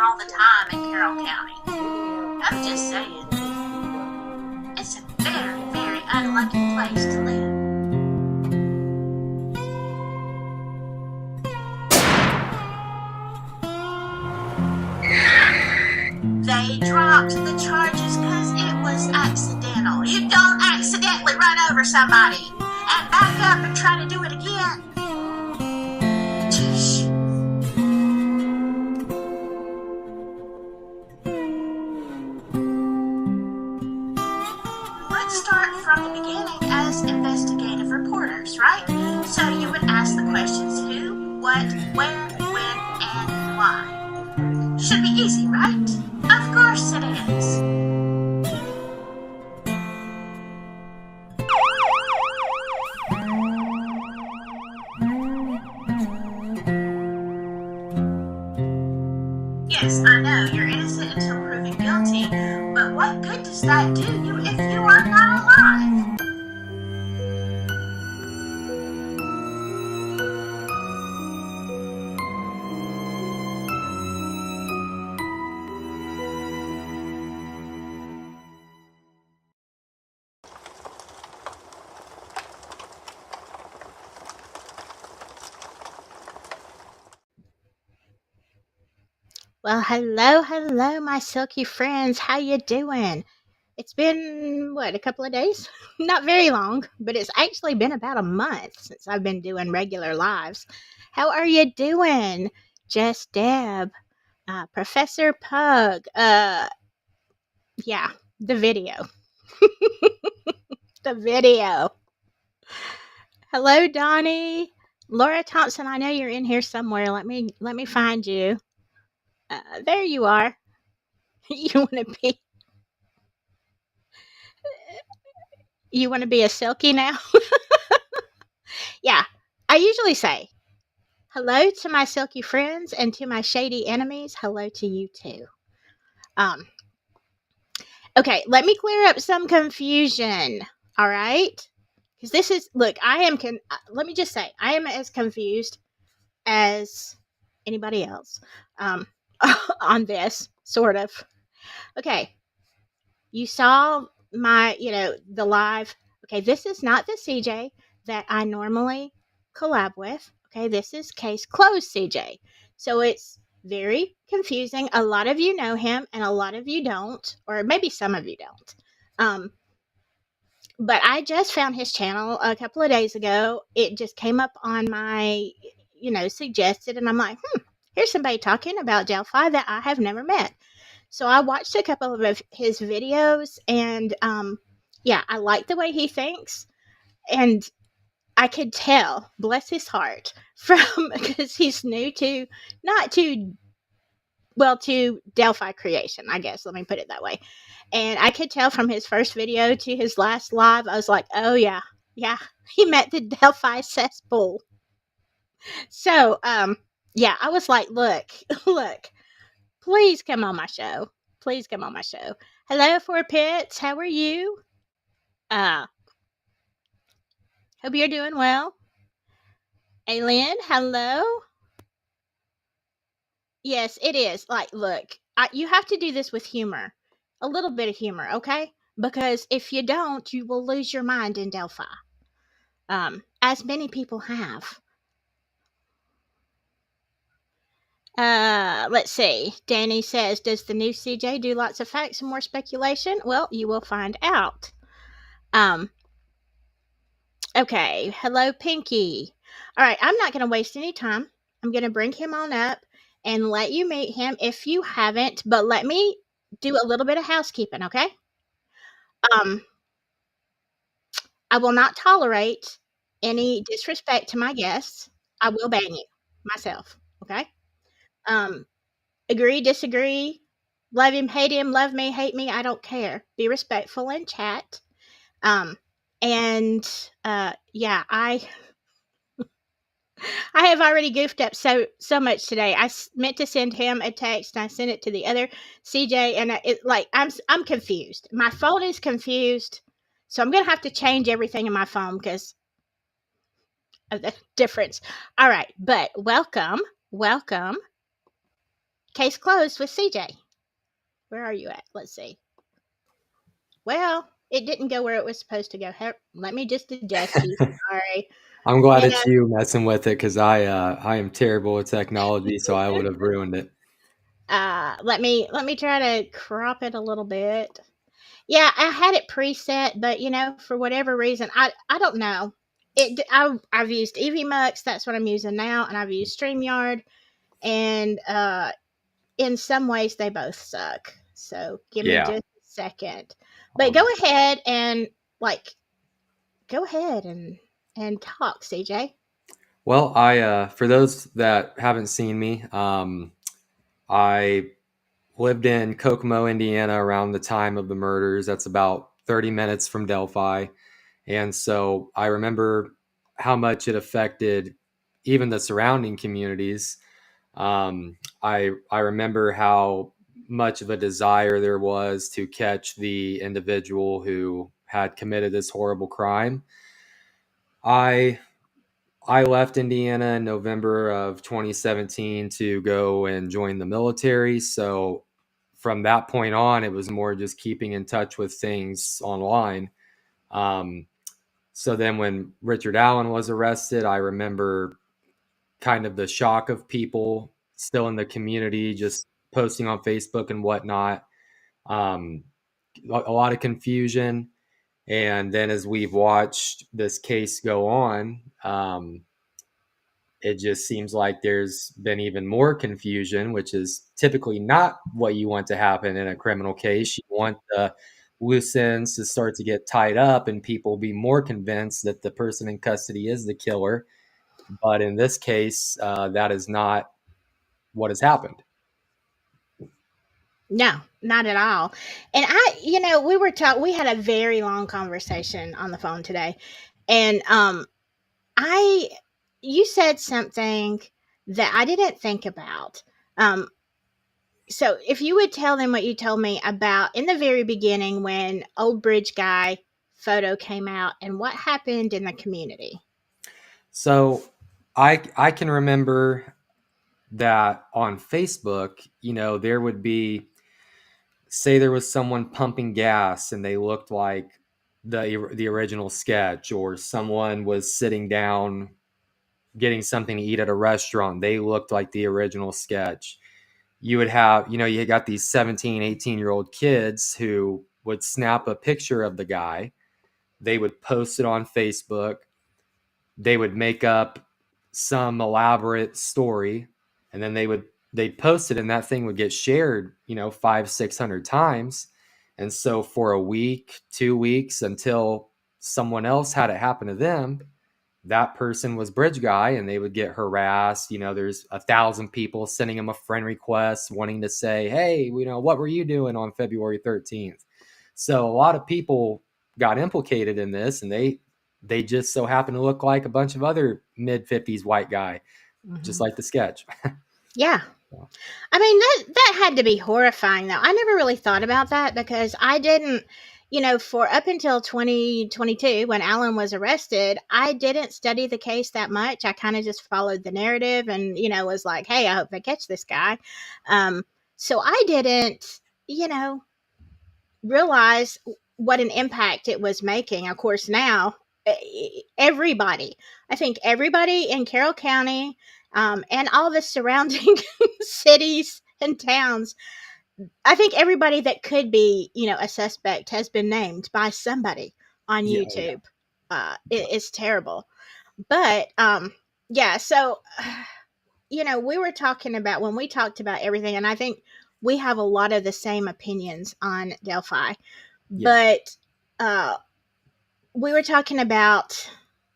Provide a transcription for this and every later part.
all the time in Carroll County. I'm just saying. It's a very, very unlucky place to live. They dropped the charges because it was accidental. You don't accidentally run over somebody and back up and try to do it again. Let's start from the beginning as investigative reporters, right? So you would ask the questions who, what, where, when, and why. Should be easy, right? Of course it is. Yes, I know, you're innocent until proven guilty, but what good does that do you if you are not alive? Well, hello, my silky friends. How you doing? It's been, a couple of days? Not very long, but it's actually been about a month since I've been doing regular lives. How are you doing? Just Deb, Professor Pug, yeah, the video. The video. Hello, Donnie. Laura Thompson, I know you're in here somewhere. Let me find you. There you are. You want to be a silky now? Yeah, I usually say hello to my silky friends and to my shady enemies. Hello to you too. Okay, let me clear up some confusion. All right, because this is look. Let me just say, I am as confused as anybody else on this sort of. Okay, you saw the live. Okay, this is not the CJ that I normally collab with. Okay, this is case closed CJ. So it's very confusing. A lot of you know him and a lot of you don't, or maybe some of you don't. But I just found his channel a couple of days ago. It just came up on my, suggested, and I'm like, here's somebody talking about Delphi that I have never met. So I watched a couple of his videos, and I like the way he thinks, and I could tell, bless his heart, from because he's new to to Delphi creation, I guess. Let me put it that way. And I could tell from his first video to his last live, I was like, oh yeah, he met the Delphi cesspool. So I was like, look, please come on my show. Please come on my show. Hello, Four Pits. How are you? Hope you're doing well. Alien, hello. Yes, it is. Like, look, you have to do this with humor. A little bit of humor, okay? Because if you don't, you will lose your mind in Delphi. As many people have. Let's see. Danny says, does the new CJ do lots of facts and more speculation? Well, you will find out. Okay. Hello, Pinky. All right. I'm not going to waste any time. I'm going to bring him on up and let you meet him if you haven't, but let me do a little bit of housekeeping, okay? I will not tolerate any disrespect to my guests. I will ban you myself, okay? Agree, disagree, love him, love me, hate me, I don't care. Be respectful in chat. I have already goofed up so much today. I meant to send him a text, and I sent it to the other CJ, and I'm confused. My phone is confused, so I'm gonna have to change everything in my phone because of the difference. All right, but welcome. Case closed with CJ. Where are you at? Let's see. Well, it didn't go where it was supposed to go. Let me just adjust you. Sorry. I'm glad You know, it's you messing with it because I am terrible with technology, so I would have ruined it. let me try to crop it a little bit. Yeah, I had it preset, but for whatever reason, I don't know. I've used EVMux. That's what I'm using now, and I've used StreamYard, and in some ways they both suck. So give me Yeah. just a second. But go ahead and like go ahead and talk, CJ. Well, I for those that haven't seen me, I lived in Kokomo, Indiana around the time of the murders. That's about 30 minutes from Delphi. And so I remember how much it affected even the surrounding communities. I remember how much of a desire there was to catch the individual who had committed this horrible crime. I I left Indiana in November of 2017 to go and join the military. So from that point on, it was more just keeping in touch with things online. Um, so then when Richard Allen was arrested, I remember kind of the shock of people still in the community, just posting on Facebook and whatnot. Um, a lot of confusion. And then as we've watched this case go on, it just seems like there's been even more confusion, which is typically not what you want to happen in a criminal case. You want the loose ends to start to get tied up and people be more convinced that the person in custody is the killer. But in this case, that is not what has happened. No, not at all. And we had a very long conversation on the phone today, and I you said something that I didn't think about. Um, so if you would tell them what you told me about in the very beginning when Old Bridge Guy photo came out and what happened in the community. So I can remember that on Facebook, there would be, say there was someone pumping gas and they looked like the original sketch, or someone was sitting down getting something to eat at a restaurant, they looked like the original sketch. You would have, you got these 17, 18-year-old kids who would snap a picture of the guy, they would post it on Facebook, they would make up some elaborate story, and then they'd post it and that thing would get shared, 500, 600 times. And so for a week, 2 weeks, until someone else had it happen to them, that person was bridge guy and they would get harassed. There's 1,000 people sending them a friend request wanting to say, hey, what were you doing on February 13th? So a lot of people got implicated in this, and they just so happen to look like a bunch of other mid-50s white guy, just Hmm. like the sketch. Yeah. I mean, that had to be horrifying though. I never really thought about that because I didn't, for up until 2022 when Alan was arrested, I didn't study the case that much. I kind of just followed the narrative and, was like, "Hey, I hope they catch this guy." Um so I didn't, you know, realize what an impact it was making. Of course, now everybody, I think everybody in Carroll County, and all the surrounding cities and towns, I think everybody that could be, a suspect has been named by somebody on Yeah, oh, yeah, YouTube. It's terrible. But yeah, so we were talking about when we talked about everything, and I think we have a lot of the same opinions on Delphi. yeah. But uh, we were talking about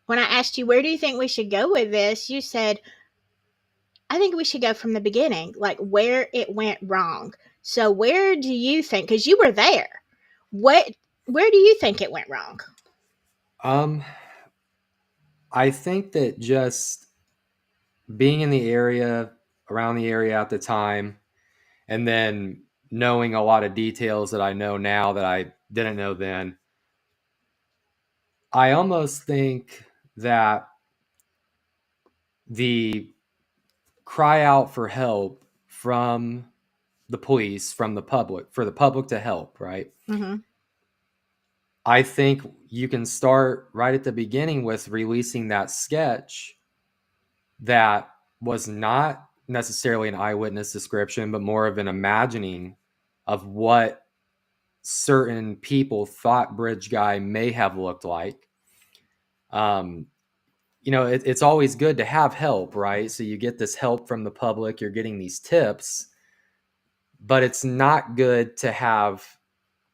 when I asked you, where do you think we should go with this? You said, I think we should go from the beginning, like where it went wrong. So, where do you think, because you were there, what, where do you think it went wrong? Um, I think that just being in the area, around the area at the time, and then knowing a lot of details that I know now that I didn't know then, I almost think that the cry out for help from the police, from the public, for the public to help, right? Mm-hmm. I think you can start right at the beginning with releasing that sketch that was not necessarily an eyewitness description, but more of an imagining of what certain people thought Bridge Guy may have looked like. Um, it's always good to have help, right? So you get this help from the public, you're getting these tips, but it's not good to have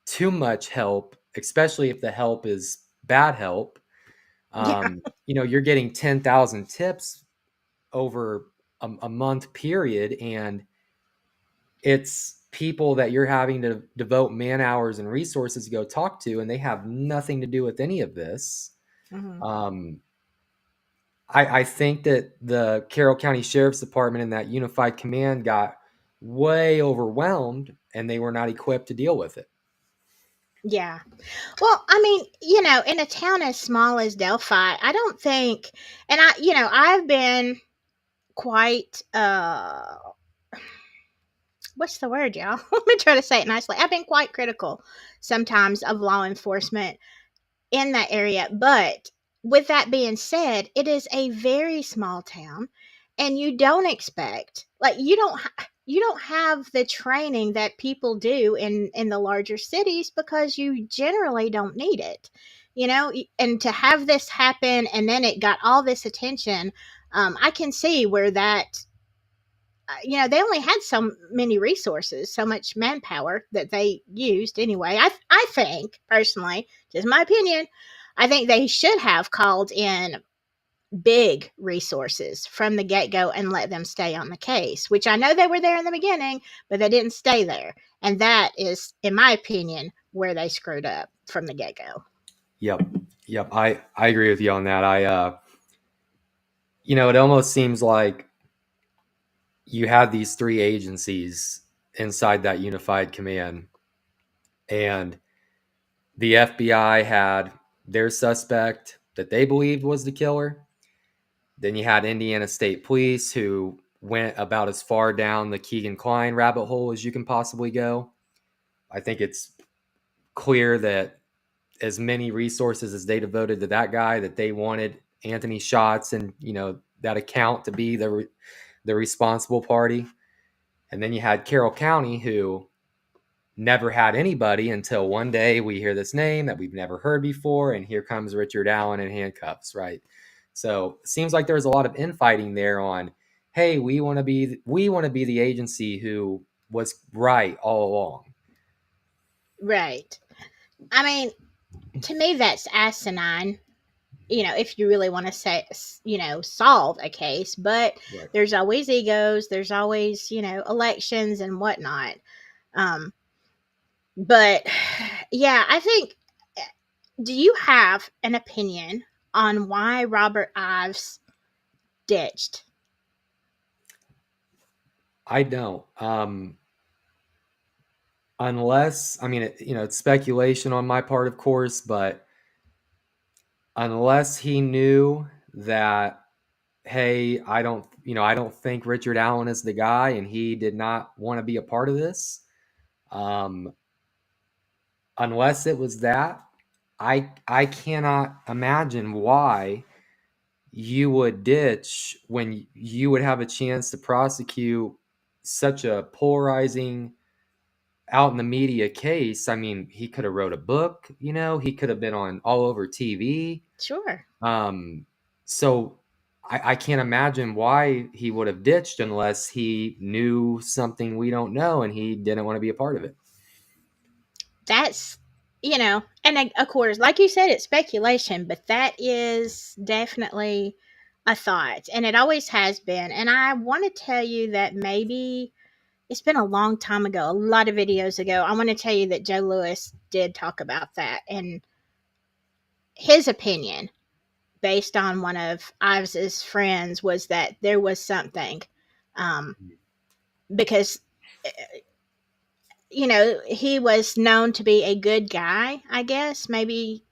too much help, especially if the help is bad help. Yeah. You're getting 10,000 tips over a month period, and it's people that you're having to devote man hours and resources to go talk to, and they have nothing to do with any of this. Mm-hmm. Um, I think that the Carroll County Sheriff's Department and that unified command got way overwhelmed, and they were not equipped to deal with it. Yeah. Well, I mean, in a town as small as Delphi, I don't think, and I've been quite, what's the word, y'all? Let me try to say it nicely. I've been quite critical sometimes of law enforcement in that area. But with that being said, it is a very small town, and you don't expect, like, you don't have the training that people do in the larger cities, because you generally don't need it. And to have this happen, and then it got all this attention, I can see where that, they only had so many resources, so much manpower that they used anyway. I think, personally, just my opinion, I think they should have called in big resources from the get go and let them stay on the case, which I know they were there in the beginning, but they didn't stay there. And that is, in my opinion, where they screwed up from the get go. Yep. Yep. I agree with you on that. It almost seems like you had these three agencies inside that unified command, and the FBI had their suspect that they believed was the killer. Then you had Indiana State Police, who went about as far down the Keegan Kline rabbit hole as you can possibly go. I think it's clear that as many resources as they devoted to that guy, that they wanted Anthony Shots and that account to be the responsible party. And then you had Carroll County, who never had anybody until one day we hear this name that we've never heard before, and here comes Richard Allen in handcuffs, right? So it seems like there's a lot of infighting there on, hey, we want to be the agency who was right all along. Right. I mean, to me, that's asinine. If you really want to say, solve a case, but Right. there's always egos, there's always, elections and whatnot. Um, but yeah, I think, do you have an opinion on why Robert Ives ditched? I don't. Unless, I mean, it's speculation on my part, of course, but unless he knew that, hey, I don't think Richard Allen is the guy, and he did not want to be a part of this. Um, unless it was that, I cannot imagine why you would ditch when you would have a chance to prosecute such a polarizing, out in the media case. I mean, he could have wrote a book, he could have been on all over TV. Sure. So I can't imagine why he would have ditched unless he knew something we don't know and he didn't want to be a part of it. That's, and of course, like you said, it's speculation, but that is definitely a thought, and it always has been. And I want to tell you that maybe it's been a long time ago, a lot of videos ago. I want to tell you that Joe Lewis did talk about that, and his opinion, based on one of Ives's friends, was that there was something, um, because he was known to be a good guy, I guess, maybe.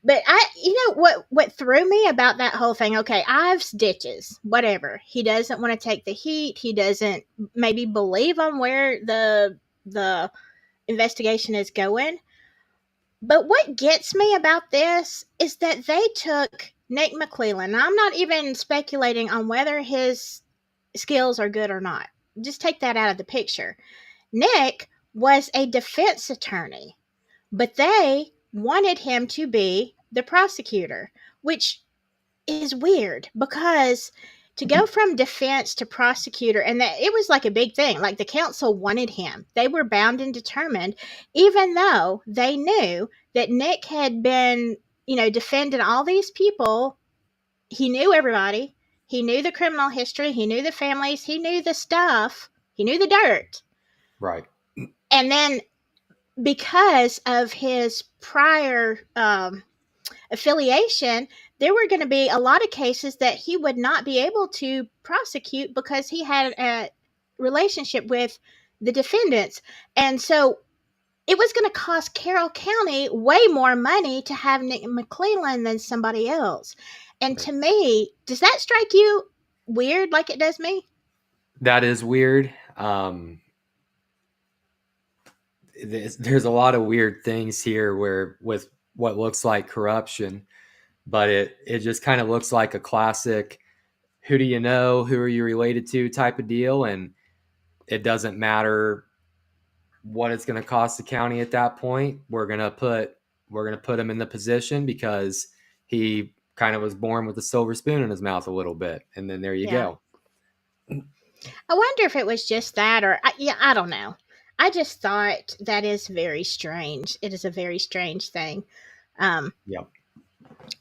But what threw me about that whole thing? Okay, Ives ditches, whatever. He doesn't want to take the heat. He doesn't maybe believe on where the investigation is going. But what gets me about this is that they took Nick McClellan. Now, I'm not even speculating on whether his skills are good or not. Just take that out of the picture. Nick was a defense attorney, but they wanted him to be the prosecutor, which is weird because to go from defense to prosecutor, and that it was like a big thing, like the council wanted him, they were bound and determined, even though they knew that Nick had been, defending all these people. He knew everybody, he knew the criminal history, he knew the families, he knew the stuff, he knew the dirt. Right. And then because of his prior affiliation, there were going to be a lot of cases that he would not be able to prosecute because he had a relationship with the defendants. And so it was going to cost Carroll County way more money to have Nick McClellan than somebody else. And Right. to me, does that strike you weird like it does me? That is weird. There's a lot of weird things here where with what looks like corruption, but it just kind of looks like a classic who do you know, who are you related to type of deal, and it doesn't matter what it's going to cost the county at that point. We're going to put him in the position because he kind of was born with a silver spoon in his mouth a little bit, and then there you Yeah. go. I wonder if it was just that, or yeah, I don't know. I just thought that is very strange. It is a very strange thing. Um, Yep.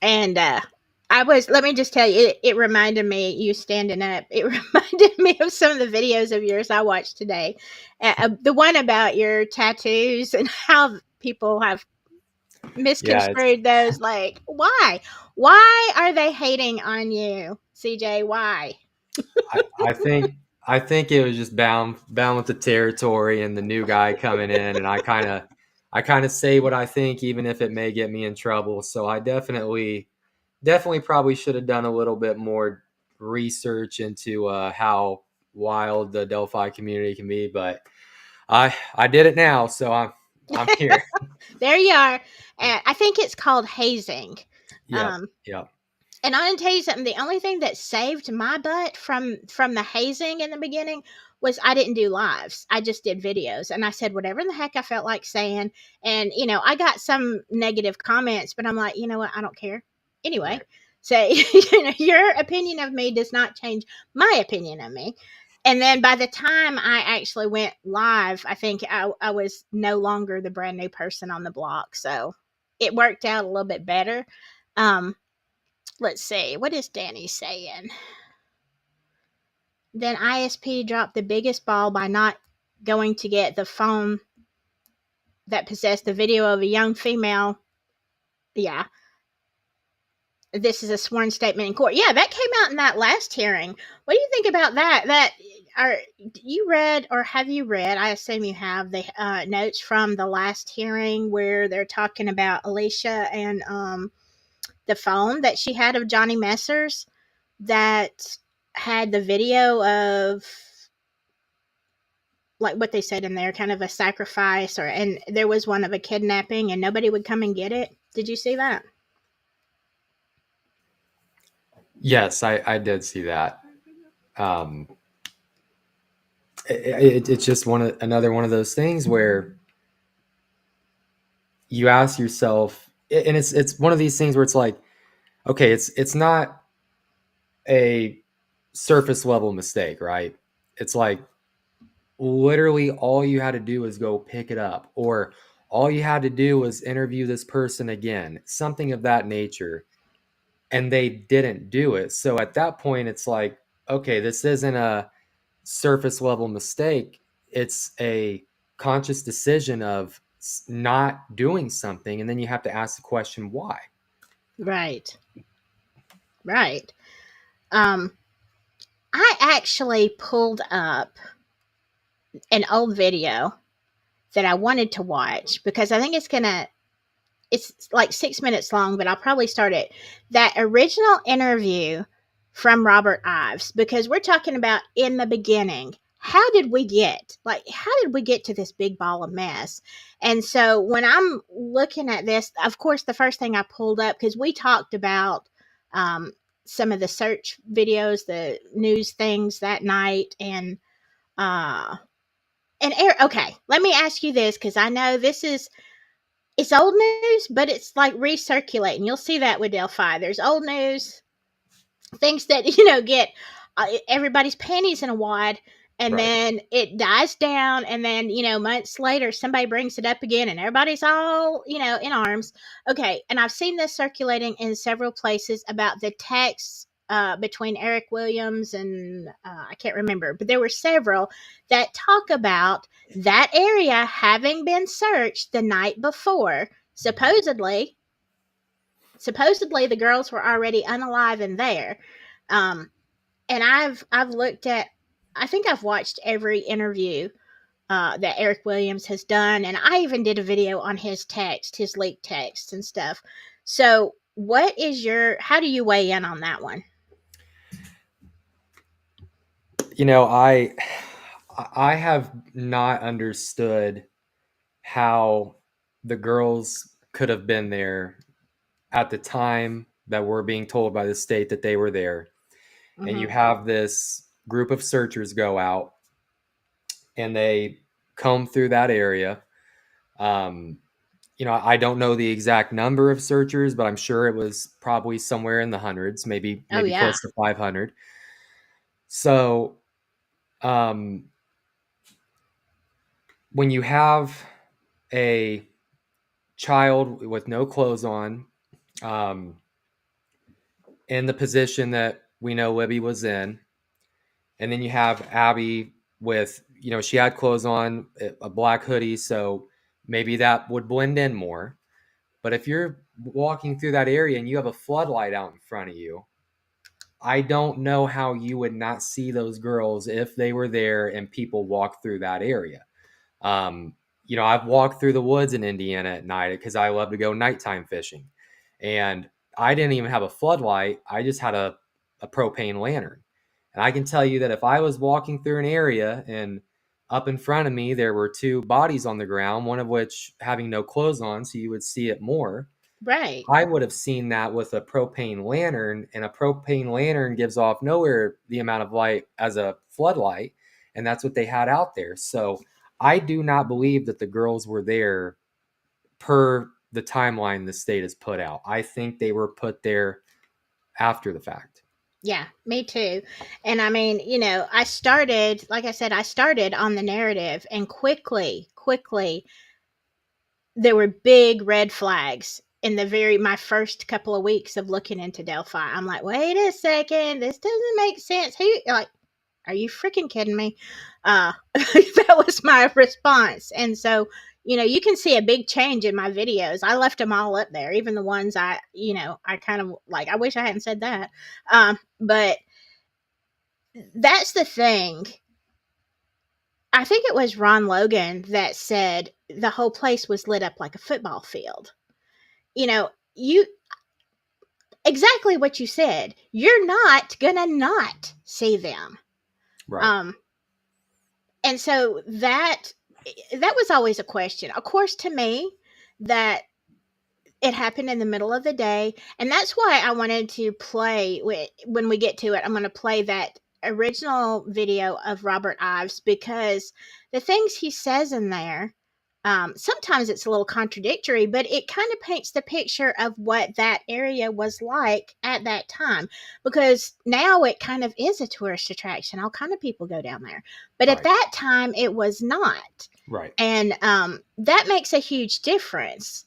and let me just tell you, it reminded me, you standing up, it reminded me of some of the videos of yours I watched today. The one about your tattoos and how people have Yeah, it's misconstrued those. Like, why? Why are they hating on you, CJ? Why? I think it was just bound with the territory and the new guy coming in, and I kind of say what I think, even if it may get me in trouble. So I definitely probably should have done a little bit more research into how wild the Delphi community can be, but I did it now, so I'm here. There you are. I think it's called hazing. Yep, Um, yep, And I'm gonna tell you something. The only thing that saved my butt from the hazing in the beginning was I didn't do lives. I just did videos, and I said whatever the heck I felt like saying. And I got some negative comments, but I'm like, you know what? I don't care anyway. right. So your opinion of me does not change my opinion of me. And then by the time I actually went live, I think I was no longer the brand new person on the block. So it worked out a little bit better. Um, let's see, what is Danny saying? Then ISP dropped the biggest ball by not going to get the phone that possessed the video of a young female. Yeah, this is a sworn statement in court. Yeah, that came out in that last hearing. What do you think about that? Are you read, or have you read? I assume you have the notes from the last hearing where they're talking about Alicia and the phone that she had of Johnny Messers that had the video of, like what they said in there, kind of a sacrifice, and there was one of a kidnapping and nobody would come and get it. Did you see that? Yes, I did see that. Um, it's just another one of those things where you ask yourself, and it's one of these things where it's like, okay, it's not a surface level mistake, right? It's like literally all you had to do was go pick it up, or all you had to do was interview this person again, something of that nature, and they didn't do it. So at that point, it's like, okay, this isn't a surface level mistake. It's a conscious decision of not doing something, and then you have to ask the question why. Right, right. um I actually pulled up an old video that I wanted to watch because I think it's like 6 minutes long, but I'll probably start it. That original interview from Robert Ives, because we're talking about in the beginning. How did we get to this big ball of mess? And so when I'm looking at this, of course, the first thing I pulled up, because we talked about um, some of the search videos, the news things that night, uh, okay, let me ask you this, because I know it's old news, but it's like recirculating. You'll see that with Delphi. There's old news, things that get everybody's panties in a wad, and Right. then it dies down, and then months later somebody brings it up again, and everybody's all in arms. Okay, and I've seen this circulating in several places about the texts between Eric Williams and I can't remember, but there were several that talk about that area having been searched the night before. Supposedly the girls were already unalive in there. um, and I've looked at, I think I've watched every interview that Eric Williams has done, and I even did a video on his leaked text and stuff. So, how do you weigh in on that one? You know, I have not understood how the girls could have been there at the time that we're being told by the state that they were there. And Hmm. you have this group of searchers go out and they comb through that area. Um, I don't know the exact number of searchers, but I'm sure it was probably somewhere in the hundreds, maybe Oh maybe yeah, close to 500. So, um, when you have a child with no clothes on, um, in the position that we know Libby was in, and then you have Abby with, she had clothes on, a black hoodie, so maybe that would blend in more. But if you're walking through that area and you have a floodlight out in front of you, I don't know how you would not see those girls if they were there and people walk through that area. Um, I've walked through the woods in Indiana at night because I love to go nighttime fishing. And I didn't even have a floodlight. I just had a propane lantern. And I can tell you that if I was walking through an area and up in front of me there were two bodies on the ground, one of which having no clothes on, so you would see it more, right. I would have seen that with a propane lantern, and a propane lantern gives off nowhere the amount of light as a floodlight, and that's what they had out there. So I do not believe that the girls were there per the timeline the state has put out. I think they were put there after the fact. Yeah, me too. And I mean, like I said, I started on the narrative, and quickly there were big red flags in the very my first couple of weeks of looking into Delphi. I'm like, wait a second, this doesn't make sense. Who like are you freaking kidding me? That was my response. And so, you can see a big change in my videos. I left them all up there, even the ones I kind of like. I wish I hadn't said that. But that's the thing. I think it was Ron Logan that said the whole place was lit up like a football field. You exactly what you said. You're not gonna not see them. Right. Um, and so that was always a question. Of course, to me, that it happened in the middle of the day, and that's why I wanted to play when we get to it. I'm going to play that original video of Robert Ives, because the things he says in there, sometimes it's a little contradictory, but it kind of paints the picture of what that area was like at that time. Because now it kind of is a tourist attraction. All kind of people go down there, but at Right. that time it was not. Right. And that makes a huge difference,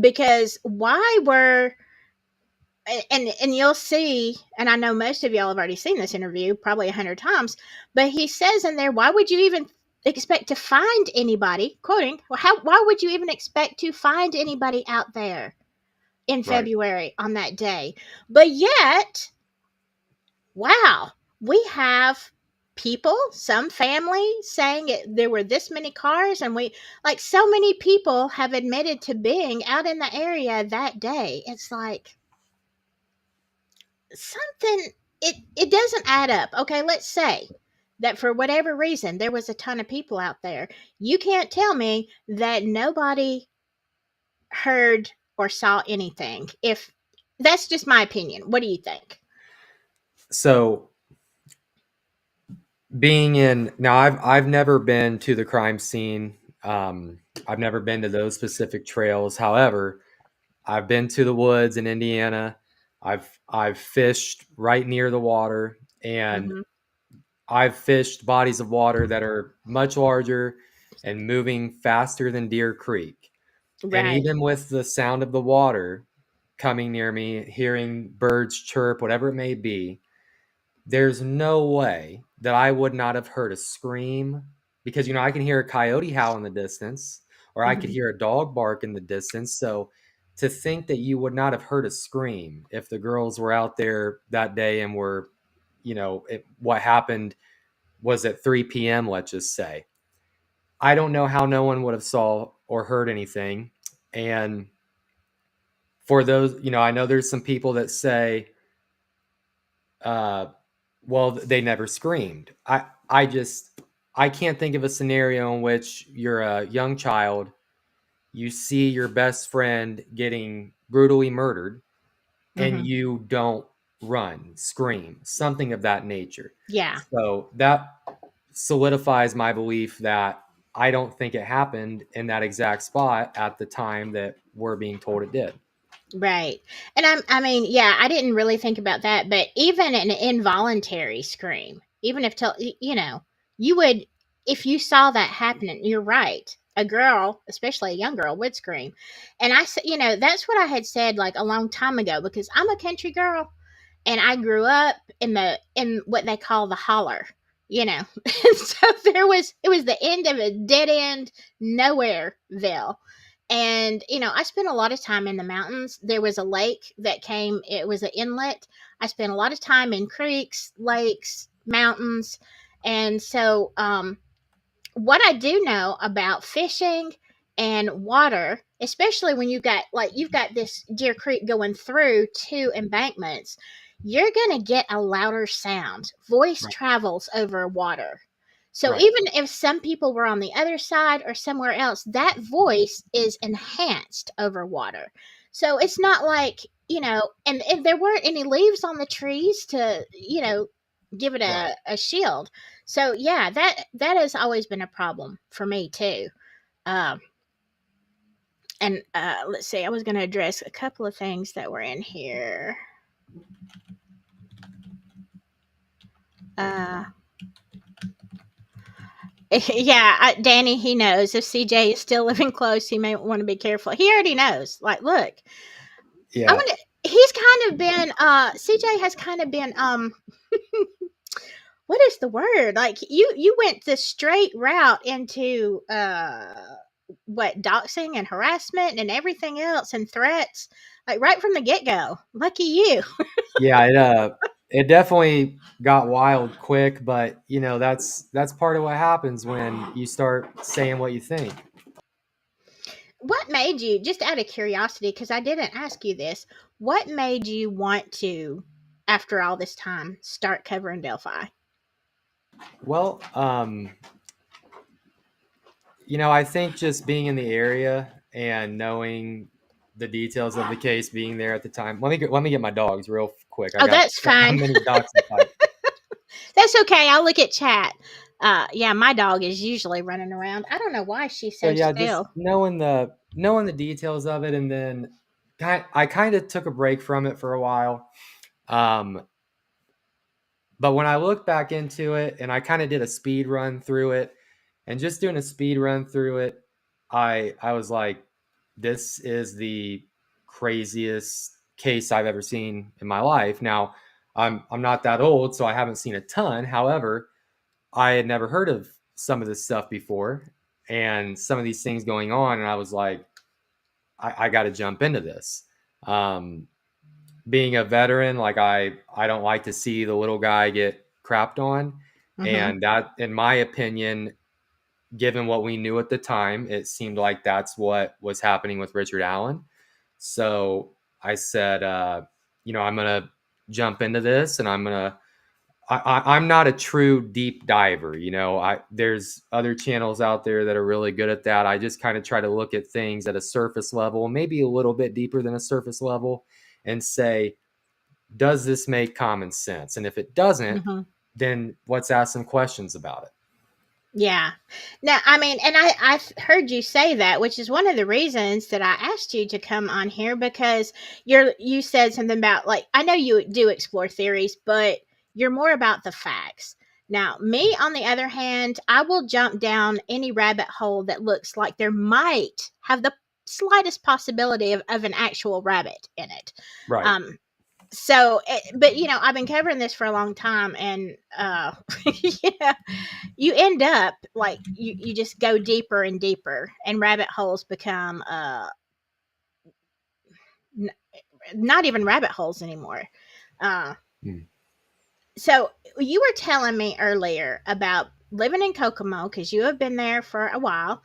because why were and you'll see, and I know most of y'all have already seen this interview probably 100 times, but he says in there, why would you even expect to find anybody, quoting, well, why would you even expect to find anybody out there in Right. February on that day? But yet, wow, we have people, some family saying there were this many cars, and we like so many people have admitted to being out in the area that day. It's like something, it doesn't add up. Okay, let's say that for whatever reason there was a ton of people out there. You can't tell me that nobody heard or saw anything. If that's just my opinion. What do you think? So being in now, I've never been to the crime scene. I've never been to those specific trails. However, I've been to the woods in Indiana. I've fished right near the water, and Hmm. I've fished bodies of water that are much larger and moving faster than Deer Creek. And Right. even with the sound of the water coming near me, hearing birds chirp, whatever it may be, there's no way that I would not have heard a scream, because I can hear a coyote howl in the distance, or I could Hmm. hear a dog bark in the distance. So to think that you would not have heard a scream if the girls were out there that day and were, what happened was at 3 p.m., let's just say. I don't know how no one would have saw or heard anything. And for those, I know there's some people that say, uh, well, they never screamed. I can't think of a scenario in which you're a young child, you see your best friend getting brutally murdered, and Hmm. you don't run, scream, something of that nature. Yeah. So that solidifies my belief that I don't think it happened in that exact spot at the time that we're being told it did. Right. And I mean, yeah, I didn't really think about that, but even an involuntary scream, even if you would, if you saw that happening, you're right. A girl, especially a young girl, would scream. And I said, that's what I had said like a long time ago, because I'm a country girl and I grew up in what they call the holler, you know. And so it was the end of a dead end nowhereville. And I spent a lot of time in the mountains. There was a lake that came, it was an inlet. I spent a lot of time in creeks, lakes, mountains. And so what I do know about fishing and water, especially when you've got this Deer Creek going through two embankments, you're going to get a louder sound. Voice Right. travels over water. So Right. even if some people were on the other side or somewhere else, that voice is enhanced over water. So it's not like, and there weren't any leaves on the trees to, give it Right. a shield. So yeah, that has always been a problem for me too. Um, and let's see, I was going to address a couple of things that were in here. Uh, yeah, Danny, he knows if CJ is still living close, he may want to be careful. He already knows. Like, look, I'm Yeah. gonna. He's kind of been. CJ has kind of been. What is the word? Like you went the straight route into what, doxing and harassment and everything else and threats, like right from the get-go. Lucky you. Yeah, it definitely got wild quick, but that's part of what happens when you start saying what you think. What made you, just out of curiosity, because I didn't ask you this, what made you want to, after all this time, start covering Delphi? Well, I think just being in the area and knowing the details of the case, being there at the time. Let me get my dogs real quick. I Oh, got that's how fine. many dogs to fight. That's okay. I'll look at chat. Yeah, my dog is usually running around. I don't know why she's So so yeah, just still. knowing the details of it, and then I kind of took a break from it for a while. Um, but when I look back into it, and I kind of did a speed run through it, and just doing a speed run through it, I was like, this is the craziest case I've ever seen in my life. Now, I'm not that old, so I haven't seen a ton. However, I had never heard of some of this stuff before, and some of these things going on, and I was like, I got to jump into this. Um, Being a veteran, like I don't like to see the little guy get crapped on, Mm-hmm. And that, in my opinion, given what we knew at the time, it seemed like that's what was happening with Richard Allen. So I said, I'm going to jump into this, and I'm not a true deep diver. There's other channels out there that are really good at that. I just kind of try to look at things at a surface level, maybe a little bit deeper than a surface level, and say, does this make common sense? And if it doesn't, Mm-hmm. then let's ask some questions about it. Yeah. Now, I mean, and I heard you say that, which is one of the reasons that I asked you to come on here, because you said something about, like, I know you do explore theories, but you're more about the facts. Now, me, on the other hand, I will jump down any rabbit hole that looks like there might have the slightest possibility of an actual rabbit in it. Right. Um, but I've been covering this for a long time, and yeah, you end up like you just go deeper and deeper, and rabbit holes become n- not even rabbit holes anymore. uh Mm. so you were telling me earlier about living in Kokomo, because you have been there for a while,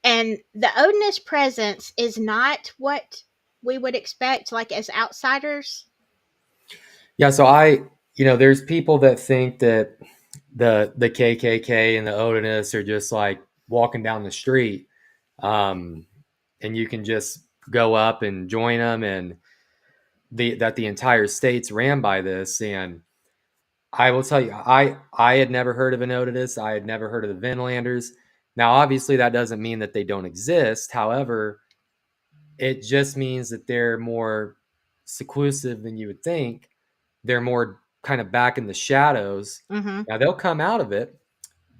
and the Odinist presence is not what we would expect, like, as outsiders. Yeah. So there's people that think that the KKK and the Odinists are just like walking down the street, um, and you can just go up and join them, and that the entire state's ran by this. And I will tell you, I had never heard of an Odinist. I had never heard of the Vinlanders. Now, obviously, that doesn't mean that they don't exist. However, it just means that they're more seclusive than you would think. They're more kind of back in the shadows. Mm-hmm. Now, they'll come out of it,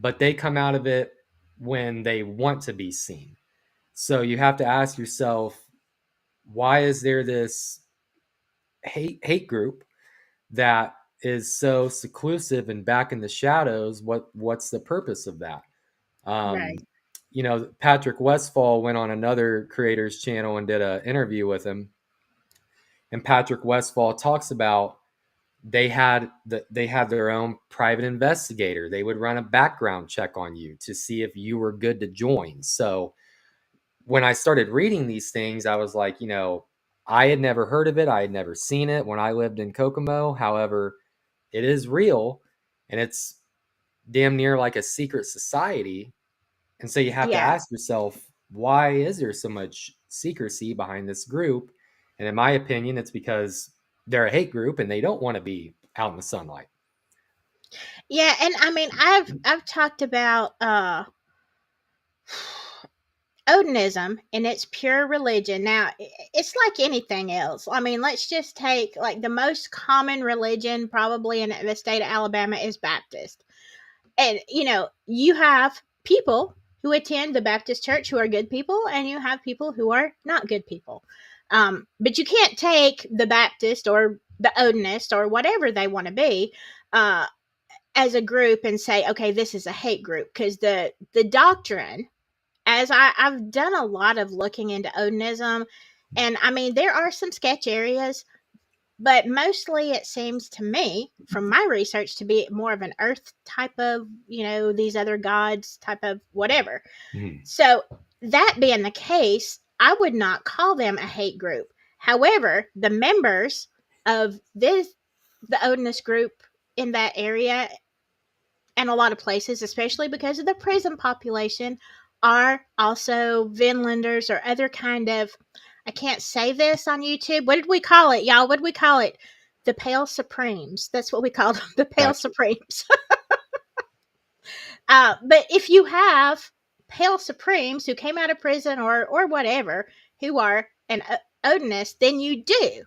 but they come out of it when they want to be seen. So you have to ask yourself, why is there this hate group that is so seclusive and back in the shadows? What's the purpose of that? Right. Um, Patrick Westfall went on another creator's channel and did an interview with him, and Patrick Westfall talks about they had their own private investigator. They would run a background check on you to see if you were good to join. So when I started reading these things, I was like, I had never heard of it. I had never seen it when I lived in Kokomo. However, it is real, and it's damn near like a secret society. And so you have to Yeah. ask yourself, why is there so much secrecy behind this group? And in my opinion, it's because they're a hate group and they don't want to be out in the sunlight. Yeah, and I mean, I've talked about Odinism in its pure religion. Now, it's like anything else. I mean, let's just take, like, the most common religion probably in the state of Alabama is Baptist. And, you have people who attend the Baptist church who are good people, and you have people who are not good people. But you can't take the Baptist or the Odinist or whatever they want to be uh, as a group and say, okay, this is a hate group, because the doctrine, as I've done a lot of looking into Odinism, and I mean, there are some sketch areas, but mostly it seems to me, from my research, to be more of an earth type of, these other gods type of whatever. Mhm. So, that being the case, I would not call them a hate group. However, the members of the Odinist group in that area, and a lot of places, especially because of the prison population, are also Vinlanders or other kind of. I can't say this on YouTube. What did we call it, y'all? What did we call it? The Pale Supremes. That's what we called them, the Pale Gotcha. Supremes. But if you have Pale Supremes who came out of prison or whatever, who are an Odinist, then you do,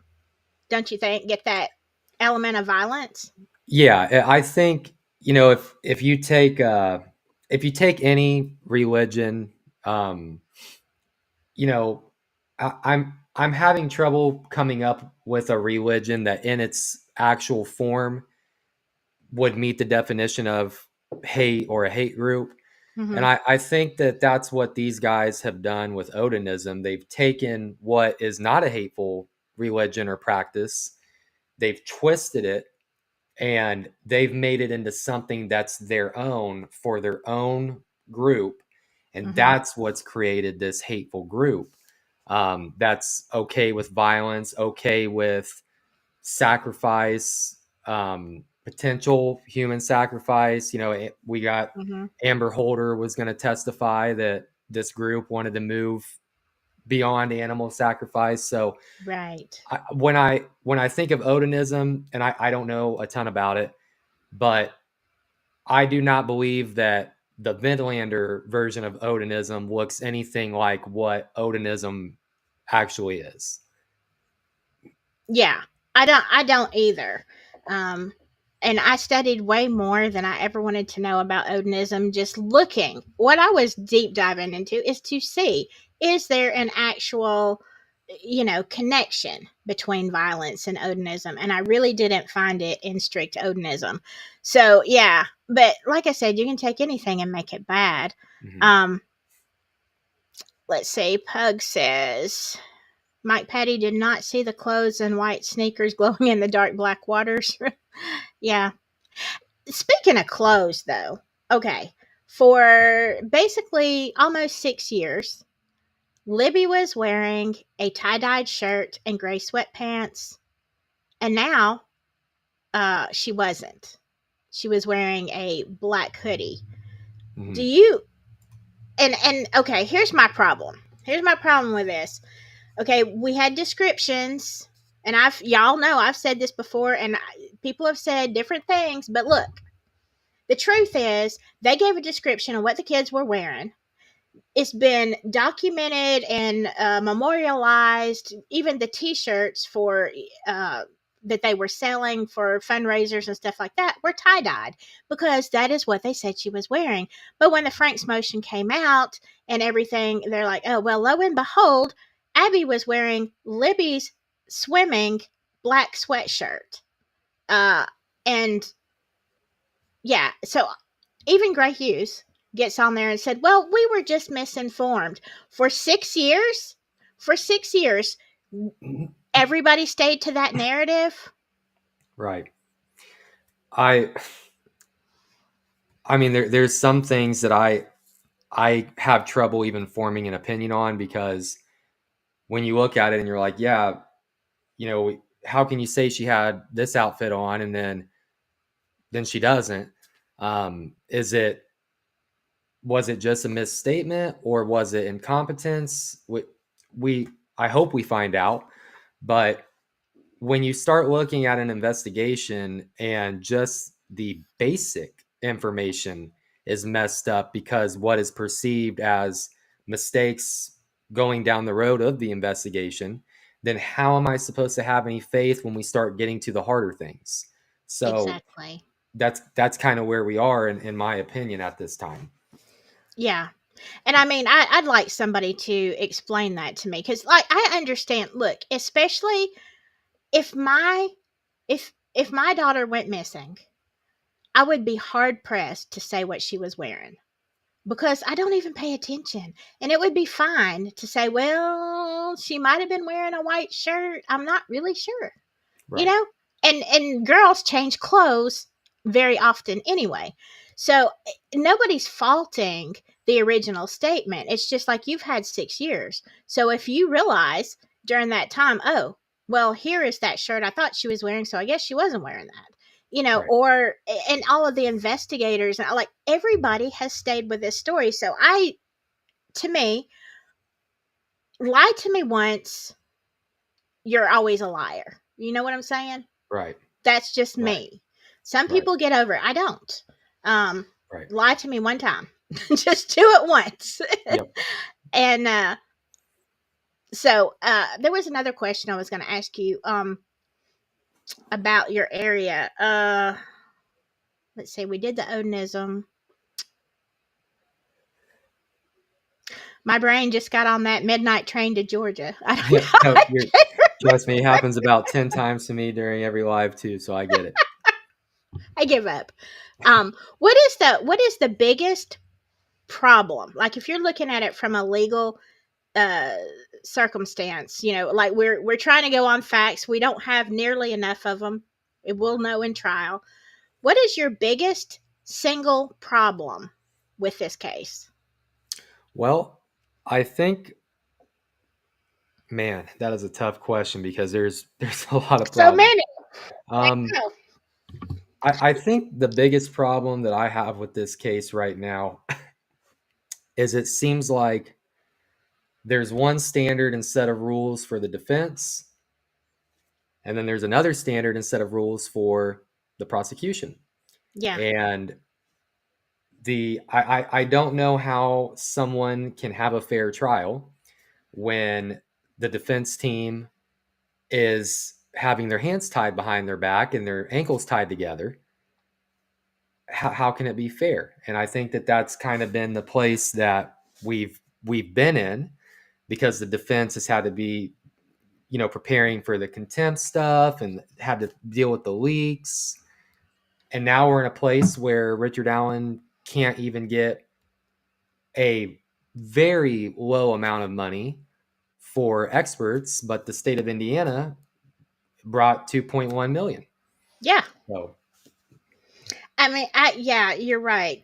don't you think, get that element of violence? Yeah, I think if you take any religion, um, you know, I'm having trouble coming up with a religion that in its actual form would meet the definition of hate or a hate group. And Mm-hmm. I think that that's what these guys have done with Odinism. They've taken what is not a hateful religion or practice, they've twisted it and they've made it into something that's their own for their own group, and Mm-hmm. that's what's created this hateful group, that's okay with violence, okay with sacrifice, potential human sacrifice. We got Mm-hmm. Amber Holder was going to testify that this group wanted to move beyond animal sacrifice. So Right. when I think of Odinism, and I don't know a ton about it, but I do not believe that the Vinlander version of Odinism looks anything like what Odinism actually is. Yeah, I don't either. Um, and I studied way more than I ever wanted to know about Odinism. Just looking, what I was deep diving into is to see, is there an actual, connection between violence and Odinism? And I really didn't find it in strict Odinism. So yeah, but like I said, you can take anything and make it bad. Mhm. Um, let's see. Pug says, Mike Patty did not see the clothes and white sneakers glowing in the dark black waters. Yeah. Speaking of clothes, though, okay, for basically almost 6 years, Libby was wearing a tie dyed shirt and gray sweatpants, and now she wasn't. She was wearing a black hoodie. Do Mhm. you? And okay, here's my problem. Here's my problem with this. Okay, we had descriptions, and y'all know I've said this before, and people have said different things, but look, the truth is they gave a description of what the kids were wearing. It's been documented and memorialized. Even the T-shirts for that they were selling for fundraisers and stuff like that were tie dyed because that is what they said she was wearing. But when the Frank's motion came out and everything, they're like, oh well, lo and behold, Abby was wearing Libby's swimming black sweatshirt. Uh, and yeah, so even Gray Hughes gets on there and said, well, we were just misinformed. For 6 years, for 6 years, everybody stayed to that narrative. Right. I I mean there's some things that I have trouble even forming an opinion on, because when you look at it and you're like, yeah, how can you say she had this outfit on and then she doesn't? Is it Was it just a misstatement, or was it incompetence? We I hope we find out, but when you start looking at an investigation and just the basic information is messed up because what is perceived as mistakes going down the road of the investigation, then how am I supposed to have any faith when we start getting to the harder things? So Exactly. that's kind of where we are, in my opinion, at this time. Yeah. And I mean, I'd like somebody to explain that to me because, like, I understand. Look, especially if my daughter went missing, I would be hard pressed to say what she was wearing because I don't even pay attention. And it would be fine to say, well, she might have been wearing a white shirt. I'm not really sure, you Right. know? And girls change clothes very often anyway. So nobody's faulting the original statement. It's just like you've had 6 years. So if you realize during that time, oh, well, here is that shirt I thought she was wearing, so I guess she wasn't wearing that. Right. Or and all of the investigators, like everybody has stayed with this story. So to me, lie to me once, you're always a liar. You know what I'm saying? Right. That's just Right. me. Some Right. people get over it. I don't. Um, Right. lie to me one time. Just do it once. Yep. And so there was another question I was going to ask you about your area. Let's see. We did the Odinism. My brain just got on that midnight train to Georgia. I don't Yeah. know. No, trust me, it happens about 10 times to me during every live too, so I get it. I give up. What is the biggest problem? Like if you're looking at it from a legal uh circumstance, like we're trying to go on facts. We don't have nearly enough of them. We'll know in trial. What is your biggest single problem with this case? Well, I think, man, that is a tough question because there's a lot of So problems. many. I Um, know. I think the biggest problem that I have with this case right now is it seems like there's one standard and set of rules for the defense, and then there's another standard and set of rules for the prosecution. Yeah. And I don't know how someone can have a fair trial when the defense team is having their hands tied behind their back and their ankles tied together. How can it be fair? And I think that that's kind of been the place that we've been in, because the defense has had to be, preparing for the contempt stuff and had to deal with the leaks. And now we're in a place where Richard Allen can't even get a very low amount of money for experts, but the state of Indiana brought 2.1 million. Yeah. So I mean, yeah, you're right.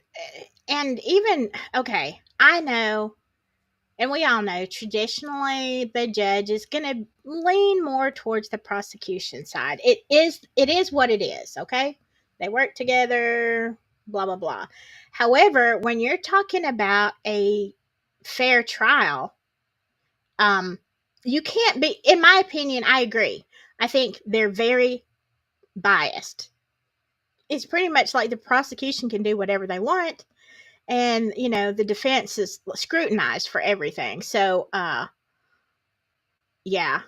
And even, okay, I know, and we all know, traditionally the judge is going to lean more towards the prosecution side. It is what it is, okay? They work together, blah blah blah. However, when you're talking about a fair trial, um you can't be, in my opinion, I agree. I think they're very biased. It's pretty much like the prosecution can do whatever they want, and the defense is scrutinized for everything. So yeah.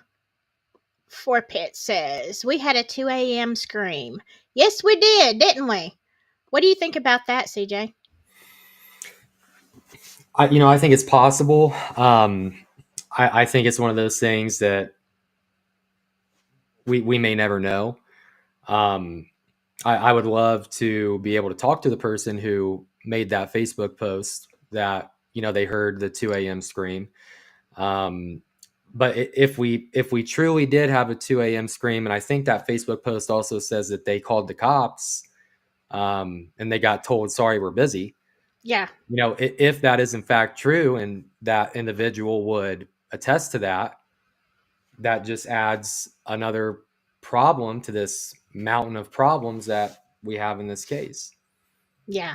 Forpit says we had a 2 a.m. scream. Yes, we did, didn't we? What do you think about that, CJ? I think it's possible. I think it's one of those things that we may never know. Um, I would love to be able to talk to the person who made that Facebook post that they heard the 2 a.m. scream. Um, but if we truly did have a 2 a.m. scream, and I think that Facebook post also says that they called the cops, and they got told, sorry, we're busy. Yeah. If that is in fact true, and that individual would attest to that, that just adds another problem to this mountain of problems that we have in this case. Yeah,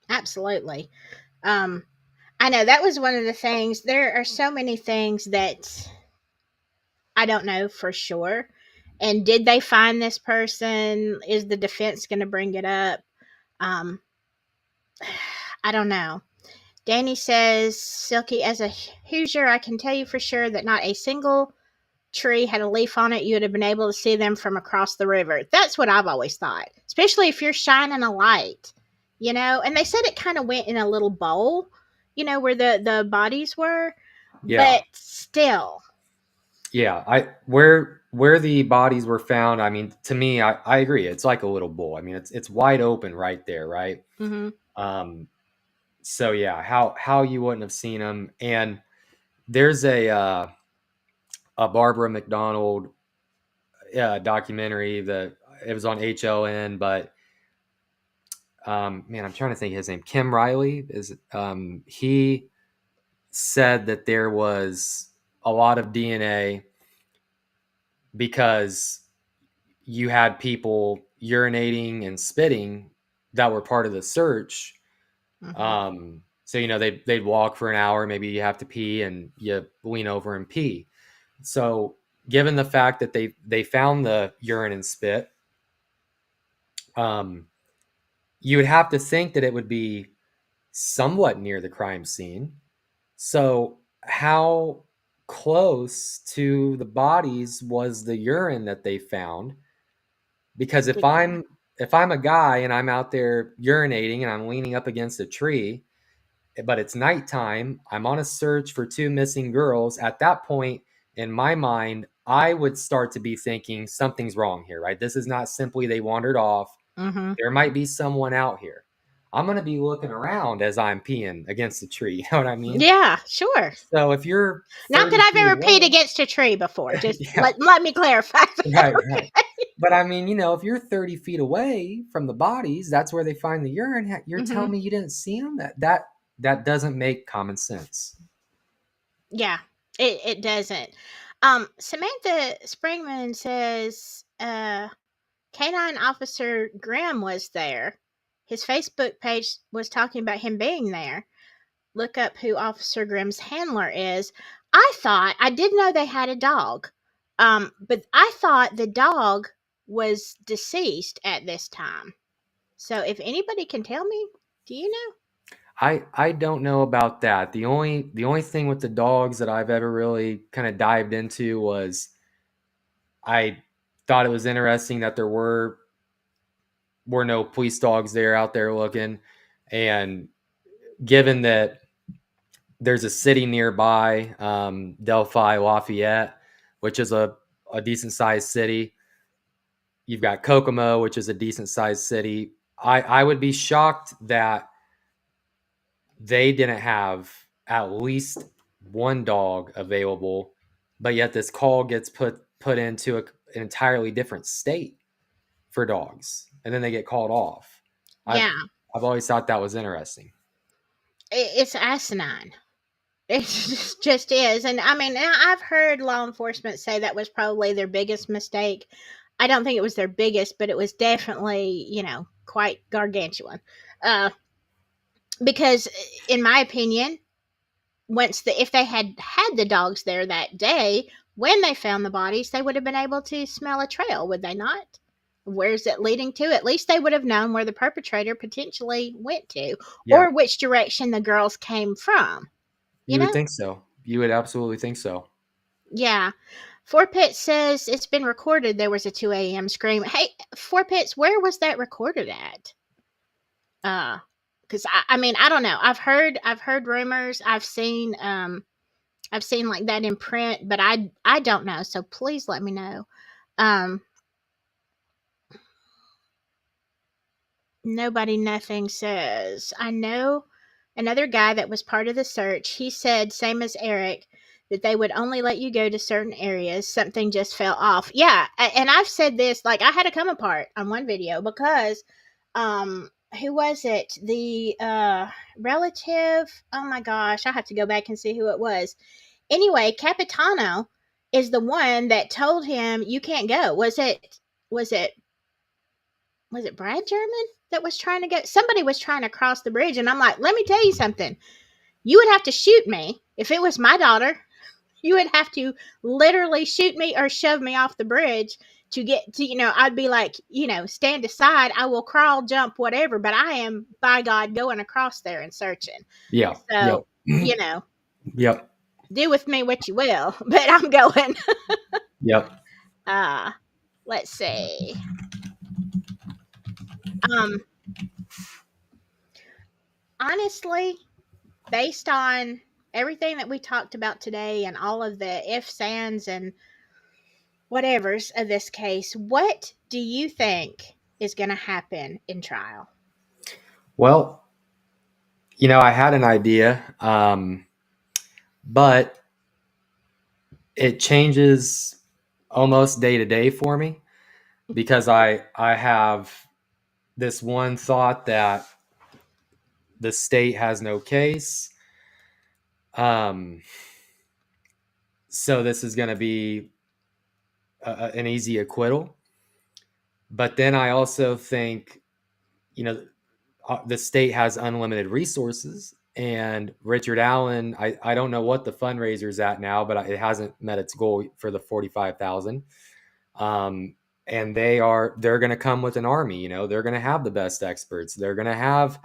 absolutely. um I know that was one of the things. There are so many things that I don't know for sure. And did they find this person? Is the defense going to bring it up? um I don't know. Danny says, Silky, as a Hoosier, I can tell you for sure that not a single tree had a leaf on it. You would have been able to see them from across the river. That's what I've always thought, especially if you're shining a light, And they said it kind of went in a little bowl, where the bodies were, Yeah. but still. Yeah. Where the bodies were found, I mean, to me, I agree. It's like a little bowl. I mean, it's wide open right there, right? Mm-hmm. Um, so yeah, how you wouldn't have seen them. And there's a Barbara McDonald documentary that it was on HLN, but man, I'm trying to think his name. Kim Riley is he said that there was a lot of DNA because you had people urinating and spitting that were part of the search. Mm-hmm. So they'd walk for an hour, maybe you have to pee, and you lean over and pee. So given the fact that they found the urine and spit, um, you would have to think that it would be somewhat near the crime scene. So how close to the bodies was the urine that they found? Because if Good I'm point. if I'm a guy and I'm out there urinating and I'm leaning up against a tree, but it's nighttime, I'm on a search for two missing girls. At that point, in my mind, I would start to be thinking something's wrong here, right? This is not simply they wandered off. Mm-hmm. There might be someone out here. I'm going to be looking around as I'm peeing against the tree. You know what I mean? Yeah, sure. So if you're Not 30 that I've feet ever peed away, against a tree before. Just yeah, let me clarify that. right, right. Okay. But I mean, if you're 30 feet away from the bodies, that's where they find the urine. You're Hmm. telling me you didn't see them? That doesn't make common sense. Yeah, it doesn't. Samantha Springman says Canine Officer Grimm was there. His Facebook page was talking about him being there. Look up who Officer Grimm's handler is. I did know they had a dog, but I thought the dog was deceased at this time. So if anybody can tell me, do you know? I don't know about that. The only thing with the dogs that I've ever really kind of dived into was I thought it was interesting that there were no police dogs there out there looking, and given that there's a city nearby, Delphi, Lafayette, which is a decent sized city. You've got Kokomo, which is a decent sized city. I would be shocked that they didn't have at least one dog available, but yet this call gets put into an entirely different state for dogs, and then they get called off. I've Yeah, I've always thought that was interesting. it's asinine. It just is. And I mean, I've heard law enforcement say that was probably their biggest mistake. I don't think it was their biggest, but it was definitely, quite gargantuan. Uh, because, in my opinion, if they had the dogs there that day when they found the bodies, they would have been able to smell a trail, would they not? Where's it leading to? At least they would have known where the perpetrator potentially went to, Yeah, or which direction the girls came from. You you would know? think so. You would absolutely think so. Yeah. Four Pits says it's been recorded there was a 2 a.m. scream. Hey, Four Pits, where was that recorded at? Uh, because I mean, I don't know. I've heard rumors. I've seen like that in print, but I don't know. So please let me know. Um, Nobody nothing says. I know another guy that was part of the search. He said, same as Eric, that they would only let you go to certain areas. Something just fell off. Yeah, and I've said this, like I had to come apart on one video because who was it? The relative. Oh my gosh, I have to go back and see who it was. Anyway, Capitano is the one that told him you can't go. Was it was it Brad German that was trying to get somebody was trying to cross the bridge, and I'm like, let me tell you something. You would have to shoot me if it was my daughter. You would have to literally shoot me or shove me off the bridge to get to, I'd be like, stand aside. I will crawl, jump, whatever, but I am, by God, going across there and searching. Yeah. Yep. So, you know, Yep. do with me what you will, but I'm going. Yep. Uh, let's see. Um, Honestly, based on everything that we talked about today and all of the ifs, ands, and whatevers of this case, what do you think is going to happen in trial? Well, I had an idea, but it changes almost day to day for me because I have this one thought that the state has no case. Um, so this is going to be an easy acquittal. But then I also think, you know, the state has unlimited resources. And Richard Allen, I don't know what the fundraiser is at now, but it hasn't met its goal for the 45,000. And they're going to come with an army. They're going to have the best experts. They're going to have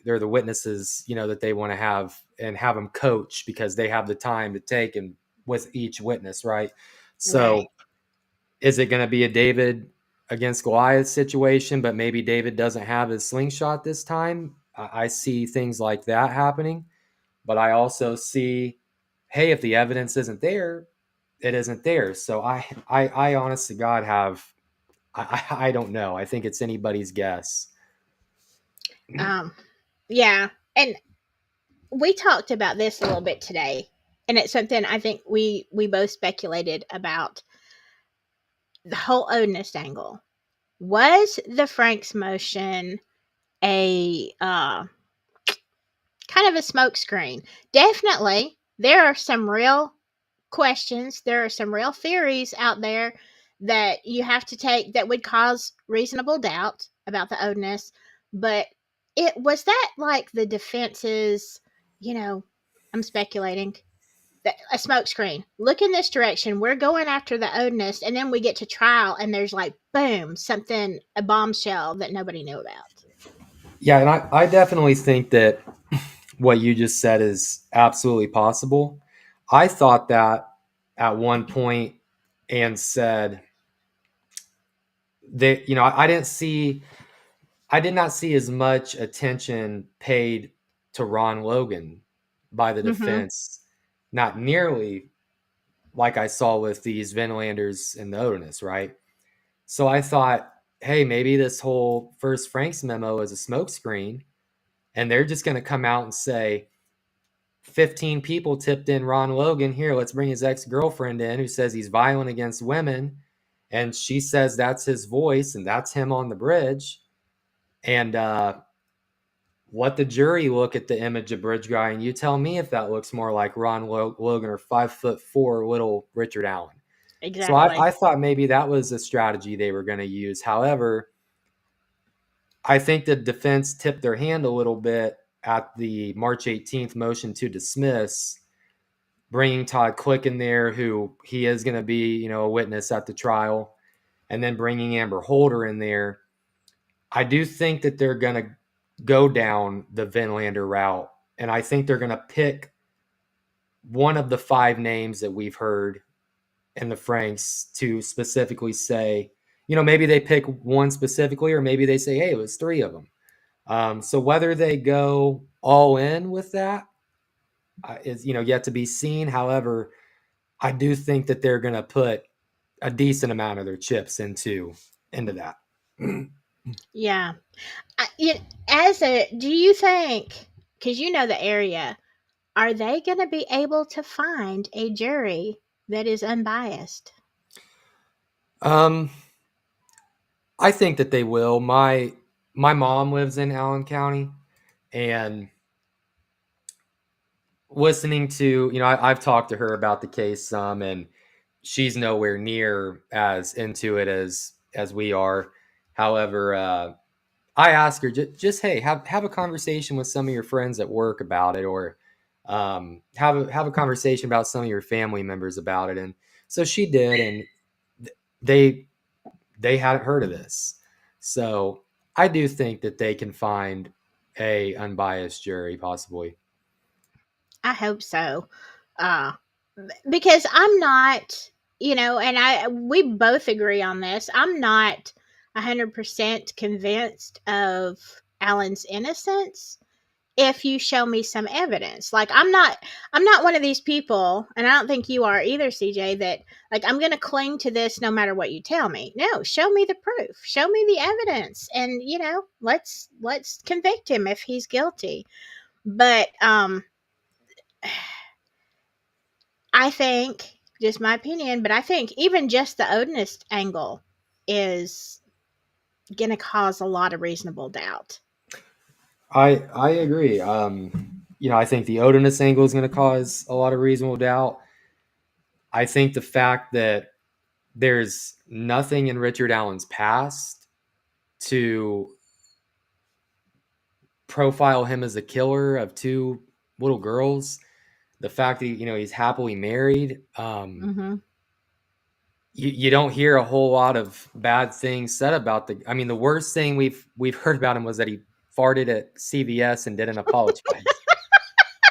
they're the witnesses, that they want to have and have them coach because they have the time to take and with each witness, right? Right. So is it going to be a David against Goliath situation, but maybe David doesn't have his slingshot this time? I see things like that happening, but I also see, hey, if the evidence isn't there, it isn't there. So I honest to God I don't know. I think it's anybody's guess. Um, yeah. And we talked about this a little bit today, and it's something I think we both speculated about. the whole Odinist angle. Was the Franks motion a kind of a smokescreen? Definitely, there are some real questions. There are some real theories out there that you have to take that would cause reasonable doubt about the Odinist. But it was that like the defense's, you know, I'm speculating, that a smokescreen. Look in this direction. We're going after the Odinist, and then we get to trial, and there's like boom, something, a bombshell that nobody knew about. Yeah, and I definitely think that what you just said is absolutely possible. I thought that at one point and said that, I did not see as much attention paid to Ron Logan by the Mm-hmm. defense, not nearly like I saw with these Vinlanders and the Odinist, right? So I thought, hey, maybe this whole first Franks memo is a smokescreen, and they're just going to come out and say, 15 people tipped in Ron Logan. Here, let's bring his ex girlfriend in who says he's violent against women. And she says that's his voice and that's him on the bridge. And let the jury look at the image of Bridge Guy and you tell me if that looks more like Ron Logan or 5'4" little Richard Allen. So Exactly. I thought maybe that was a strategy they were going to use. However, I think the defense tipped their hand a little bit at the March 18th motion to dismiss, bringing Todd Click in there, who he is going to be, a witness at the trial, and then bringing Amber Holder in there. I do think that they're going to go down the Vinlander route, and I think they're going to pick one of the five names that we've heard in the Franks to specifically say, maybe they pick one specifically, or maybe they say, hey, it was three of them. So whether they go all in with that is, yet to be seen. However, I do think that they're going to put a decent amount of their chips into that. Yeah. You, as a, do you think, because you know the area, are they going to be able to find a jury that is unbiased? um, I think that they will. My mom lives in Allen County, and listening to I've talked to her about the case some, and she's nowhere near as into it as we are. However, I ask her just hey, have a conversation with some of your friends at work about it, or have a conversation about some of your family members about it. And so she did, and they they hadn't heard of this. So I do think that they can find a unbiased jury, possibly. I hope so. Uh, because I'm not, and we both agree on this. I'm not 100% convinced of Alan's innocence if you show me some evidence. Like I'm not one of these people, and I don't think you are either, CJ, that like I'm going to cling to this no matter what you tell me. No, show me the proof. Show me the evidence, and let's convict him if he's guilty. But I think, just my opinion, but I think even just the Odinist angle is going to cause a lot of reasonable doubt. I agree. I think the Odinist angle is going to cause a lot of reasonable doubt. I think the fact that there's nothing in Richard Allen's past to profile him as a killer of two little girls, the fact that he's happily married, Mm-hmm. you don't hear a whole lot of bad things said about the. I mean, the worst thing we've heard about him was that he farted at CVS and didn't apologize.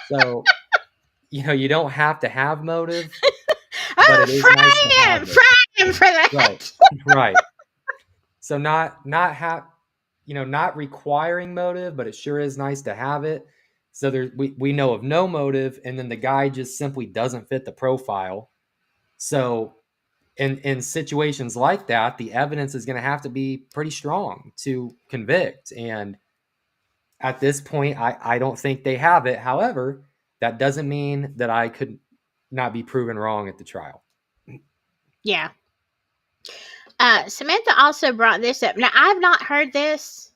So you don't have to have motive, but Oh, it is nice to have it. fry him for Right, that. right. So not requiring motive, but it sure is nice to have it. So we know of no motive, and then the guy just simply doesn't fit the profile. So in situations like that, the evidence is going to have to be pretty strong to convict. And at this point, I don't think they have it. However, that doesn't mean that I could not be proven wrong at the trial. Yeah. Samantha also brought this up. Now, I've not heard this.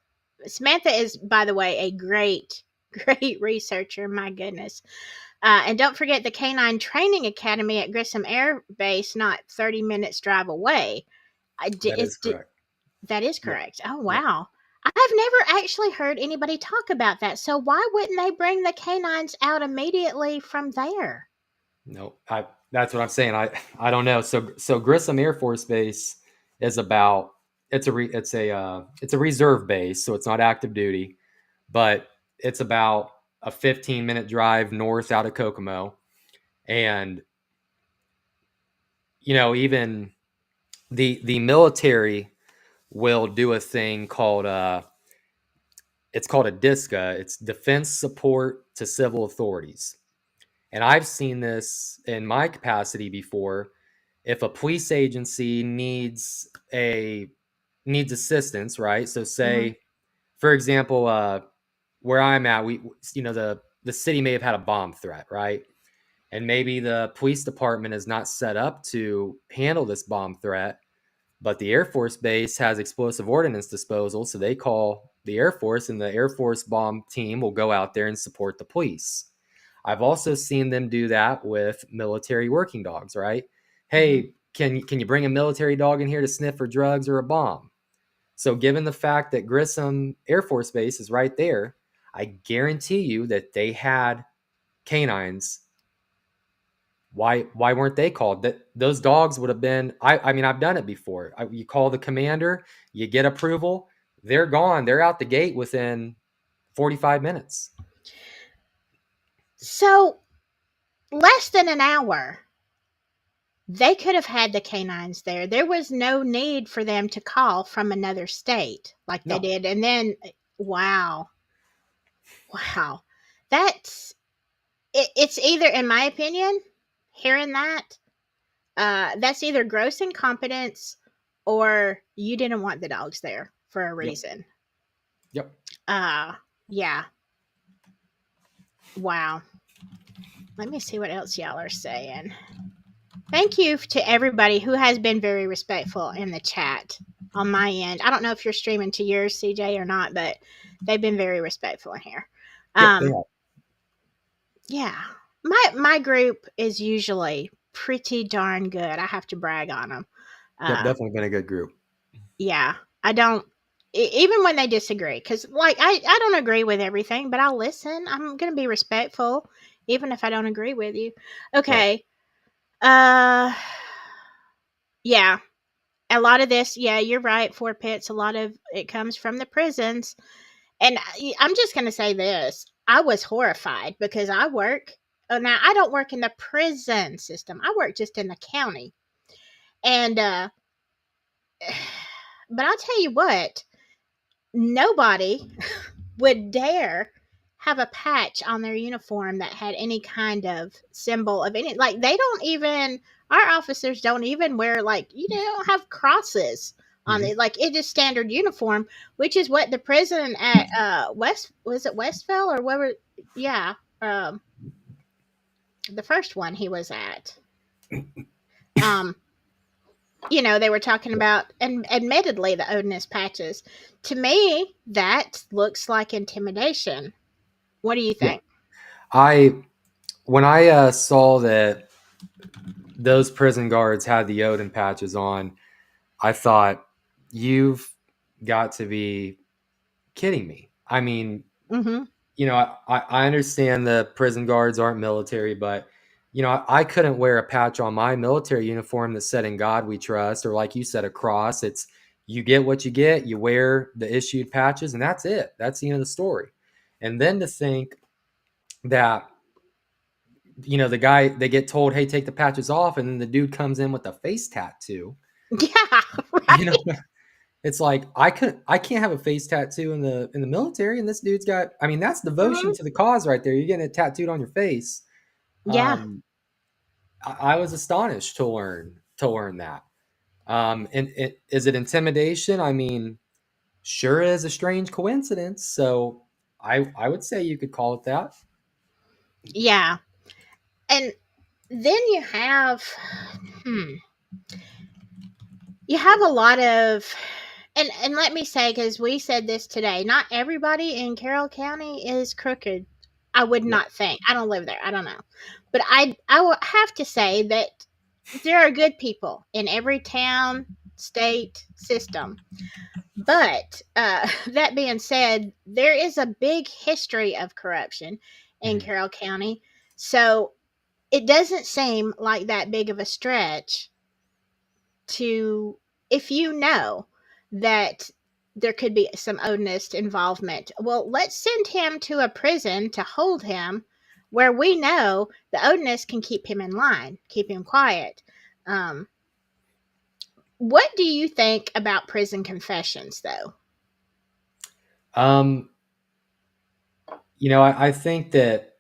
Samantha is, by the way, a great, great researcher. My goodness. And don't forget the Canine Training Academy at Grissom Air Base, not 30 minutes drive away. That is correct. That is Yep. correct. Oh, Yep. wow. I've never actually heard anybody talk about that. So why wouldn't they bring the canines out immediately from there? No, that's what I'm saying. I don't know. So Grissom Air Force Base is about it's a reserve base, so it's not active duty, but it's about a 15-minute drive north out of Kokomo. And even the military will do a thing called it's called a DISCA. It's Defense Support to Civil Authorities. And I've seen this in my capacity before. If a police agency needs assistance, right? So Hmm. say, for example, where I'm at, the city may have had a bomb threat, right? And maybe the police department is not set up to handle this bomb threat, but the Air Force Base has explosive ordnance disposal, so they call the Air Force, and the Air Force bomb team will go out there and support the police. I've also seen them do that with military working dogs, right? Hmm. Hey, can you bring a military dog in here to sniff for drugs or a bomb? So given the fact that Grissom Air Force Base is right there, I guarantee you that they had canines. Why weren't they called? That those dogs would have been. I mean, I've done it before. You call the commander, you get approval, they're gone. They're out the gate within 45 minutes. So, less than an hour, they could have had the canines there. There was no need for them to call from another state like they No. did. And then, wow, wow. That's it's either, in my opinion, hearing that, that's either gross incompetence or you didn't want the dogs there for a Yep. reason. Yep. Uh, yeah. Wow. Let me see what else y'all are saying. Thank you to everybody who has been very respectful in the chat on my end. I don't know if you're streaming to yours, CJ, or not, but they've been very respectful in here. Yep. They Um, have. yeah, my group is usually pretty darn good. I have to brag on them. Yep. Uh, Definitely been a good group. yeah, I don't even when they disagree, because like I don't agree with everything, but I'll listen. I'm gonna be respectful even if I don't agree with you. Right. Okay. Uh, yeah, a lot of this, yeah, you're right, Four Pits, a lot of it comes from the prisons. And I'm just going to say this. I was horrified because I work, now I don't work in the prison system. I work just in the county. And, but I'll tell you what, nobody would dare have a patch on their uniform that had any kind of symbol of any, like they don't even, our officers don't even wear, like, they don't have crosses on Mm-hmm. it, like it is standard uniform, which is what the prison at West, was it Westville or where, yeah, um the first one he was at, um they were talking Yep. about, and admittedly the odinist patches, to me that looks like intimidation. What do you Yeah. think? I when I saw that those prison guards had the Odin patches on, I thought, you've got to be kidding me. I mean, Mm-hmm. I understand the prison guards aren't military, but I couldn't wear a patch on my military uniform that said "In God We Trust," or like you said, a cross. It's you get what you get. You wear the issued patches, and that's it. That's the end of the story. And then to think that the guy, they get told, "Hey, take the patches off," and then the dude comes in with a face tattoo. Yeah, You know, right. it's like I can't have a face tattoo in the military, and this dude's got. I mean, that's devotion Mhm. to the cause right there. You're getting it tattooed on your face. Yeah, Um, I was astonished to learn that. And is it intimidation? I mean, sure is a strange coincidence. So I would say you could call it that. yeah. And then you have, hmm, You have a lot of, and let me say, because we said this today, not everybody in Carroll County is crooked. I would Yeah. not think. I don't live there. I don't know, but I will have to say that there are good people in every town, state, system. But that being said, there is a big history of corruption in Mhm. Carroll County, so it doesn't seem like that big of a stretch to, if you know that there could be some Odinist involvement, well, let's send him to a prison to hold him where we know the Odinist can keep him in line, keep him quiet. Um, what do you think about prison confessions, though? Um, I think that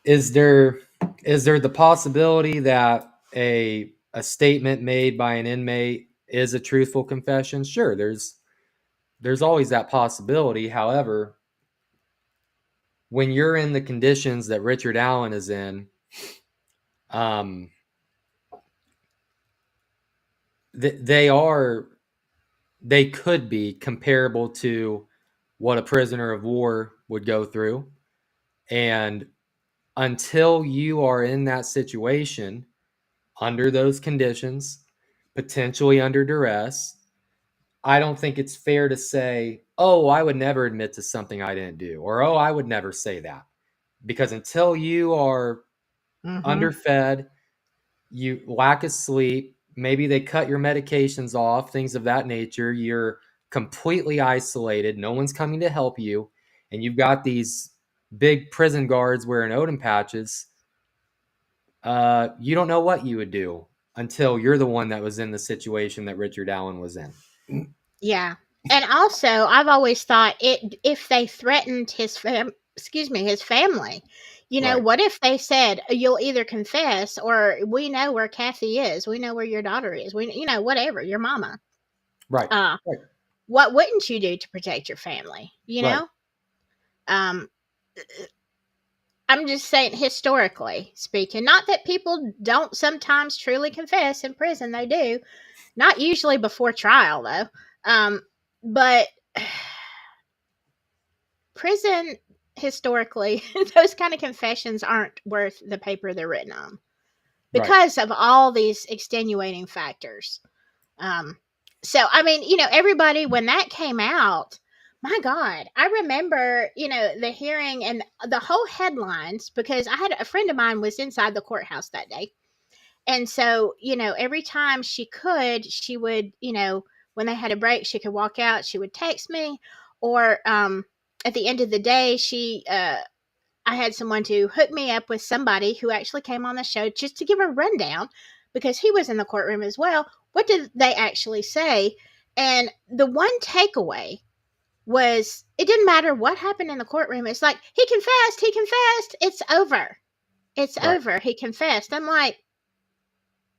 is there is there the possibility that a statement made by an inmate is a truthful confession? Sure, there's always that possibility. However, when you're in the conditions that Richard Allen is in, um, they are they could be comparable to what a prisoner of war would go through. And until you are in that situation, under those conditions, potentially under duress, I don't think it's fair to say, oh, I would never admit to something I didn't do, or oh, I would never say that. Because until you are Mm-hmm. underfed, you lack of sleep, maybe they cut your medications off, things of that nature, you're completely isolated, no one's coming to help you, and you've got these big prison guards wearing Odin patches, you don't know what you would do until you're the one that was in the situation that Richard Allen was in. Yeah. And also, I've always thought it, if they threatened his family, Right, what if they said, you'll either confess or we know where Kathy is, we know where your daughter is, whatever, your mama. right, Uh, right, what wouldn't you do to protect your family? right, Um, I'm just saying, historically speaking, not that people don't sometimes truly confess in prison, they do. Not usually before trial, though. But prison, historically, those kind of confessions aren't worth the paper they're written on right. because of all these extenuating factors. Um, so, I mean, everybody, when that came out, my God, I remember, the hearing and the whole headlines, because I had a friend of mine was inside the courthouse that day. And so, every time she could, she would, when they had a break, she could walk out, she would text me, or at the end of the day, I had someone to hook me up with somebody who actually came on the show just to give a rundown because he was in the courtroom as well. What did they actually say? And the one takeaway was it didn't matter what happened in the courtroom. It's like, he confessed, it's over. It's Right, over. He confessed. I'm like,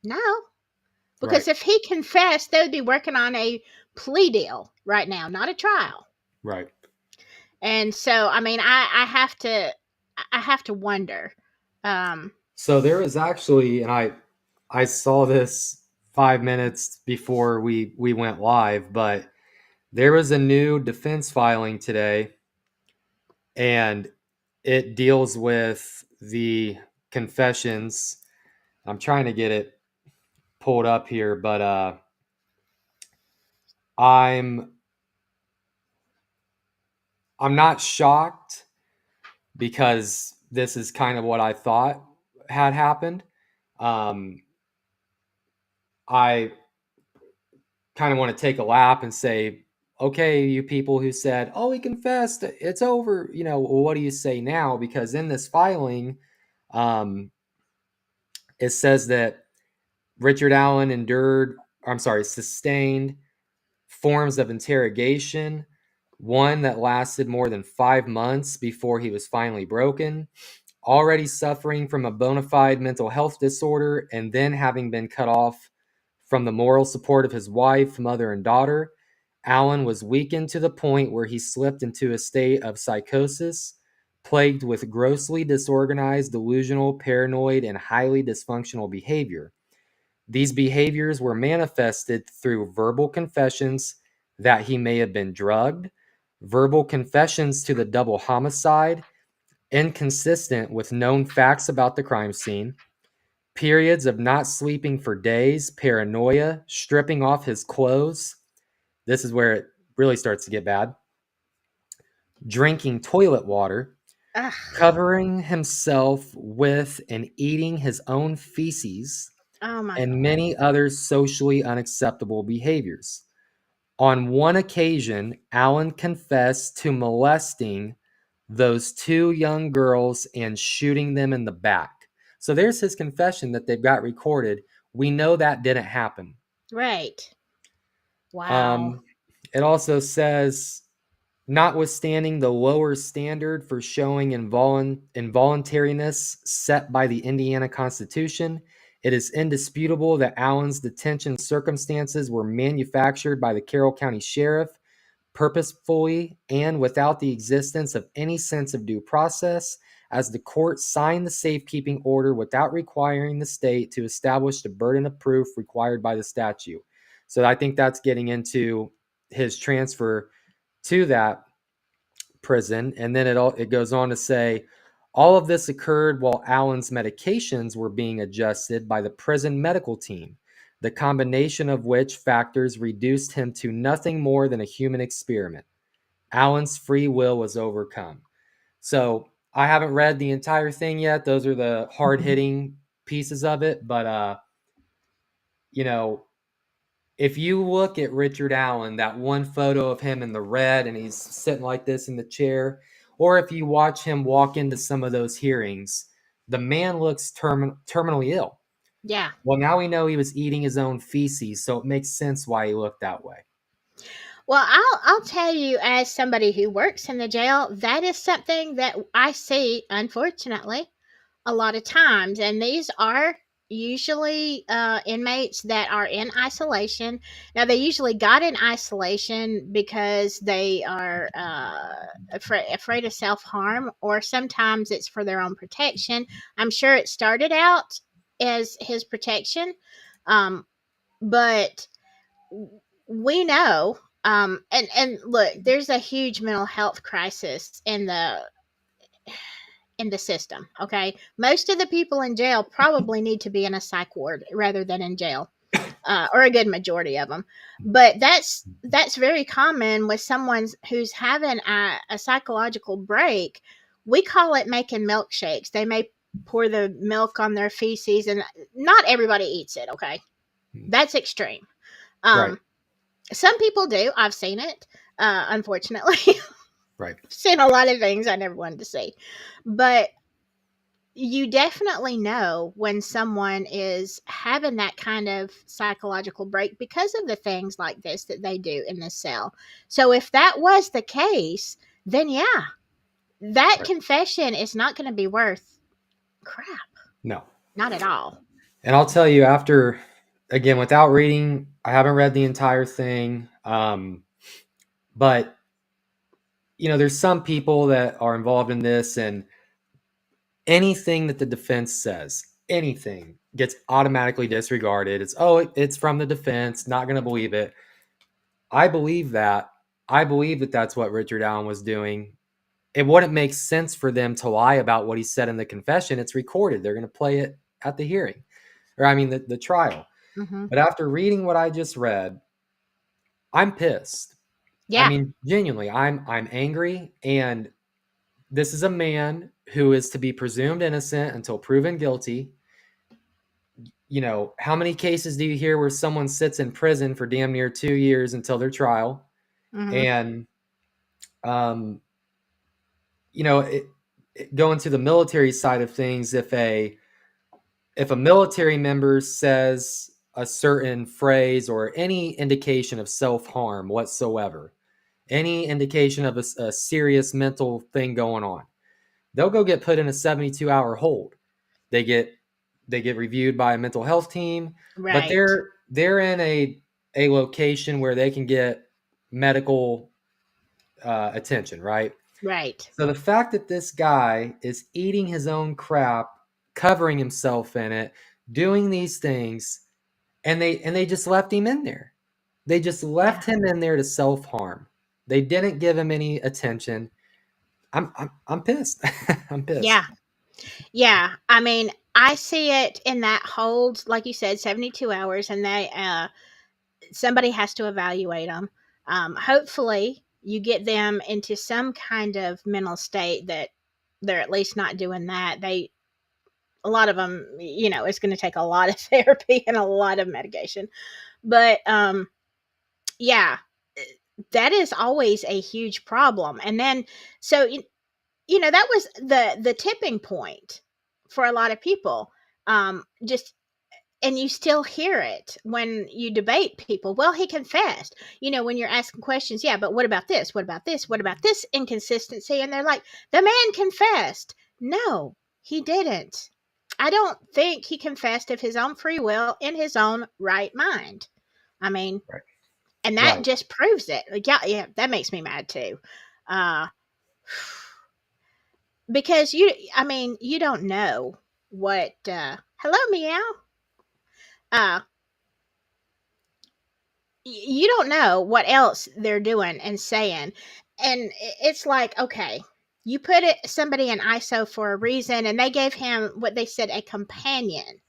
no, right, because if he confessed, they would be working on a plea deal right now, not a trial. right. And so, I mean, I have to wonder. Um, So there was actually, and I saw this 5 minutes before we went live, but there was a new defense filing today, and it deals with the confessions. I'm trying to get it pulled up here, but I'm I'm not shocked because this is kind of what I thought had happened. Um, I kind of want to take a lap and say, okay, you people who said, oh, he confessed, it's over. Well, what do you say now? Because in this filing, um, it says that Richard Allen sustained forms of interrogation, one that lasted more than 5 months before he was finally broken, already suffering from a bona fide mental health disorder, and then having been cut off from the moral support of his wife, mother, and daughter. Allen was weakened to the point where he slipped into a state of psychosis, plagued with grossly disorganized, delusional, paranoid, and highly dysfunctional behavior. These behaviors were manifested through verbal confessions that he may have been drugged, verbal confessions to the double homicide, inconsistent with known facts about the crime scene, periods of not sleeping for days, paranoia, stripping off his clothes. This is where it really starts to get bad. Drinking toilet water, Ugh. covering himself with and eating his own feces, Oh my and God. many other socially unacceptable behaviors. On one occasion, Allen confessed to molesting those two young girls and shooting them in the back. So there's his confession that they've got recorded. We know that didn't happen. Right. Wow. Um, it also says, notwithstanding the lower standard for showing involuntariness set by the Indiana Constitution, it is indisputable that Allen's detention circumstances were manufactured by the Carroll County Sheriff purposefully and without the existence of any sense of due process, as the court signed the safekeeping order without requiring the state to establish the burden of proof required by the statute. So I think that's getting into his transfer to that prison. And then it goes on to say, all of this occurred while Allen's medications were being adjusted by the prison medical team, the combination of which factors reduced him to nothing more than a human experiment. Allen's free will was overcome. So I haven't read the entire thing yet. Those are the hard hitting pieces of it. But, you know, if you look at Richard Allen, that one photo of him in the red and he's sitting like this in the chair, or if you watch him walk into some of those hearings, the man looks terminally ill. Yeah. Well, now we know he was eating his own feces, so it makes sense why he looked that way. Well, I'll tell you, as somebody who works in the jail, that is something that I see, unfortunately, a lot of times. And these are usually inmates that are in isolation. Now, they usually got in isolation because they are afraid of self harm, or sometimes it's for their own protection. I'm sure it started out as his protection, um, but we know. And look, there's a huge mental health crisis in the system. Okay, most of the people in jail probably need to be in a psych ward rather than in jail, or a good majority of them. But that's very common with someone who's having a psychological break. We call it making milkshakes. They may pour the milk on their feces, and not everybody eats it. Okay, that's extreme. Right, Um, some people do. I've seen it. Unfortunately, right, seen a lot of things I never wanted to see, but you definitely know when someone is having that kind of psychological break because of the things like this that they do in the cell. So if that was the case, then yeah, that right. confession is not going to be worth crap. No. Not at all. And I'll tell you, after, again, without reading, I haven't read the entire thing. But, there's some people that are involved in this, and anything that the defense says, anything gets automatically disregarded. It's from the defense, not going to believe it. I believe that. I believe that that's what Richard Allen was doing. It wouldn't make sense for them to lie about what he said in the confession. It's recorded. They're going to play it at the hearing, or I mean, the trial. Hmm. But after reading what I just read, I'm pissed. I Yeah. mean, genuinely, I'm angry, and this is a man who is to be presumed innocent until proven guilty. How many cases do you hear where someone sits in prison for damn near 2 years until their trial? Hmm. And, going to the military side of things, if a military member says a certain phrase or any indication of self-harm whatsoever, any indication of a serious mental thing going on, they'll go get put in a 72-hour hold. They get reviewed by a mental health team, but Right. they're in a location where they can get medical attention, right? Right. So the fact that this guy is eating his own crap, covering himself in it, doing these things, and they just left him in there. They just Yeah. left him in there to self-harm. They didn't give him any attention. I'm pissed. I'm pissed. Yeah. Yeah. I mean, I see it in that hold, like you said, 72 hours, and somebody has to evaluate them. Hopefully, you get them into some kind of mental state that they're at least not doing that. A lot of them, it's going to take a lot of therapy and a lot of medication. But yeah, that is always a huge problem. And then, so that was the tipping point for a lot of people. Just And you still hear it when you debate people. Well, he confessed. When you're asking questions, yeah, but what about this? What about this? What about this inconsistency? And they're like, the man confessed. No, he didn't. I don't think he confessed of his own free will in his own right mind. I mean, Right. and that Right. just proves it. Like, yeah, yeah, that makes me mad too. Uh, because you don't know what, hello, meow. Uh, you don't know what else they're doing and saying. And it's like, okay, you put somebody in ISO for a reason, and they gave him what they said, a companion.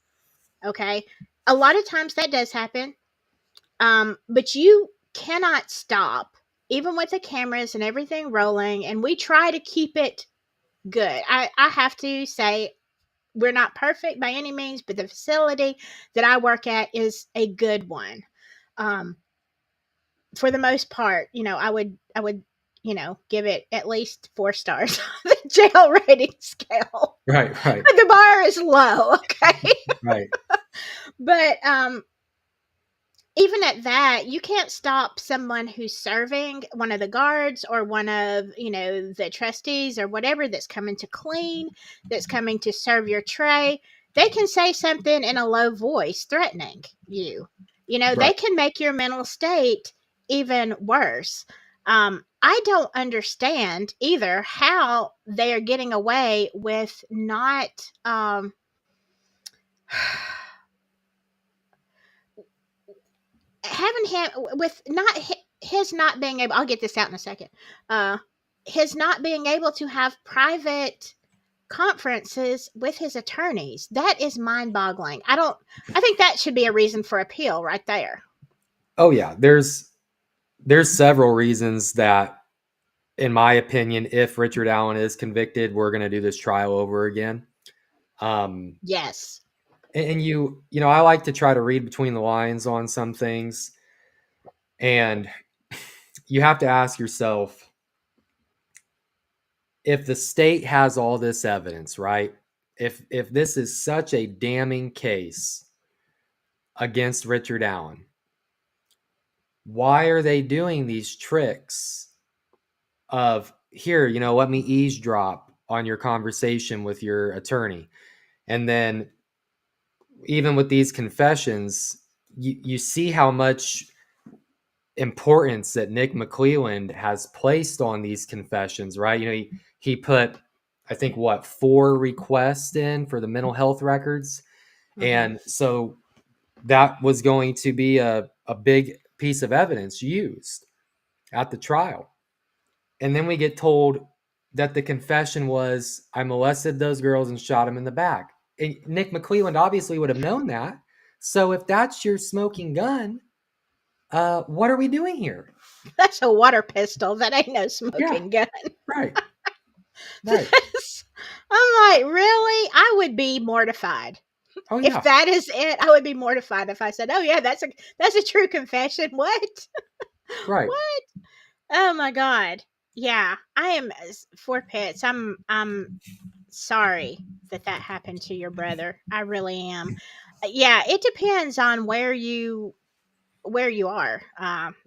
Okay. A lot of times that does happen. But you cannot stop, even with the cameras and everything rolling, and we try to keep it good. I have to say, we're not perfect by any means, but the facility that I work at is a good one. Um, for the most part, I would, give it at least 4 stars on the jail rating scale. Right. Right. But the bar is low, okay? Right. But even at that, you can't stop someone who's serving, one of the guards or one of, the trustees or whatever, that's coming to clean, that's coming to serve your tray. They can say something in a low voice threatening you. They Right. can make your mental state even worse. I don't understand either how they are getting away with not, having him, with not his not being able, I'll get this out in a second, uh his not being able to have private conferences with his attorneys. That is mind-boggling. I think that should be a reason for appeal right there. Oh yeah. There's several reasons that, in my opinion, if Richard Allen is convicted, we're going to do this trial over again. Um, Yes. and I like to try to read between the lines on some things, and you have to ask yourself, if the state has all this evidence, right? If this is such a damning case against Richard Allen, why are they doing these tricks of, here, let me eavesdrop on your conversation with your attorney? And then, even with these confessions, you see how much importance that Nick McClelland has placed on these confessions, right? He put, I think, what, 4 requests in for the mental health records. Hmm. And so that was going to be a big piece of evidence used at the trial. And then we get told that the confession was, I molested those girls and shot them in the back. And Nick McClelland obviously would have known that. So if that's your smoking gun, what are we doing here? That's a water pistol. That ain't no Yeah, smoking gun. right, right. I'm like, really? I would be mortified. Oh If yeah, that is it, I would be mortified if I said, "Oh yeah, that's a true confession." What? right. What? Oh my god. Yeah, I am, for pets. I'm sorry that happened to your brother. I really am. Yeah, it depends on where you are.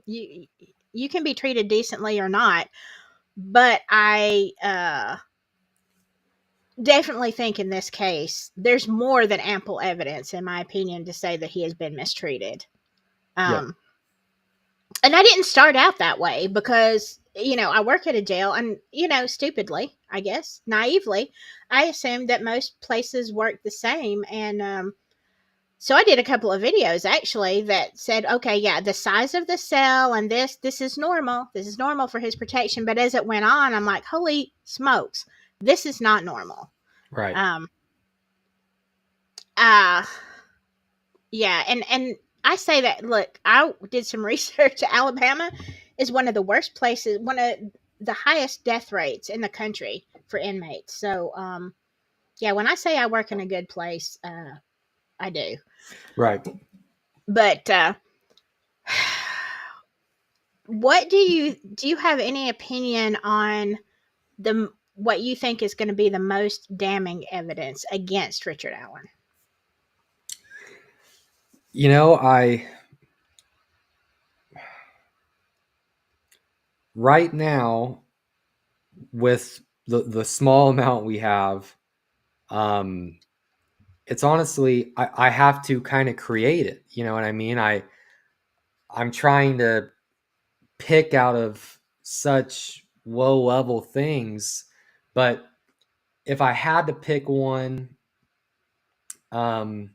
You can be treated decently or not, but I definitely think in this case there's more than ample evidence, in my opinion, to say that he has been mistreated. Yep, Um, and I didn't start out that way because, I work at a jail, and, stupidly, I guess, naively, I assumed that most places work the same. And So I did a couple of videos actually that said, okay, yeah, the size of the cell and this is normal. This is normal for his protection. But as it went on, I'm like, holy smokes, this is not normal. Right. Um, uh, yeah, and I say that. Look, I did some research. Alabama is one of the worst places, one of the highest death rates in the country for inmates. So, yeah, when I say I work in a good place, I do. Right. But what do you have any opinion on the what you think is going to be the most damning evidence against Richard Allen? You know, I right now with the small amount we have, um, it's honestly I have to kind of create it. You know what I mean? I'm trying to pick out of such low level things, but if I had to pick one, um,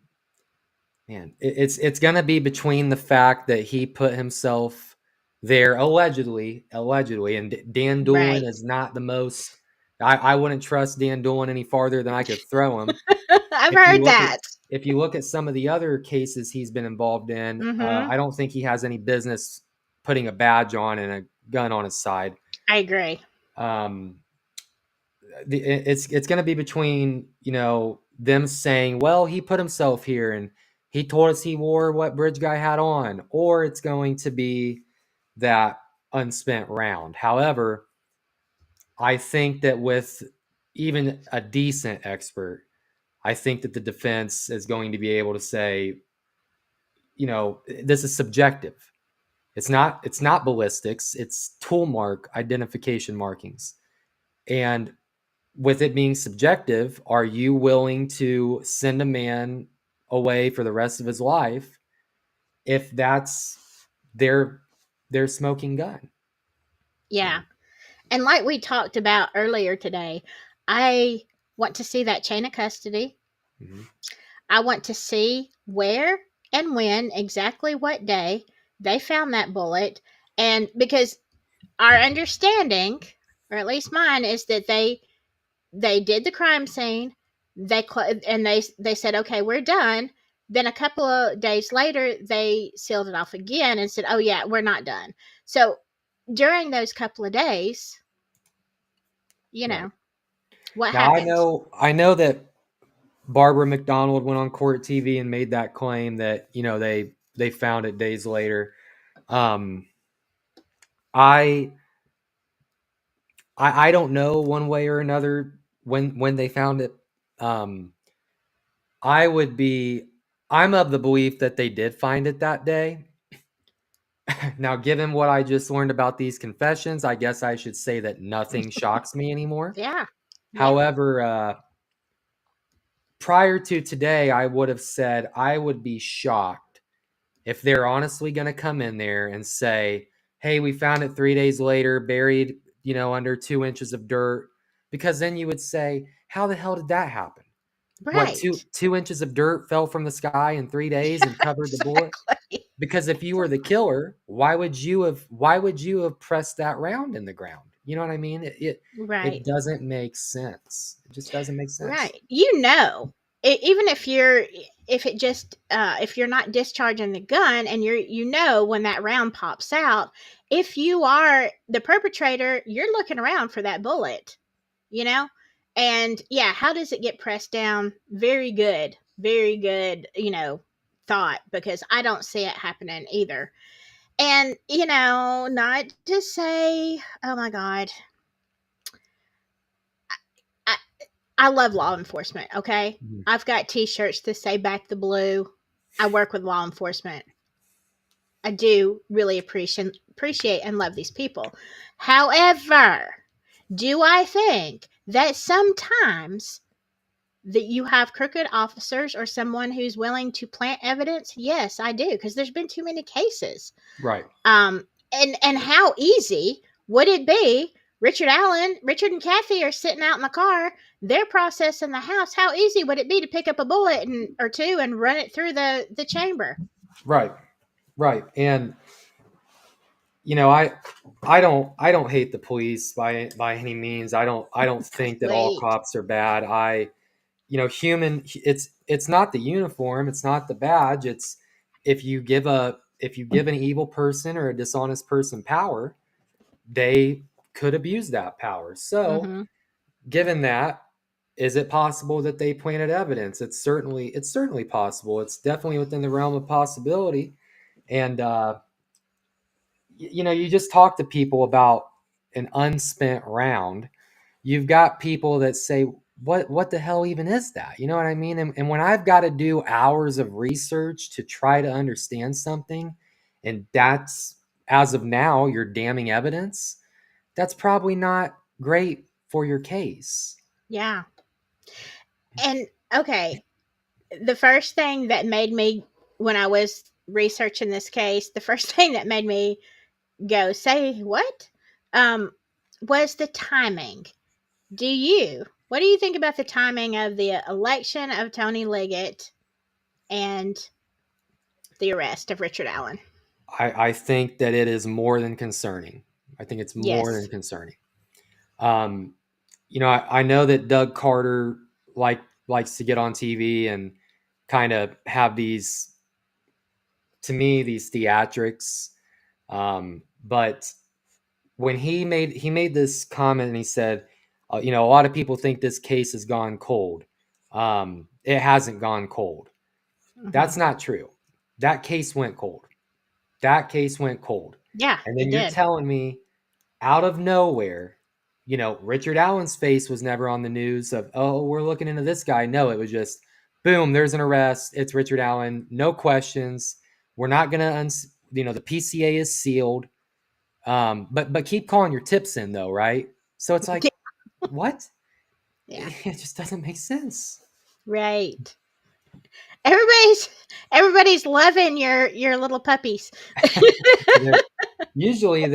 man, it's gonna be between the fact that he put himself there allegedly, and Dan Doolin Right. is not the most. I wouldn't trust Dan Doolin any farther than I could throw him. I've If you heard look at that. if you look at some of the other cases he's been involved in, Mhm. I don't think he has any business putting a badge on and a gun on his side. I agree. Um, it's going to be between them saying, well, he put himself here and he told us he wore what bridge guy had on, or it's going to be that unspent round. However, I think that with even a decent expert, I think that the defense is going to be able to say, this is subjective. It's not ballistics, it's tool mark identification markings. And with it being subjective, are you willing to send a man away for the rest of his life if that's their their smoking gun? You Yeah. know? And like we talked about earlier today, I want to see that chain of custody. Mhm. I want to see where and when, exactly what day they found that bullet. And because our understanding, or at least mine, is that they did the crime scene, and they said, okay, we're done. Then a couple of days later, they sealed it off again and said, oh yeah, we're not done. So during those couple of days, you Right. know, what Now I happened? know I know that Barbara McDonald went on court TV and made that claim that they found it days later. Um, I I don't know one way or another when they found it. Um, I would be I'm of the belief that they did find it that day. Now, given what I just learned about these confessions, I guess I should say that nothing shocks me anymore. Yeah, yeah, However, prior to today, I would have said I would be shocked if they're honestly going to come in there and say, "Hey, we found it 3 days later, buried, under 2 inches of dirt," because then you would say, "How the hell did that happen? What two right. 2 inches of dirt fell from the sky in 3 days and covered the bullet?" Exactly. Because if you were the killer, why would you have pressed that round in the ground? You know what I mean? It Right. doesn't make sense. It just doesn't make sense. Right. Even if it just if you're not discharging the gun and when that round pops out, if you are the perpetrator, you're looking around for that bullet, you know? And yeah, how does it get pressed down? Very good. Very good, thought, because I don't see it happening either. And, not to say, oh my God, I, I love law enforcement, okay? Mhm. I've got t shirts that say back the blue. I work with law enforcement. I do really appreciate and love these people. However, do I think that sometimes that you have crooked officers or someone who's willing to plant evidence? Yes, I do, because there's been too many cases. Right. And how easy would it be? Richard and Kathy are sitting out in the car. Their process in the house, how easy would it be to pick up a bullet or two and run it through the chamber? Right, right. And I don't hate the police by any means. I don't think that all Wait. cops are bad. Human, it's not the uniform, it's not the badge. It's if you give an evil person or a dishonest person power, they could abuse that power. So, Mm-hmm. given that, is it possible that they planted evidence? It's certainly possible. It's definitely within the realm of possibility. And you just talk to people about an unspent round. You've got people that say, what the hell even is that? You know what I mean? And when I've got to do hours of research to try to understand something, and that's, as of now, your damning evidence, that's probably not great for your case. Yeah. And okay, the first thing that made me, when I was researching this case, the first thing that made me go, say what? Um, was the timing. What do you think about the timing of the election of Tony Liggett and the arrest of Richard Allen? I think that it is more than concerning. I think it's more than Yes. concerning. Um, I know that Doug Carter likes to get on TV and kind of have these, to me, these theatrics. But when he made this comment and he said, a lot of people think this case has gone cold. It hasn't gone cold. Hmm. That's not true. That case went cold. That case went cold. Yeah, And it then you're did. telling me, out of nowhere, Richard Allen's face was never on the news of, oh, we're looking into this guy. No, it was just, boom, there's an arrest. It's Richard Allen. No questions. We're not going to, the PCA is sealed. But keep calling your tips in though, right? So it's like, what? Yeah, It just doesn't make sense. right. Everybody's everybody's loving your little puppies. They're, usually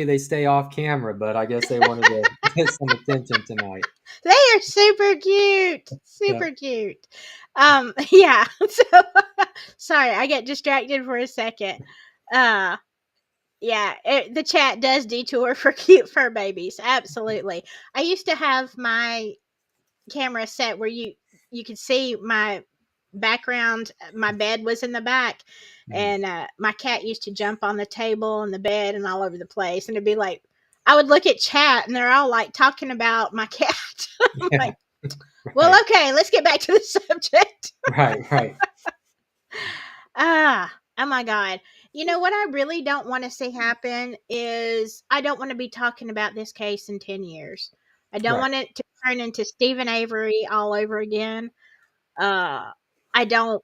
they stay off camera, but I guess they wanted to get some attention tonight. They are super cute. Yeah. Super cute. Yeah. So sorry, I get distracted for a second. Uh yeah, the chat does detour for cute fur babies. Absolutely. I used to have my camera set where you could see my background. My bed was in the back, Mm. and my cat used to jump on the table and the bed and all over the place, and it'd be like I would look at chat and they're all like talking about my cat. I'm Yeah. like, well, Right. okay, let's get back to the subject. Right. Right. Ah, oh my god. You know what I really don't want to see happen is I don't want to be talking about this case in 10 years. I don't Right. want it to turn into Stephen Avery all over again. Uh I don't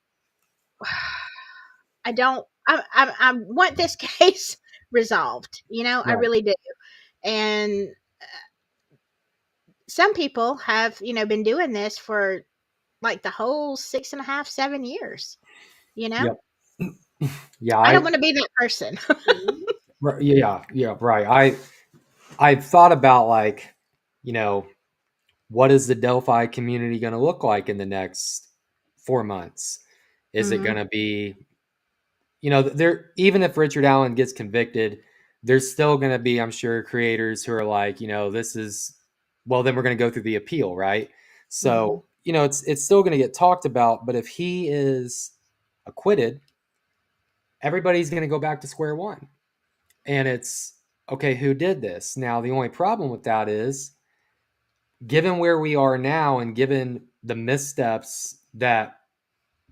I want this case resolved. I Right. really do. And some people have, been doing this for like the whole 6.5, 7 years. You know, Yep. Yeah. I don't want to be that person. Yeah. Yeah. Right. I've thought about, like, you know, what is the Delphi community going to look like in the next 4 months? Is it Hmm. going to be, there, even if Richard Allen gets convicted, there's still going to be, I'm sure, creators who are like, this is, well, then we're going to go through the appeal, right? Hmm. So, it's still going to get talked about, but if he is acquitted, everybody's going to go back to square one. And it's, okay, who did this? Now, the only problem with that is, given where we are now and given the missteps that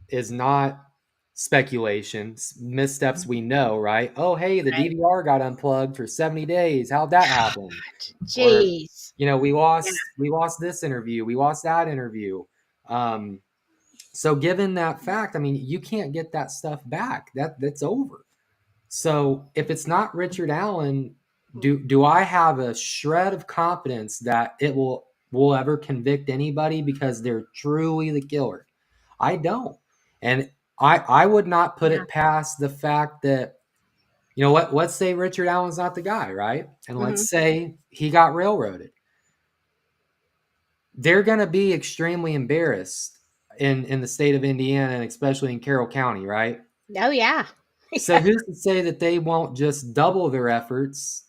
is not speculation, missteps we know, right? Oh, hey, the Right. DVR got unplugged for 70 days. How'd that happen? Or, Jeez. we Yeah. lost this interview, we lost that interview. Um, so given that fact, I mean, you can't get that stuff back. That's over. So if it's not Richard Allen, do I have a shred of confidence that it will ever convict anybody because they're truly the killer? I don't. And I would not put Yeah. it past the fact that, what, let's say Richard Allen's not the guy, right? And Hmm. let's say he got railroaded. they're going to be extremely embarrassed in the state of Indiana, and especially in Carroll County, right? Oh yeah. So who's to say that they won't just double their efforts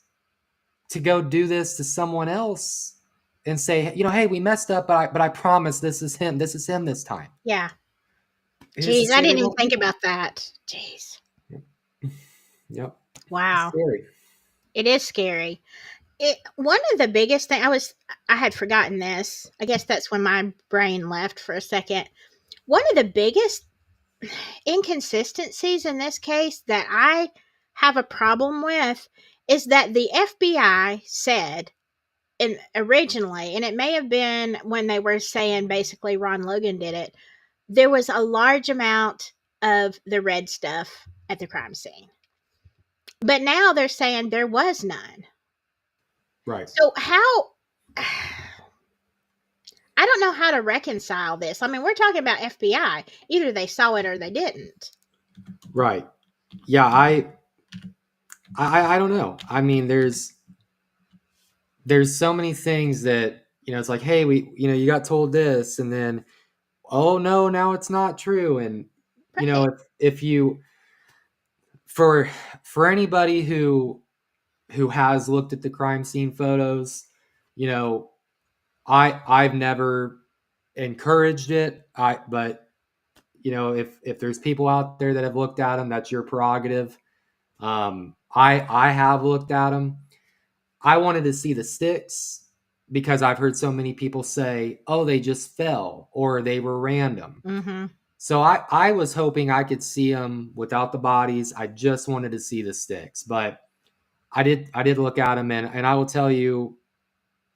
to go do this to someone else and say, hey, we messed up, but I promise this is him. This is him this time. Yeah. Who's to Jeez, I say they didn't even won't do think about that. Jeez. that? Yep. It's Wow. scary. It is scary. One of the biggest thing I had forgotten this. I guess that's when my brain left for a second. One of the biggest inconsistencies in this case that I have a problem with is that the FBI said originally, and it may have been when they were saying basically Ron Logan did it, there was a large amount of the red stuff at the crime scene. But now they're saying there was none. Right. So how I don't know how to reconcile this. I mean, we're talking about FBI. Either they saw it or they didn't. Right. Yeah, I don't know. I mean, there's so many things that, it's like, hey, you got told this, and then, oh no, now it's not true. And Right. if you, for anybody who has looked at the crime scene photos, you know, I've never encouraged it. But if there's people out there that have looked at them, that's your prerogative. I have looked at them. I wanted to see the sticks because I've heard so many people say, "Oh, they just fell," or "they were random." Mm-hmm. So I was hoping I could see them without the bodies. I just wanted to see the sticks, but I did look at them, and I will tell you,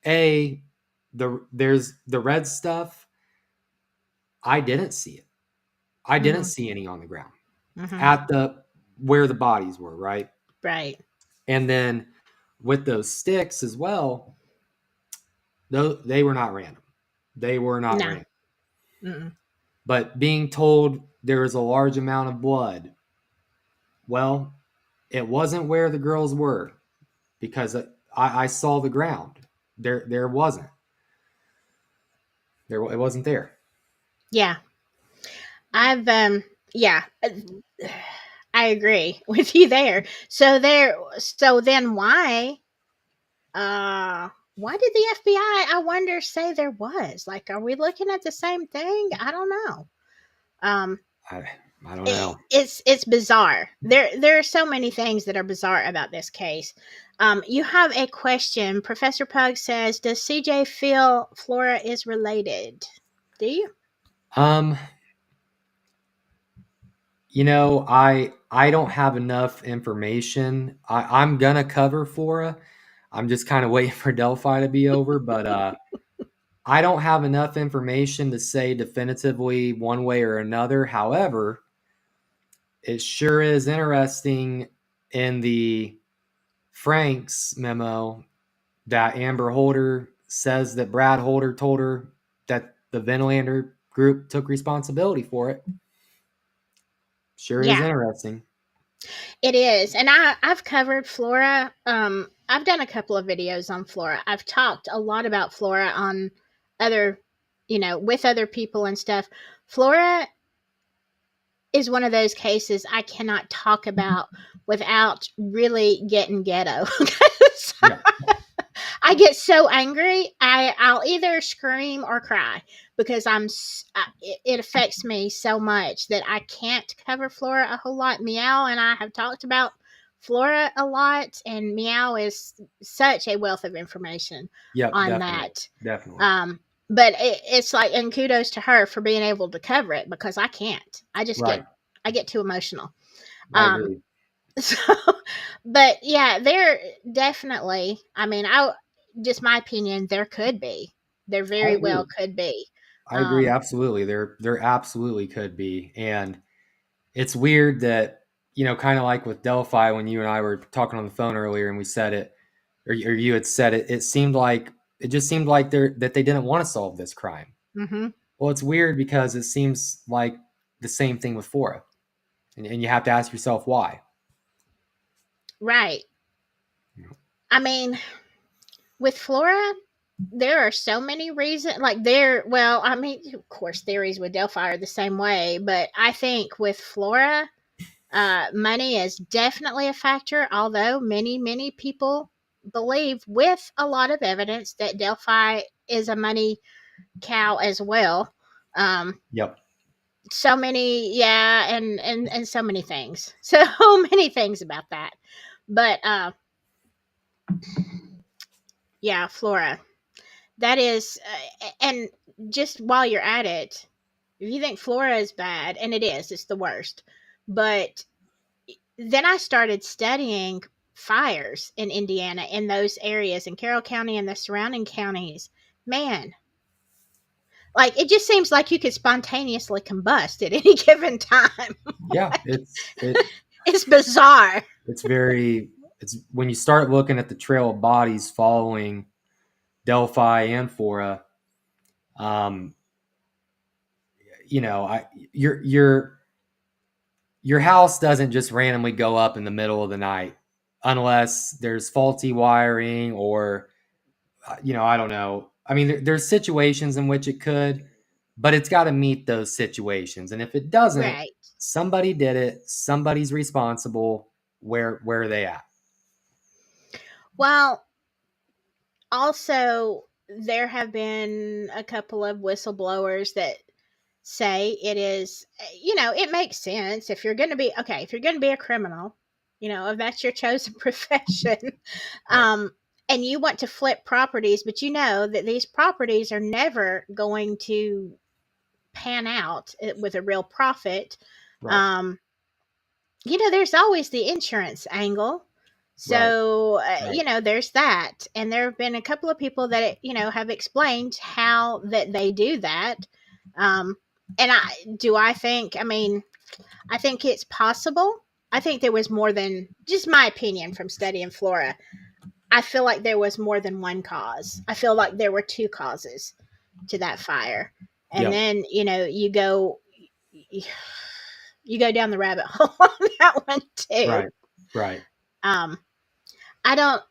there's the red stuff. I didn't see it. I didn't Mm-hmm. see any on the ground Mm-hmm. at the where the bodies were, right? Right. And then with those sticks as well, though they were not random. They were not No. random. Mm-mm. But being told there was a large amount of blood, well, it wasn't where the girls were because I saw the ground. There wasn't. It wasn't there. Yeah. I've yeah. I agree with you there. So then why did the FBI, I wonder, say there was? Like, are we looking at the same thing? I don't know. Um I I don't know. it's bizarre. There are so many things that are bizarre about this case. You have a question. Professor Pug says, "Does CJ feel Flora is related?" Do you? Um, I don't have enough information. I'm gonna cover Flora. I'm just kind of waiting for Delphi to be over, but I don't have enough information to say definitively one way or another. However, it sure is interesting in the Frank's memo that Amber Holder says that Brad Holder told her that the Ventilator group took responsibility for it. Sure is Yeah, interesting. it is. And I've covered Flora. I've done a couple of videos on Flora. I've talked a lot about Flora on other, with other people and stuff. Flora is one of those cases I cannot talk about without really getting ghetto. So Yeah. I get so angry, I'll either scream or cry because it affects me so much that I can't cover Flora a whole lot. Meow and I have talked about Flora a lot, and Meow is such a wealth of information Yep. on Definitely. that. Definitely. But it's like, and kudos to her for being able to cover it because I can't. Right. I get too emotional. I Um, agree. so, but yeah, there definitely. I mean, I just my opinion. There could be. There I very well agree. could be. I agree. Um, Absolutely. There absolutely could be. And it's weird that, kind of like with Delphi when you and I were talking on the phone earlier and we said it, or you had said it, it just seemed like they didn't want to solve this crime. hmm Well, it's weird because it seems like the same thing with Fora. And you have to ask yourself why. right. I mean, with Flora. there are so many reasons. Like there, well, I mean, of course, theories with Delphi are the same way, but I think with Flora, money is definitely a factor. Although many people believe, with a lot of evidence, that Delphi is a money cow as well. Um, Yep. so many, yeah, and so many things, so many things about that. But yeah, Flora. That is, and just while you're at it, if you think Flora is bad, and it is, it's the worst. But then I started studying fires in Indiana, in those areas, in Carroll County and the surrounding counties. Man, like it just seems like you could spontaneously combust at any given time. Yeah, It's bizarre. it's very it's when you start looking at the trail of bodies following Delphi and Flora, um, you know, your house doesn't just randomly go up in the middle of the night unless there's faulty wiring or I don't know. I mean, there's situations in which it could, but it's got to meet those situations. And if it doesn't, Right. somebody did it. Somebody's responsible. Where are they at? Well, also, there have been a couple of whistleblowers that say it is, it makes sense if you're going to be, okay, if you're going to be a criminal, if that's your chosen profession, Right. um, and you want to flip properties, but you know that these properties are never going to pan out with a real profit. Right. um, there's always the insurance angle. Right. So, Right. there's that. And there have been a couple of people that, have explained how that they do that. Um, and I think, I mean, I think it's possible. I think there was more than, just my opinion from studying flora. I feel like there was more than one cause. I feel like there were two causes to that fire. And Yep. then, you go down the rabbit hole on that one too. Right. Right. Um, I don't,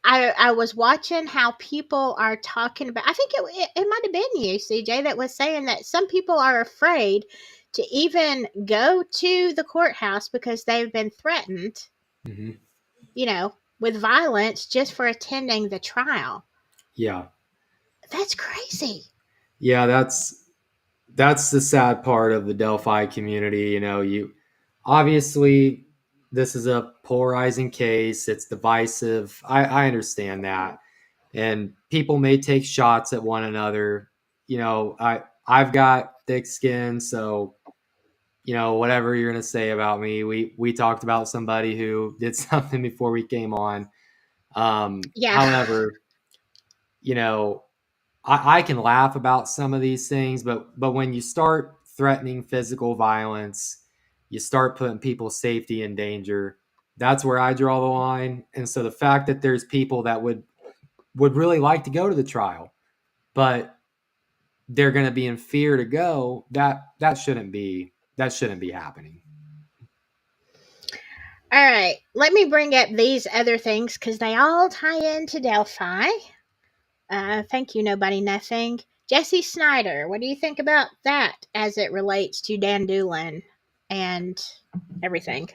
I was watching how people are talking about. I think it might have been you, CJ, that was saying that some people are afraid to even go to the courthouse because they've been threatened, Hmm. with violence just for attending the trial. Yeah. That's crazy. Yeah. That's the sad part of the Delphi community. You obviously this is a polarizing case. It's divisive. I understand that, and people may take shots at one another. I've got thick skin, so whatever you're gonna say about me, we talked about somebody who did something before we came on. Yeah. However, you know, I can laugh about some of these things, but when you start threatening physical violence, you start putting people's safety in danger. That's where I draw the line. And so the fact that there's people that would really like to go to the trial, but they're going to be in fear to go, that shouldn't be happening. All right. Let me bring up these other things because they all tie into Delphi. Thank you, Nobody Nothing. Jesse Snyder, what do you think about that as it relates to Dan Doolin and everything?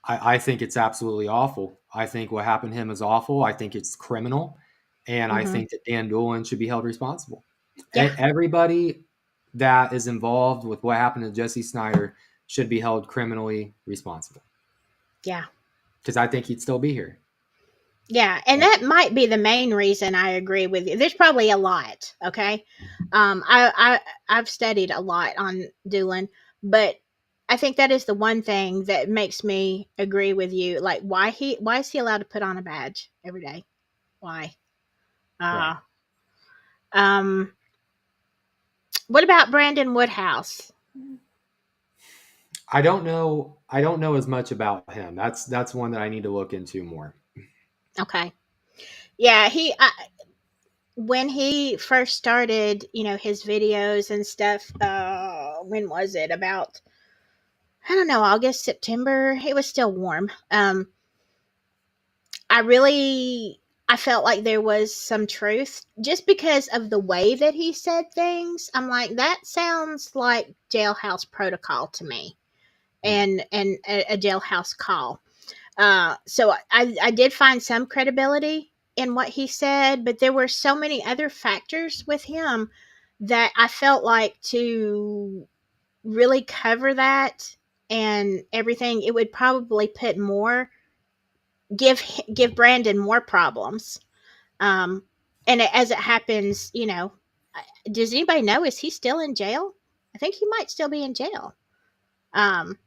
I think it's absolutely awful. I think what happened to him is awful. I think it's criminal. And I Hmm. think that Dan Doolin should be held responsible. Yeah. Everybody that is involved with what happened to Jesse Snyder should be held criminally responsible Yeah. because I think he'd still be here. Yeah, and that might be the main reason I agree with you. There's probably a lot, okay? I've studied a lot on Doolin, but I think that is the one thing that makes me agree with you. Like, why is he allowed to put on a badge every day? Why? Right. Uh, um, what about Brandon Woodhouse? I don't know as much about him. That's one that I need to look into more. Okay, yeah, when he first started, his videos and stuff. When was it? About, I don't know, August, September. It was still warm. I really. I felt like there was some truth just because of the way that he said things. I'm like, that sounds like jailhouse protocol to me, and a jailhouse call. So I did find some credibility in what he said, but there were so many other factors with him that I felt like to really cover that and everything, it would probably put more give Brandon more problems. Um, and as it happens, does anybody know, is he still in jail? I think he might still be in jail. Um,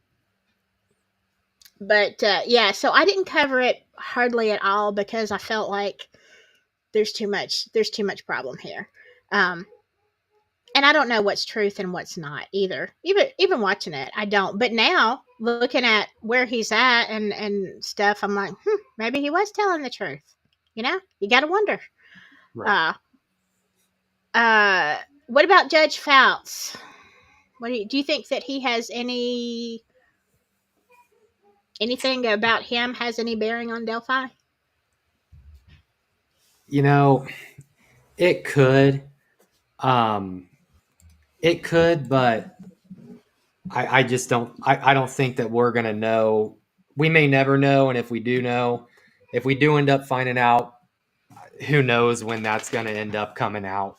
but yeah, so I didn't cover it hardly at all because I felt like there's too much problem here. Um, and I don't know what's truth and what's not either. Even watching it, I don't. But now looking at where he's at and stuff, I'm like, maybe he was telling the truth. You got to wonder. Right. Uh, uh, what about Judge Fouts? Do you think that he has anything about him has any bearing on Delphi? You know, it could. Um, it could, but I just don't. I don't think that we're gonna know. We may never know, and if we do know, if we do end up finding out, who knows when that's gonna end up coming out.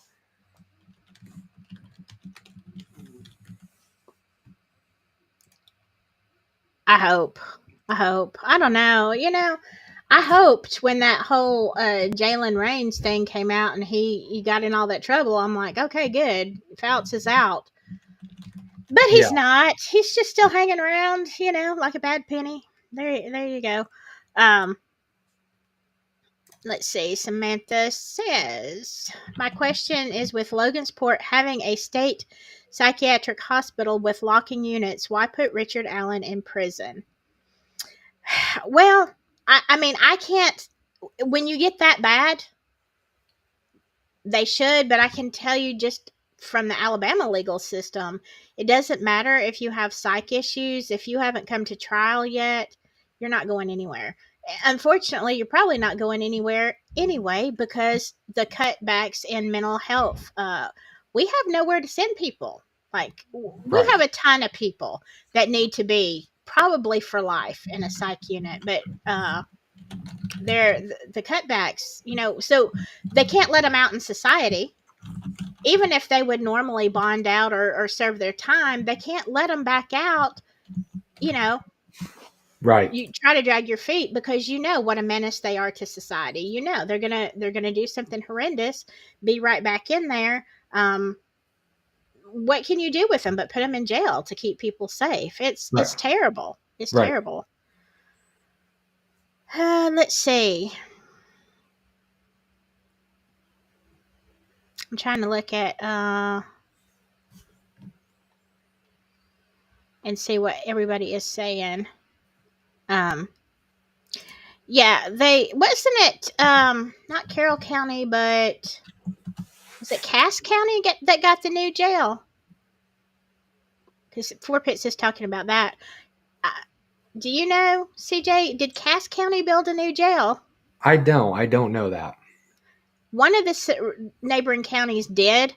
I hope. I hope. I don't know. I hoped when that whole Jalen Raines thing came out and he got in all that trouble. I'm like, okay, good. Fouts is out, but Yeah. he's not. He's just still hanging around, like a bad penny. There you go. Um, let's see. Samantha says, my question is, with Logansport having a state psychiatric hospital with locking units, why put Richard Allen in prison? Well, I mean, I can't. When you get that bad, they should, but I can tell you just from the Alabama legal system, it doesn't matter if you have psych issues. If you haven't come to trial yet, you're not going anywhere. Unfortunately, you're probably not going anywhere anyway because the cutbacks in mental health. We have nowhere to send people. Like, we Right. have a ton of people that need to be probably for life in a psych unit, but they're the cutbacks, so they can't let them out in society. Even if they would normally bond out or serve their time, they can't let them back out. You know, Right. you try to drag your feet because you know what a menace they are to society. They're gonna do something horrendous, be right back in there. What can you do with them but put them in jail to keep people safe? It's Right. terrible. It's Right. terrible. Let's see. I'm trying to look at and see what everybody is saying. Um, yeah, they wasn't it not Carroll County, but was it Cass County that got the new jail? Because Four Pits is talking about that. Uh, do you know, CJ? Did Cass County build a new jail? I don't know that. One of the neighboring counties did,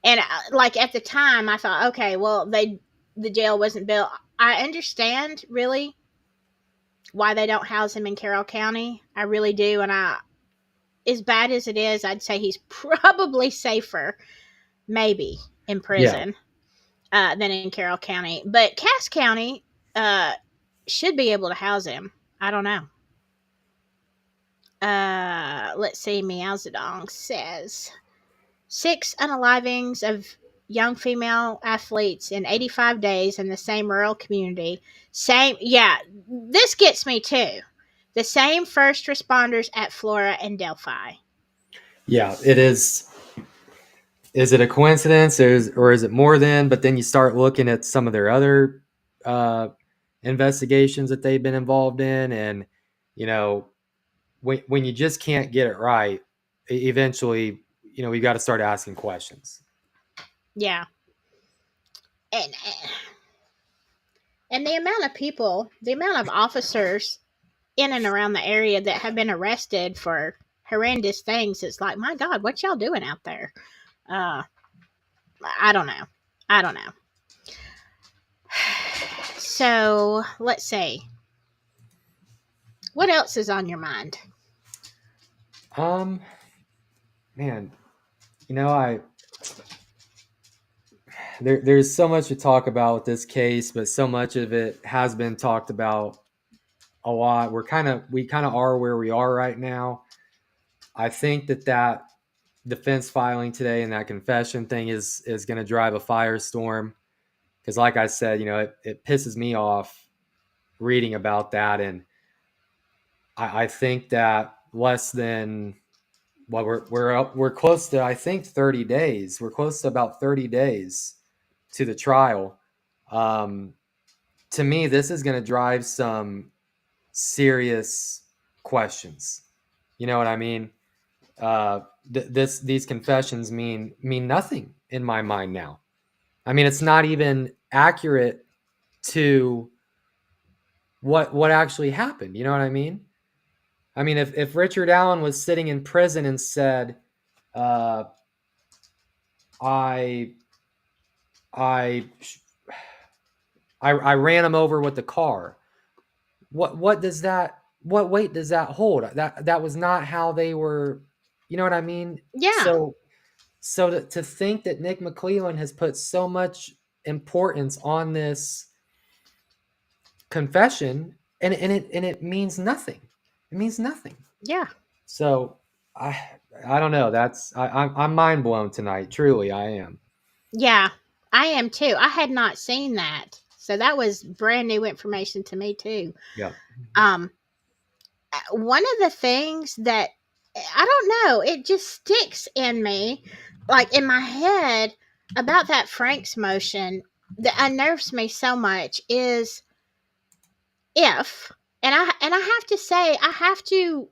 and like at the time, I thought, okay, well, the jail wasn't built. I understand really why they don't house him in Carroll County. I really do, and as bad as it is, I'd say he's probably safer, maybe, in Yeah. prison than in Carroll County. But Cass County uh, should be able to house him. I don't know. Let's see. Meowzadong says 6 unalivings of young female athletes in 85 days in the same rural community. Same, yeah. This gets me too. The same first responders at Flora and Delphi. Yeah. It is. Is it a coincidence, or is it more than? But then you start looking at some of their other uh, investigations that they've been involved in, and you know, when you just can't get it right, eventually, you got to start asking questions. Yeah, and and the amount of officers in and around the area that have been arrested for horrendous things. It's like, my God, what y'all doing out there? Uh, I don't know. I don't know. So let's see. What else is on your mind? Um, man, I there's so much to talk about with this case, but so much of it has been talked about a lot. We kind of are where we are right now. I think that defense filing today and that confession thing is going to drive a firestorm because, like I said, it pisses me off reading about that, and I think that less than well, we're close to, I think, 30 days. We're close to about 30 days to the trial. Um, to me, this is going to drive some serious questions. You know what I mean? These confessions mean nothing in my mind now. I mean, it's not even accurate to what actually happened. You know what I mean? I mean, if Richard Allen was sitting in prison and said, uh, I I I ran him over with the car. What weight does that hold? That was not how they were. You know what I mean? Yeah, So to think that Nick McClelland has put so much importance on this confession, and it means nothing. It means nothing. yeah, So I I don't know. I'm mind blown tonight. Truly, I am. yeah. I am too. I had not seen that, so that was brand new information to me too. Yeah. Um, one of the things that I don't know, it just sticks in me, like in my head, about that Frank's motion that unnerves me so much is if, and I have to say, I have to,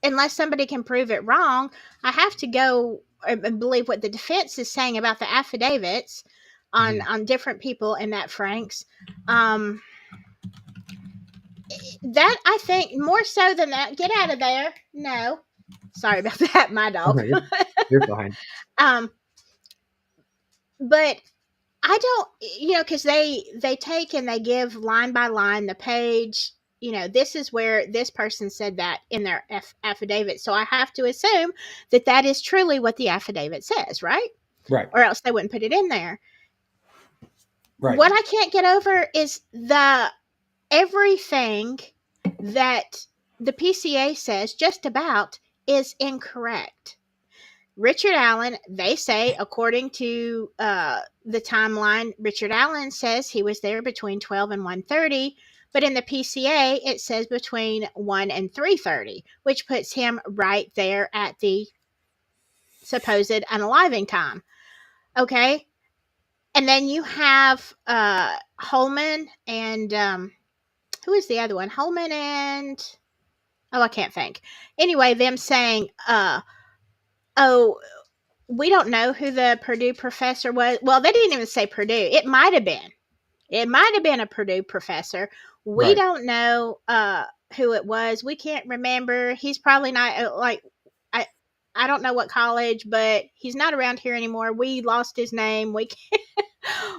unless somebody can prove it wrong, I have to go and believe what the defense is saying about the affidavits Mhm. on different people in that Frank's. Um, that I think more so than that. Get out of there. No, sorry about that, my dog. Okay, you're fine. um, but I don't, because they take and they give line by line the page. This is where this person said that in their affidavit. So I have to assume that that is truly what the affidavit says, right? Right. Or else they wouldn't put it in there. Right. What I can't get over is the everything that the PCA says just about is incorrect. Richard Allen, they say, according to the timeline, Richard Allen says he was there between 12 and 1:30, but in the PCA it says between 1 and 3:30, which puts him right there at the supposed unaliving time. Okay, and then you have Holman and who is the other one? Holman and oh, I can't think. Anyway, them saying, "Oh, we don't know who the Purdue professor was." Well, they didn't even say Purdue. It might have been. It might have been a Purdue professor. We Right. don't know who it was. We can't remember. He's probably not like I. I don't know what college, but he's not around here anymore. We lost his name.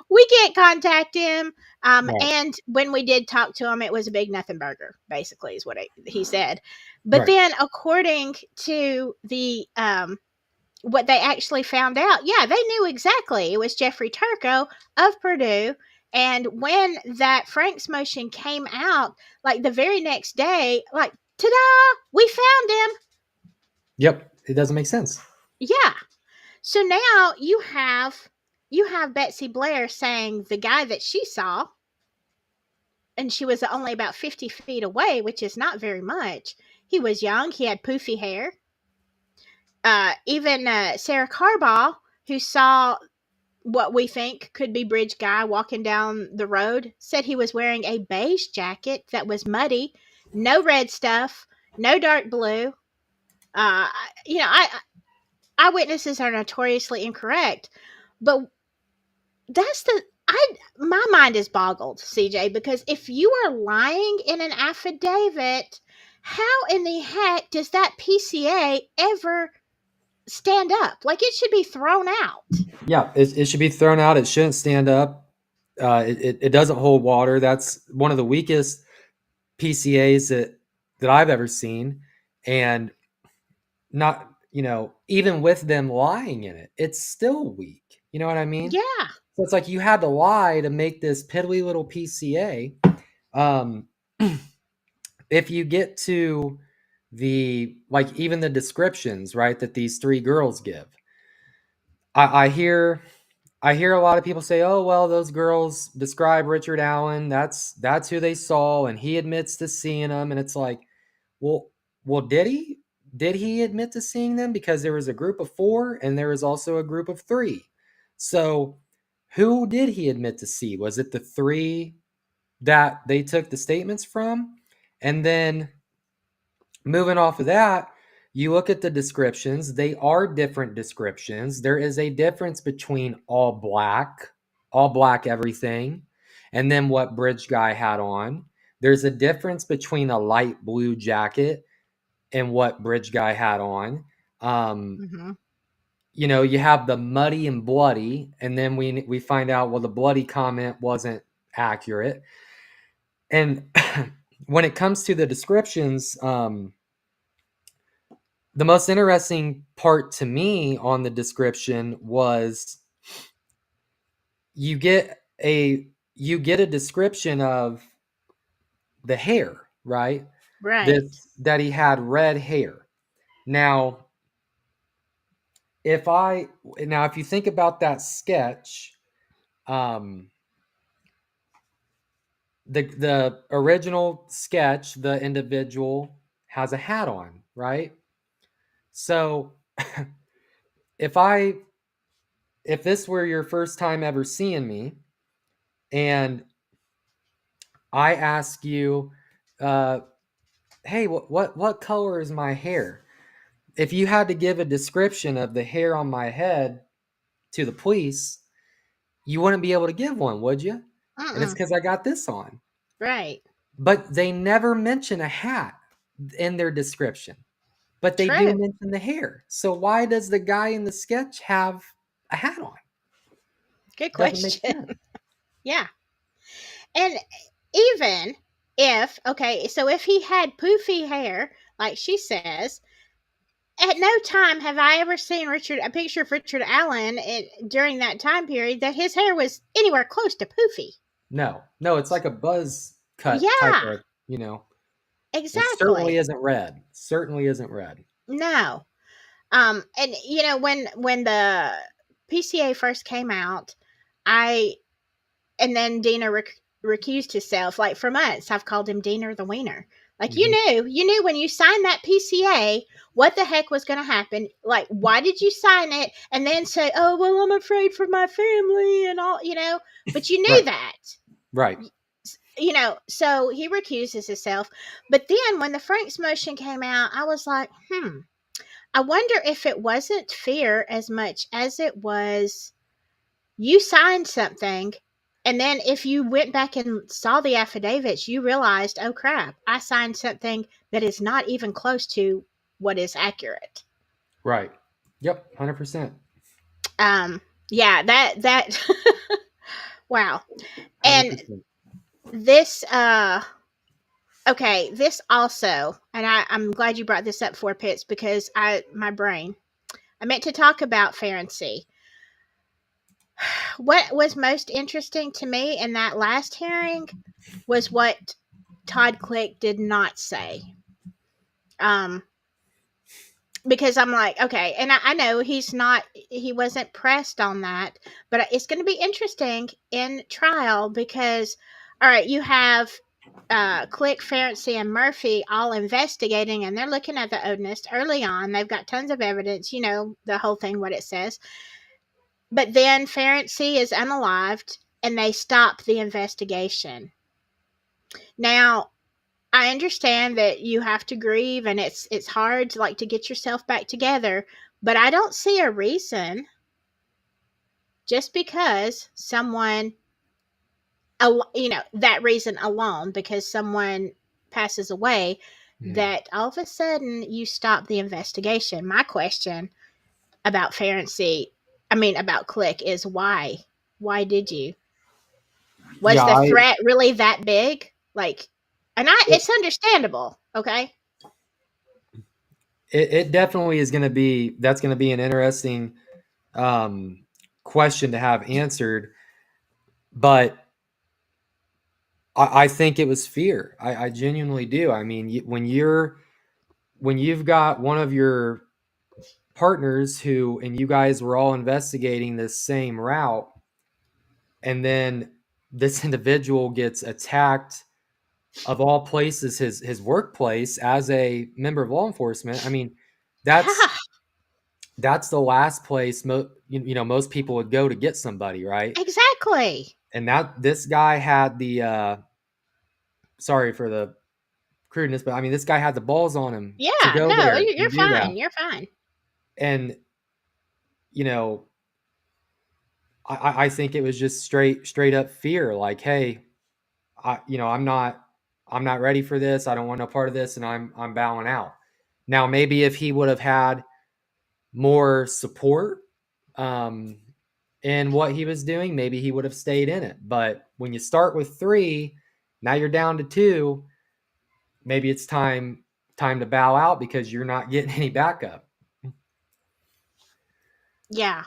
We can't contact him. Right. And when we did talk to him, it was a big nothing burger. Basically, is what he said. But Right. then, according to the what they actually found out, yeah, they knew exactly. It was Jeffrey Turco of Purdue. And when that Frank's motion came out, like the very next day, like, ta-da, we found him. Yep. It doesn't make sense. Yeah. So now you have Betsy Blair saying the guy that she saw, and she was only about 50 feet away, which is not very much. He was young. He had poofy hair. Even Sarah Carball, who saw what we think could be Bridge Guy walking down the road, said he was wearing a beige jacket that was muddy, no red stuff, no dark blue. Uh, I eyewitnesses are notoriously incorrect, but that's the I my mind is boggled, CJ, because if you are lying in an affidavit, How in the heck does that PCA ever stand up? Like it should be thrown out. Yeah, it should be thrown out. It shouldn't stand up. It doesn't hold water. That's one of the weakest PCAs that I've ever seen, and not even with them lying in it, it's still weak. You know what I mean? Yeah. So it's like you had to lie to make this piddly little PCA. Um, if you get to the like even the descriptions, right, that these three girls give, I hear a lot of people say, "Oh, well, those girls describe Richard Allen. That's who they saw, and he admits to seeing them." And it's like, well, well, did he? Did he admit to seeing them? Because there was a group of four, and there was also a group of three. So, who did he admit to see? Was it the three that they took the statements from? And then moving off of that, you look at the descriptions, they are different descriptions. There is a difference between all black everything, and then what Bridge Guy had on. There's a difference between a light blue jacket and what Bridge Guy had on. Um, Mm-hmm. you have the muddy and bloody, and then we find out, well, the bloody comment wasn't accurate. And when it comes to the descriptions, the most interesting part to me on the description was you get a you get a description of the hair, right? Right. This that he had red hair. Now, if you think about that sketch, um, the original sketch, the individual has a hat on, right? So if I if this were your first time ever seeing me, and I ask you, uh, "Hey, what color is my hair?" If you had to give a description of the hair on my head to the police, you wouldn't be able to give one, would you? And it's Mm-mm. because I got this on. Right. But they never mention a hat in their description. But they do True. mention the hair. So why does the guy in the sketch have a hat on? Good Doesn't make question. sense. Yeah. And even if, okay, so if he had poofy hair, like she says, at no time have I ever seen a picture of Richard Allen during that time period that his hair was anywhere close to poofy. No, no, it's like a buzz cut type Yeah, of, it certainly exactly. isn't red. Certainly isn't red. No. And when the PCA first came out, I and then Diener recused himself. Like for months, I've called him Diener the Wiener. Like Hmm. you knew when you signed that PCA what the heck was going to happen. Like why did you sign it and then say, "Oh well, I'm afraid for my family and all," But you knew Right, that, right, So he recuses himself. But then when the Franks motion came out, I was like, I wonder if it wasn't fear as much as it was you signed something, and then if you went back and saw the affidavits, you realized, oh crap, I signed something that is not even close to what is accurate. right. Yep, 100%. Um, yeah, that wow. And 100%. this okay, this also, and I'm glad you brought this up for Pitts because I meant to talk about Ferenczi. What was most interesting to me in that last hearing was what Todd Click did not say. Um, because I'm like, okay, and I know he wasn't pressed on that, but it's going to be interesting in trial because, all right, you have Click, Ferenczi, and Murphy all investigating, and they're looking at the Odinist early on. They've got tons of evidence, the whole thing, what it says. But then Ferenczi is unalived, and they stop the investigation. Now, I understand that you have to grieve and it's hard to like to get yourself back together, but I don't see a reason just because someone that reason alone because someone passes away Mhm. that all of a sudden you stop the investigation. My question about Ferency, I mean about Click, is why? Why did you? Was Yeah, the threat really that big? Like, and it, it's understandable, okay? it definitely is going to be, that's going to be an interesting um, question to have answered. But I think it was fear. I genuinely do. I mean, when you've got one of your partners who, and you guys were all investigating this same route, and then this individual gets attacked, of all places, his workplace, as a member of law enforcement. I mean, that's Yeah, that's the last place most people would go to get somebody, right? exactly. And that this guy had the sorry for the crudeness, but I mean, this guy had the balls on him to Yeah, go no, there you're and do that. fine. You're fine. And you know, I think it was just straight up fear. Like, hey, I'm not ready for this. I don't want no part of this, and I'm bowing out. Now, maybe if he would have had more support um, in what he was doing, maybe he would have stayed in it. But when you start with three, now you're down to two. Maybe it's time to bow out because you're not getting any backup. Yeah.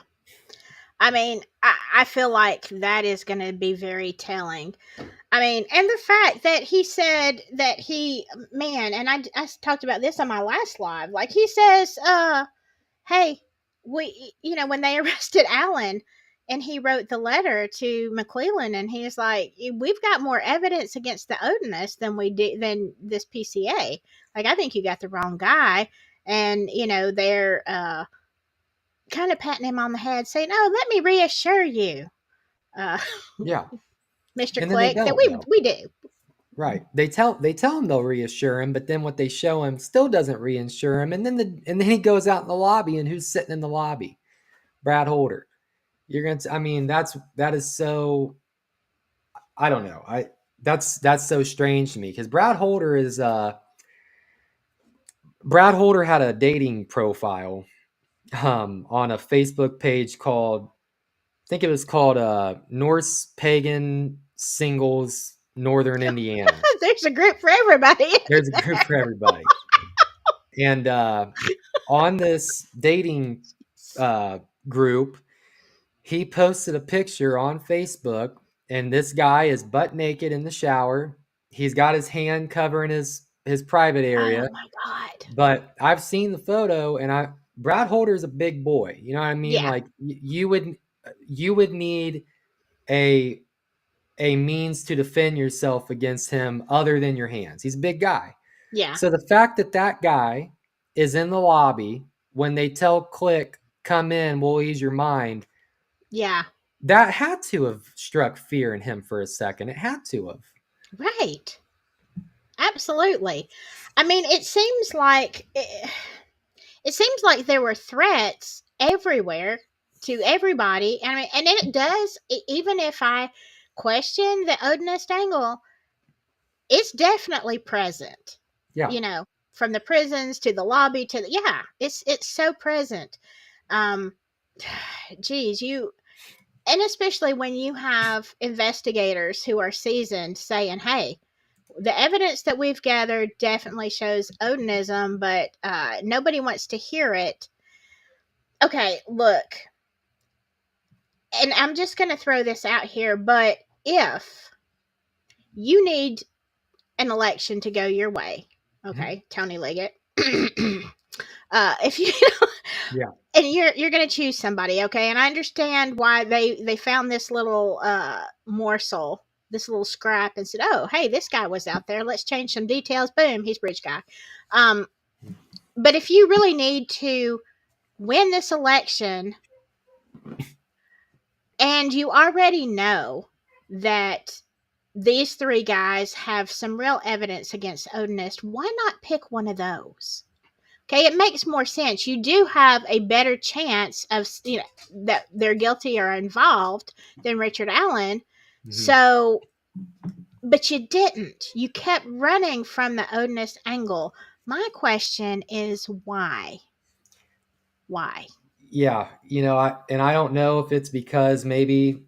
I mean, I feel like that is going to be very telling. I mean, and the fact that he said that man, and I talked about this on my last live. Like, he says, hey, when they arrested Allen, and he wrote the letter to McClellan, and he's like, we've got more evidence against the Odinists than this PCA. Like, I think you got the wrong guy. And, they're kind of patting him on the head, saying, oh, let me reassure you, uh, Yeah, Mr. and then they Click, that don't we though. do. Right? They tell him they'll reassure him, but then what they show him still doesn't reassure him. And then he goes out in the lobby, and who's sitting in the lobby? Brad Holder. You're gonna. I mean, that is so. I don't know. That's so strange to me because Brad Holder had a dating profile on a Facebook page called, I think it was called Norse Pagan Singles Northern Indiana. There's a group for everybody. There's a group for everybody. And on this dating uh, group, he posted a picture on Facebook, and this guy is butt naked in the shower. He's got his hand covering his private Oh area, my God. but I've seen the photo, and Brad Holder's a big boy. You know what I mean? Yeah. Like you would need a a means to defend yourself against him other than your hands. He's a big guy. Yeah. So the fact that that guy is in the lobby when they tell Click, come in, we'll ease your mind, Yeah. that had to have struck fear in him for a second. It had to have. Right. Absolutely. I mean, it seems like there were threats everywhere to everybody. I mean, and it does. Even if I question the Odinist angle, it's definitely present. Yeah. You know, from the prisons to the lobby to it's so present. Um, geez, and especially when you have investigators who are seasoned saying, "Hey, the evidence that we've gathered definitely shows Odinism, but nobody wants to hear it." Okay, look, and I'm just going to throw this out here, but if you need an election to go your way, Mhm. okay, Tony Liggett, if you Yeah. and you're going to choose somebody, okay, and I understand why they found this little morsel, this little scrap, and said, oh, hey, this guy was out there, let's change some details, boom, he's bridge guy. um but if you really need to win this election, and you already know that these three guys have some real evidence against Odinist, why not pick one of those? Okay, it makes more sense. You do have a better chance of that they're guilty or involved than Richard Allen. Mhm. So but you didn't. You kept running from the Odinist angle. My question is why? Why? Yeah, I don't know if it's because maybe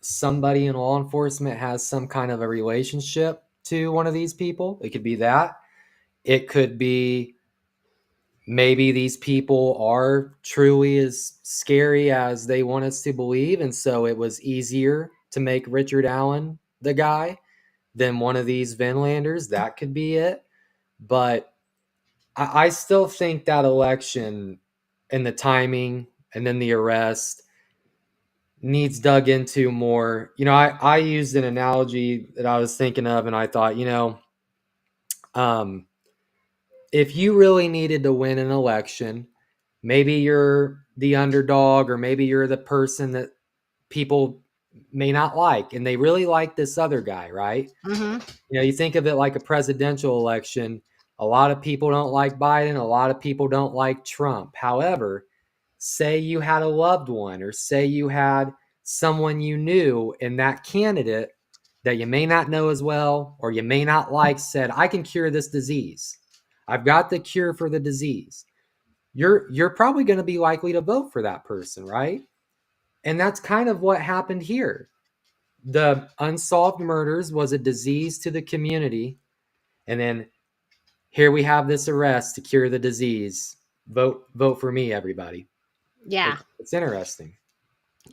somebody in law enforcement has some kind of a relationship to one of these people. It could be that. It could be maybe these people are truly as scary as they want us to believe, and so it was easier to make Richard Allen the guy than one of these Vinlanders. That could be it. But I still think that election and the timing and then the arrest needs dug into more. I used an analogy that I was thinking of, and I thought, um, if you really needed to win an election, maybe you're the underdog, or maybe you're the person that people may not like, and they really like this other guy, right? Mm-hmm. You think of it like a presidential election. A lot of people don't like Biden. A lot of people don't like Trump. However, say you had a loved one, or say you had someone you knew, and that candidate that you may not know as well or you may not like said, I can cure this disease. I've got the cure for the disease. You're probably going to be likely to vote for that person, right? And that's kind of what happened here. The unsolved murders was a disease to the community, and then here we have this arrest to cure the disease. Vote for me, everybody. Yeah. It's interesting.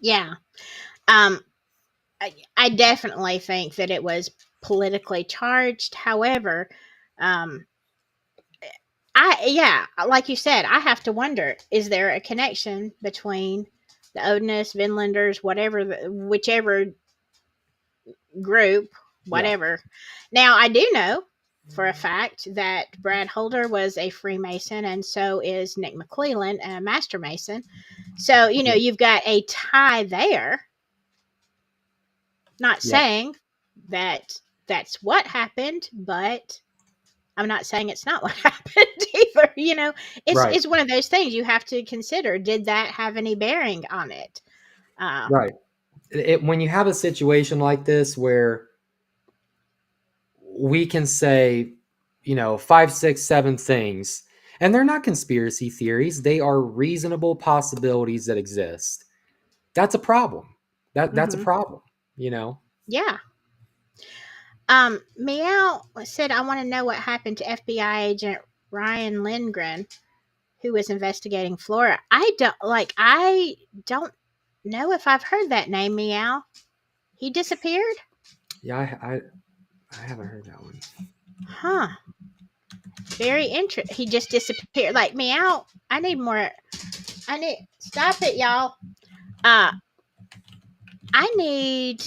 Yeah. Um, I definitely think that it was politically charged. However, um, yeah, like you said, I have to wonder: is there a connection between the Odinists, Vinlanders, whatever, whichever group, Yeah. whatever? Now, I do know for a fact that Brad Holder was a Freemason, and so is Nick McClellan, a Master Mason. So Yeah. you've got a tie there. Not Yeah. saying that that's what happened, but I'm not saying it's not what happened either. Right. It's one of those things you have to consider. Did that have any bearing on it? Uh, Right. When you have a situation like this where we can say, 5, 6, 7 things, and they're not conspiracy theories, they are reasonable possibilities that exist. That's a problem. That's a hmm problem, you know. Yeah. Meow said, I want to know what happened to FBI agent Ryan Lindgren, who was investigating Flora. I don't know if I've heard that name, Meow. He disappeared? Yeah, I haven't heard that one. Huh. Very interesting. He just disappeared. Like, Meow, I need more. I need. Stop it, y'all. Uh, I need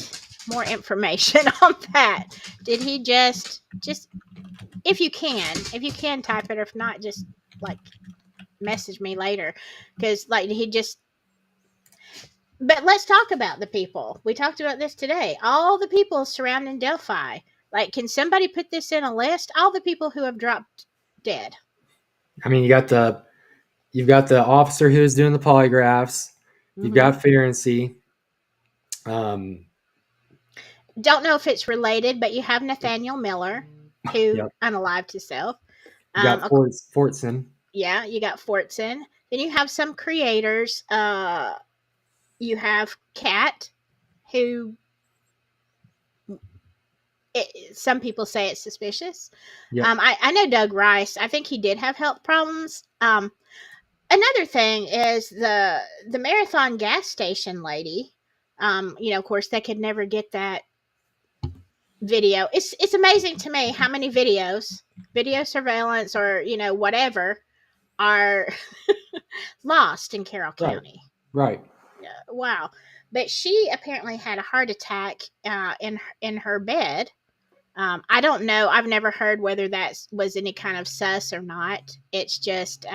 more information on that. Did he just if you can type it, or if not, just like message me later, because like he just. But let's talk about the people. We talked about this today. All the people surrounding Delphi. Like, can somebody put this in a list? All the people who have dropped dead. I mean, you've got the officer who's doing the polygraphs. You've Mm-hmm. got Ferenczi. Um, Don't know if it's related, but you have Nathaniel Miller, who yep. unalived himself. You got Fortson. Yeah, you got Fortson. Then you have some creators. You have Cat, who some people say it's suspicious. Yep. I know Doug Rice. I think he did have health problems. Another thing is the Marathon gas station lady. Of course, they could never get that video. It's amazing to me how many video surveillance, or whatever, are lost in Carroll Right. County. Right. Wow. But she apparently had a heart attack in her bed. I don't know. I've never heard whether that was any kind of sus or not. It's just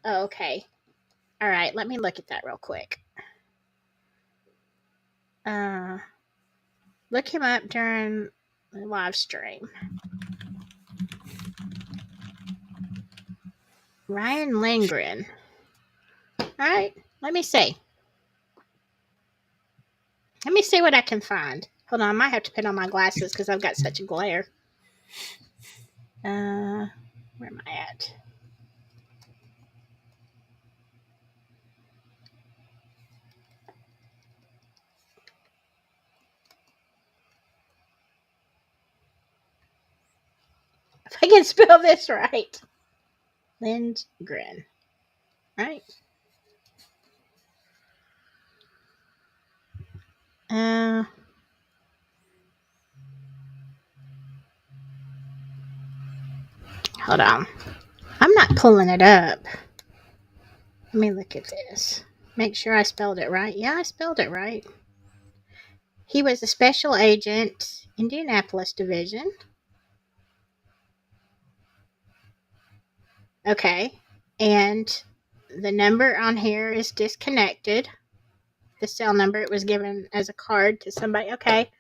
oh, okay. All right, let me look at that real quick. Uh Look him up during the live stream. Ryan Lindgren. All right, let me see. Let me see what I can find. Hold on, I might have to put on my glasses because I've got such a glare. Where am I at? If I can spell this right. Lindgren. Right? Uh, Hold on. I'm not pulling it up. Let me look at this. Make sure I spelled it right. Yeah, I spelled it right. He was a special agent, Indianapolis Division. Okay. And the number on here is disconnected. The cell number, it was given as a card to somebody. Okay.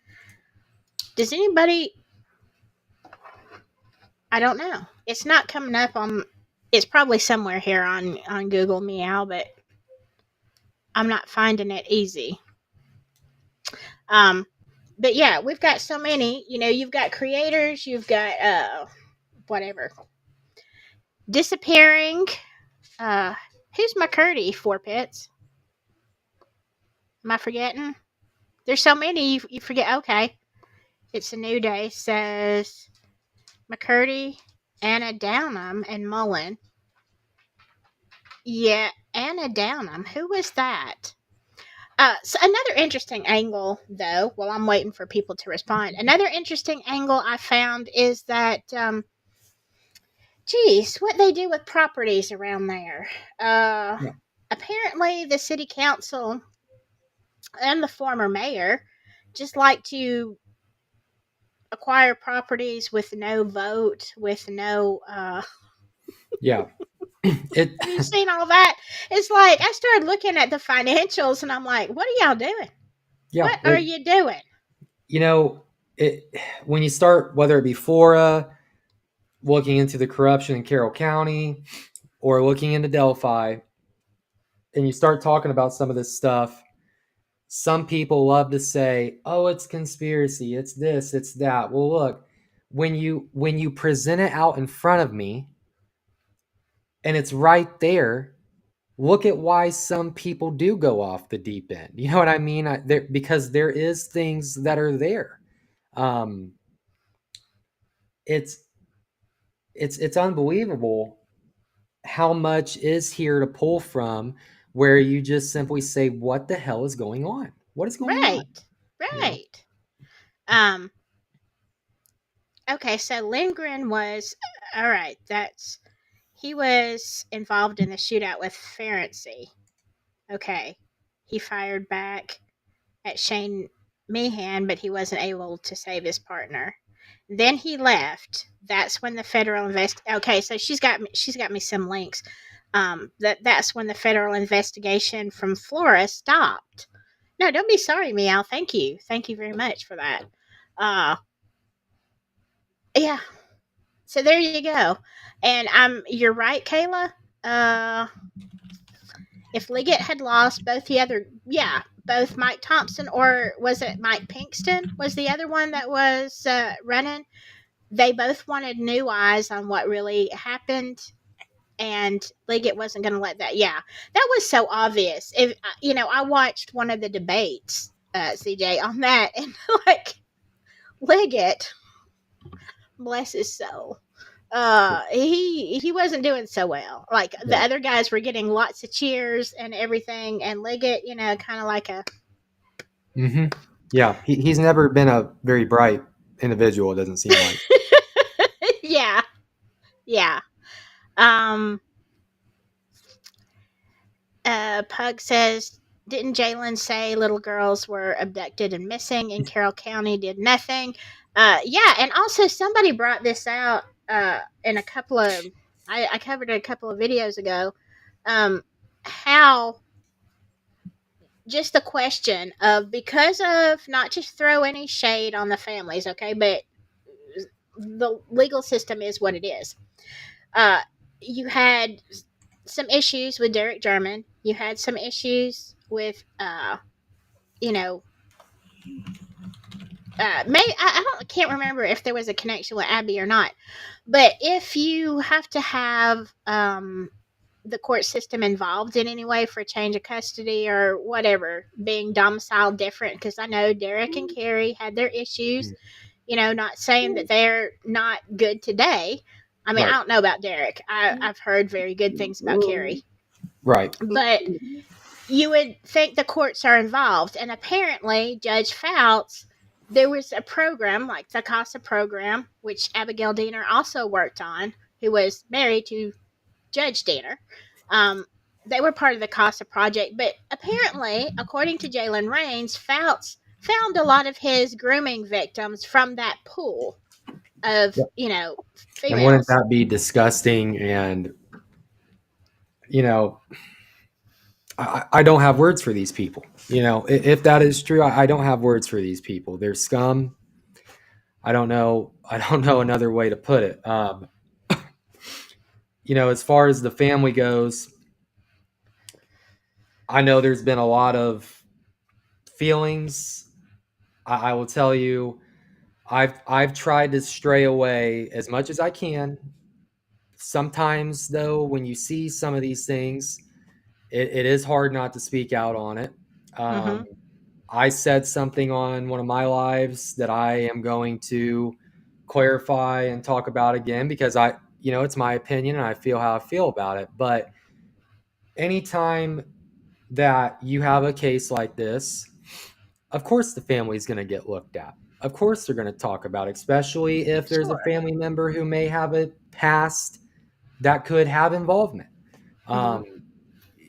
Does anybody, I don't know. It's not coming up on, it's probably somewhere here on Google Meow, but I'm not finding it easy. Um, but yeah, we've got so many. You've got creators, you've got whatever disappearing. Uh, who's McCurdy? Four Pits. Am I forgetting? There's so many you forget. Okay, it's a new day. Says McCurdy, Anna Downham, and Mullen. Yeah, Anna Downham. Who was that? So another interesting angle, though, while I'm waiting for people to respond, another interesting angle I found is that, geez, what they do with properties around there. Yeah. Apparently, the city council and the former mayor just like to acquire properties with no vote, with no. Yeah. It Have you seen all that? It's like I started looking at the financials, and I'm like, what are y'all doing? yeah, What are you doing? you know, it when you start, whether it be Fora, looking into the corruption in Carroll County, or looking into Delphi, and you start talking about some of this stuff, some people love to say, "Oh, it's conspiracy, it's this, it's that." Well, look, when you present it out in front of me and it's right there, look at why some people do go off the deep end. You know what I mean? Because there is things that are there. Um, it's it's unbelievable how much is here to pull from, where you just simply say, what the hell is going on? What is going on? Right, You know? right. Um, okay, so Lindgren was all right. He was involved in the shootout with Ferenczi. Okay, he fired back at Shane Meehan, but he wasn't able to save his partner. Then he left. That's when the federal Okay, so she's got me some links. That's when the federal investigation from Flora stopped. No, don't be sorry, Meow. Thank you very much for that. Uh, yeah. So there you go. And you're right, Kayla. Uh, if Liggett had lost both both Mike Thompson, or was it Mike Pinkston was the other one that was running, they both wanted new eyes on what really happened, and Liggett wasn't going to let that. Yeah, that was so obvious. If I watched one of the debates, CJ, on that, and like Liggett, bless his soul, he wasn't doing so well. Like the Yeah. other guys were getting lots of cheers and everything, and Liggett, kind of like a Hmm. Yeah. He's never been a very bright individual, it doesn't seem like. yeah, yeah. Um, Pug says, didn't Jalen say little girls were abducted and missing, and Carroll County did nothing? Yeah, and also somebody brought this out in a couple of. I covered it a couple of videos ago. How just the question of, because of, not to throw any shade on the families, okay, but the legal system is what it is. Uh, you had some issues with Derek German. You had some issues with, you know, I can't remember if there was a connection with Abby or not, but if you have to have the court system involved in any way for change of custody or whatever, being domiciled different, because I know Derek and Carrie had their issues. Mm. Not saying that they're not good today. I mean, I Right. don't know about Derek. I've heard very good things about Carrie, Right. but you would think the courts are involved. And apparently, Judge Fouts, there was a program like the CASA program, which Abigail Diener also worked on, who was married to Judge Diener. Um, they were part of the CASA project, but apparently, according to Jalen Rains, Fouts found a lot of his grooming victims from that pool of, Yep. And wouldn't females. that be disgusting? And you know, I don't have words for these people. If that is true, I don't have words for these people. They're scum. I don't know. I don't know another way to put it. As far as the family goes, I know there's been a lot of feelings. I will tell you, I've tried to stray away as much as I can. Sometimes, though, when you see some of these things, it is hard not to speak out on it. Mm-hmm. Um, I said something on one of my lives that I am going to clarify and talk about again because it's my opinion and I feel how I feel about it. But anytime that you have a case like this, of course the family is going to get looked at. Of course they're going to talk about it, especially if there's a Sure. family member who may have a past that could have involvement. Mm-hmm. Um,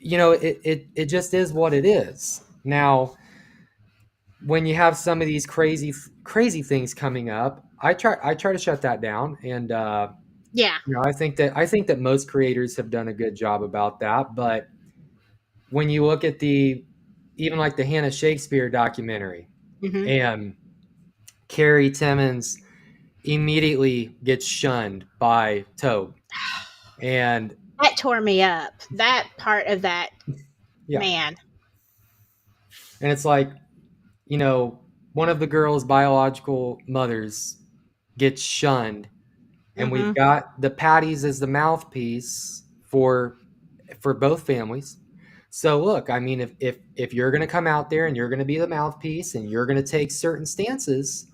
it just is what it is. Now, when you have some of these crazy things coming up, I try to shut that down, and Yeah. I think that most creators have done a good job about that. But when you look at the even like the Hannah Shakespeare documentary, Mm-hmm. and Carrie Timmons immediately gets shunned by Tobe, and That tore me up. That part of that, yeah, man. and it's like one of the girl's biological mothers gets shunned, and we've Mm-hmm. got the Patties as the mouthpiece for both families. So look, I mean, if you're going to come out there and you're going to be the mouthpiece and you're going to take certain stances,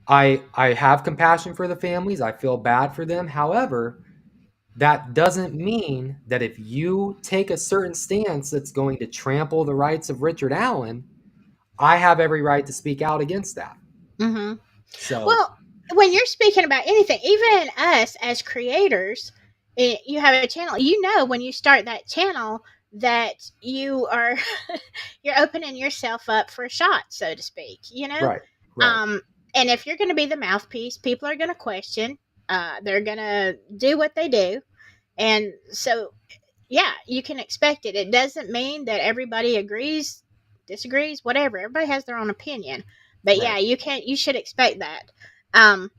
I have compassion for the families. I feel bad for them. However, that doesn't mean that if you take a certain stance that's going to trample the rights of Richard Allen, I have every right to speak out against that. Mm-hmm. So, Well, when you're speaking about anything, even us as creators, you have a channel. When you start that channel that you are you're opening yourself up for a shot, so to speak. right, right, Um, and if you're going to be the mouthpiece, people are going to question. They're going to do what they do, and so yeah, you can expect it. It doesn't mean that everybody agrees, disagrees, whatever. Everybody has their own opinion. But right. yeah, you should expect that. Um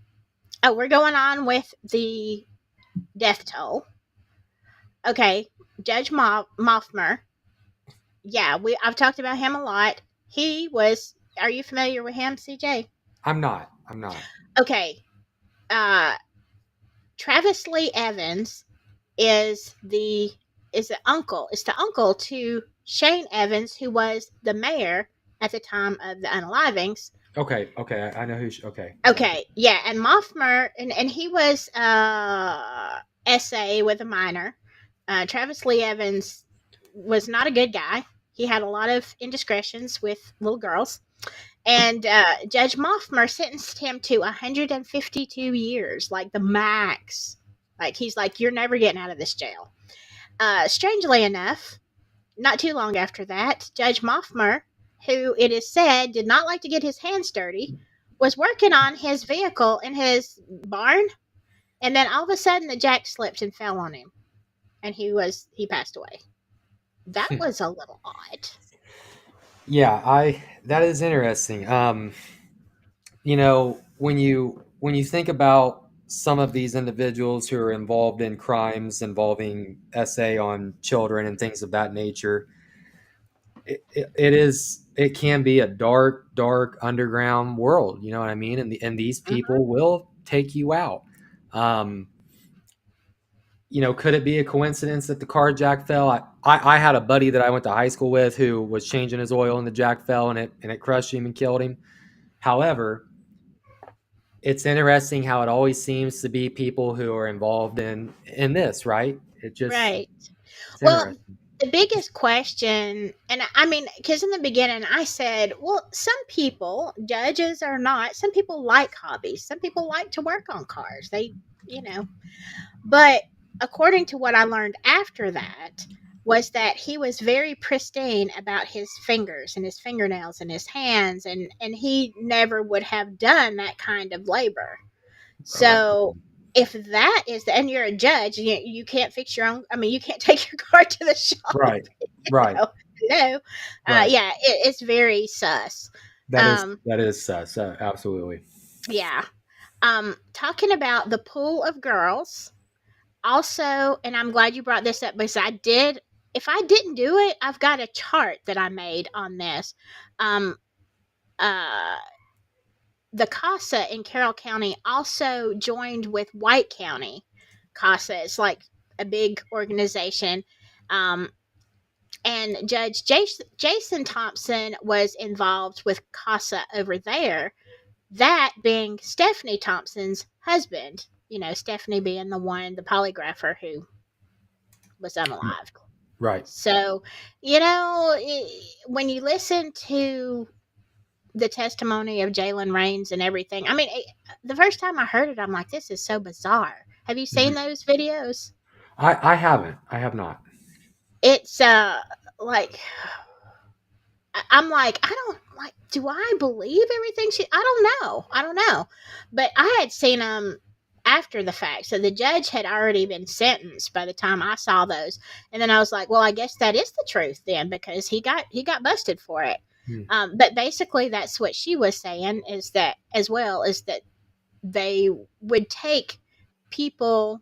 oh, we're going on with the death toll. Okay, Judge Moffmer. Yeah, I've talked about him a lot. He was Are you familiar with him, CJ? I'm not. I'm not. Okay. Uh Travis Lee Evans is the uncle to Shane Evans, who was the mayor at the time of the unalivings. Okay, okay, I know who. Okay, yeah, Okay, yeah, and Moffmer, and he was SA with a minor. Travis Lee Evans was not a good guy. He had a lot of indiscretions with little girls, and Judge Moffmer sentenced him to 152 years, like the max. Like he's like, you're never getting out of this jail. Strangely enough, not too long after that, Judge Moffmer, who it is said did not like to get his hands dirty, was working on his vehicle in his barn, and then all of a sudden the jack slipped and fell on him, and he passed away. That was a little odd. yeah. I that is interesting. When you think about some of these individuals who are involved in crimes involving SA on children and things of that nature, it can be a dark underground world. You know what I mean? And these Mhm. people will take you out. Um, could it be a coincidence that the car jack fell? I had a buddy that I went to high school with who was changing his oil and the jack fell and it crushed him and killed him. However, it's interesting how it always seems to be people who are involved in this, right? Right. It's Well, interesting. the biggest question, and I mean, because in the beginning I said, well, some people, judges or not, some people like hobbies. Some people like to work on cars. You know, but according to what I learned after that, was that he was very pristine about his fingers and his fingernails and his hands, and he never would have done that kind of labor. Right. So if that is and you're a judge, you can't fix your own. I mean, you can't take your car to the shop. Right. Right. Oh, hello. Right. Yeah, it's very sus. That is Um, that is absolutely. yeah. Talking about the pool of girls. Also, and I'm glad you brought this up because I did. If I didn't do it, I've got a chart that I made on this. Um, uh, the CASA in Carroll County also joined with White County. CASA is like a big organization. Um, and Judge Jason Thompson was involved with CASA over there, that being Stephanie Thompson's husband. Stephanie being the polygrapher who was unalived. Right. So, when you listen to the testimony of Jalen Rains and everything, I mean, the first time I heard it, I'm like, this is so bizarre. Have you seen Mhm. those videos? I haven't. I have not. It's like I'm like, I don't like. Do I believe everything she? I don't know. But I had seen them after the fact, so the judge had already been sentenced by the time I saw those, and then I was like, well, I guess that is the truth then, because he got busted for it. Hmm. But basically, that's what she was saying, is that as well is that they would take people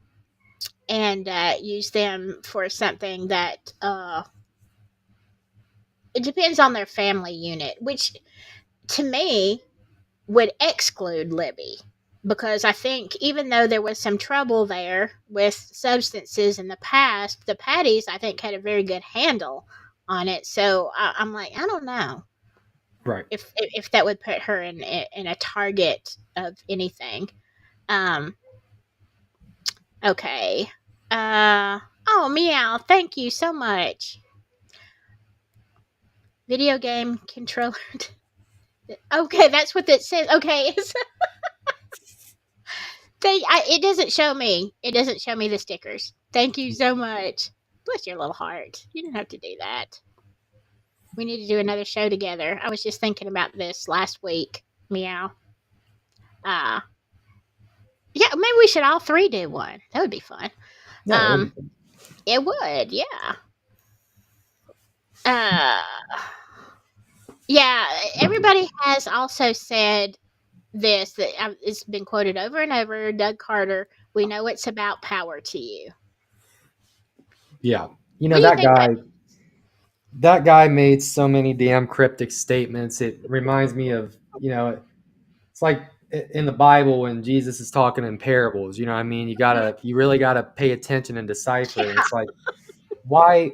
and use them for something that it depends on their family unit, which to me would exclude Libby, because I think even though there was some trouble there with substances in the past, the Patties I think had a very good handle on it. So I'm like, I don't know Right. if that would put her in a target of anything. Um, okay. Oh, meow! Thank you so much. Video game controller. Okay, that's what it says. Okay, it doesn't show me. It doesn't show me the stickers. Thank you so much. Bless your little heart. You didn't have to do that. We need to do another show together. I was just thinking about this last week. Meow. Uh yeah, maybe we should all three do one. That would be fun. Yeah, that would be Um fun. it would, yeah. Uh yeah, everybody has also said this that it's been quoted over and over. Doug Carter, we know it's about power to you. Yeah. What do you That think that? guy made so many damn cryptic statements. It reminds me of, it's like in the Bible when Jesus is talking in parables, what I mean? You really gotta pay attention and decipher. And it's like, why?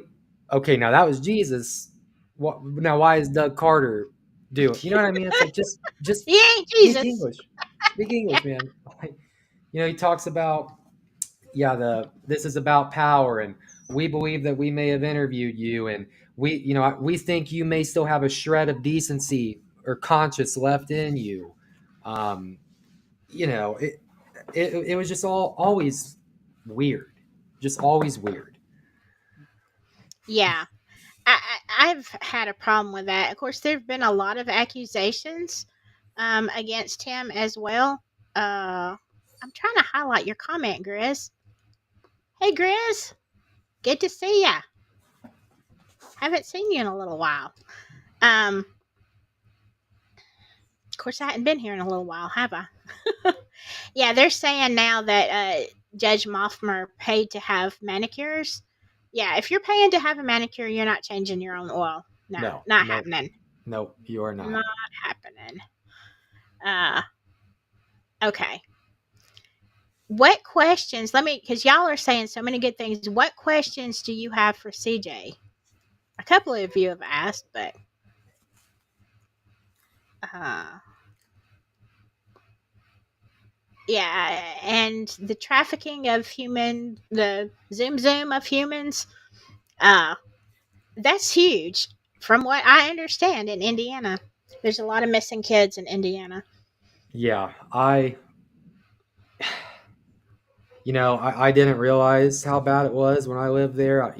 Okay, now that was Jesus. Now why is Doug Carter doing? You know what I mean? It's like just He ain't speak Jesus. English, speak English, man. Like, he talks about, yeah, this is about power, and we believe that we may have interviewed you, and we think you may still have a shred of decency or conscience left in you. um you know it it was just always weird, just always weird. Yeah, I've had a problem with that. Of course, there have been a lot of accusations against him as well. I'm trying to highlight your comment, Grizz. Hey, Grizz, good to see ya. Haven't seen you in a little while. Of course, I hadn't been here in a little while, have I? Yeah, they're saying now that Judge Moffmer paid to have manicures. Yeah, if you're paying to have a manicure, you're not changing your own oil. No, No, not no, happening. no, you are not. Not happening. Uh, okay. What questions? Let me, because y'all are saying so many good things. What questions do you have for CJ? A couple of you have asked, but uh, yeah, and the trafficking of the zoom of humans, uh, that's huge. From what I understand, in Indiana, there's a lot of missing kids in Indiana. Yeah, I didn't realize how bad it was when I lived there.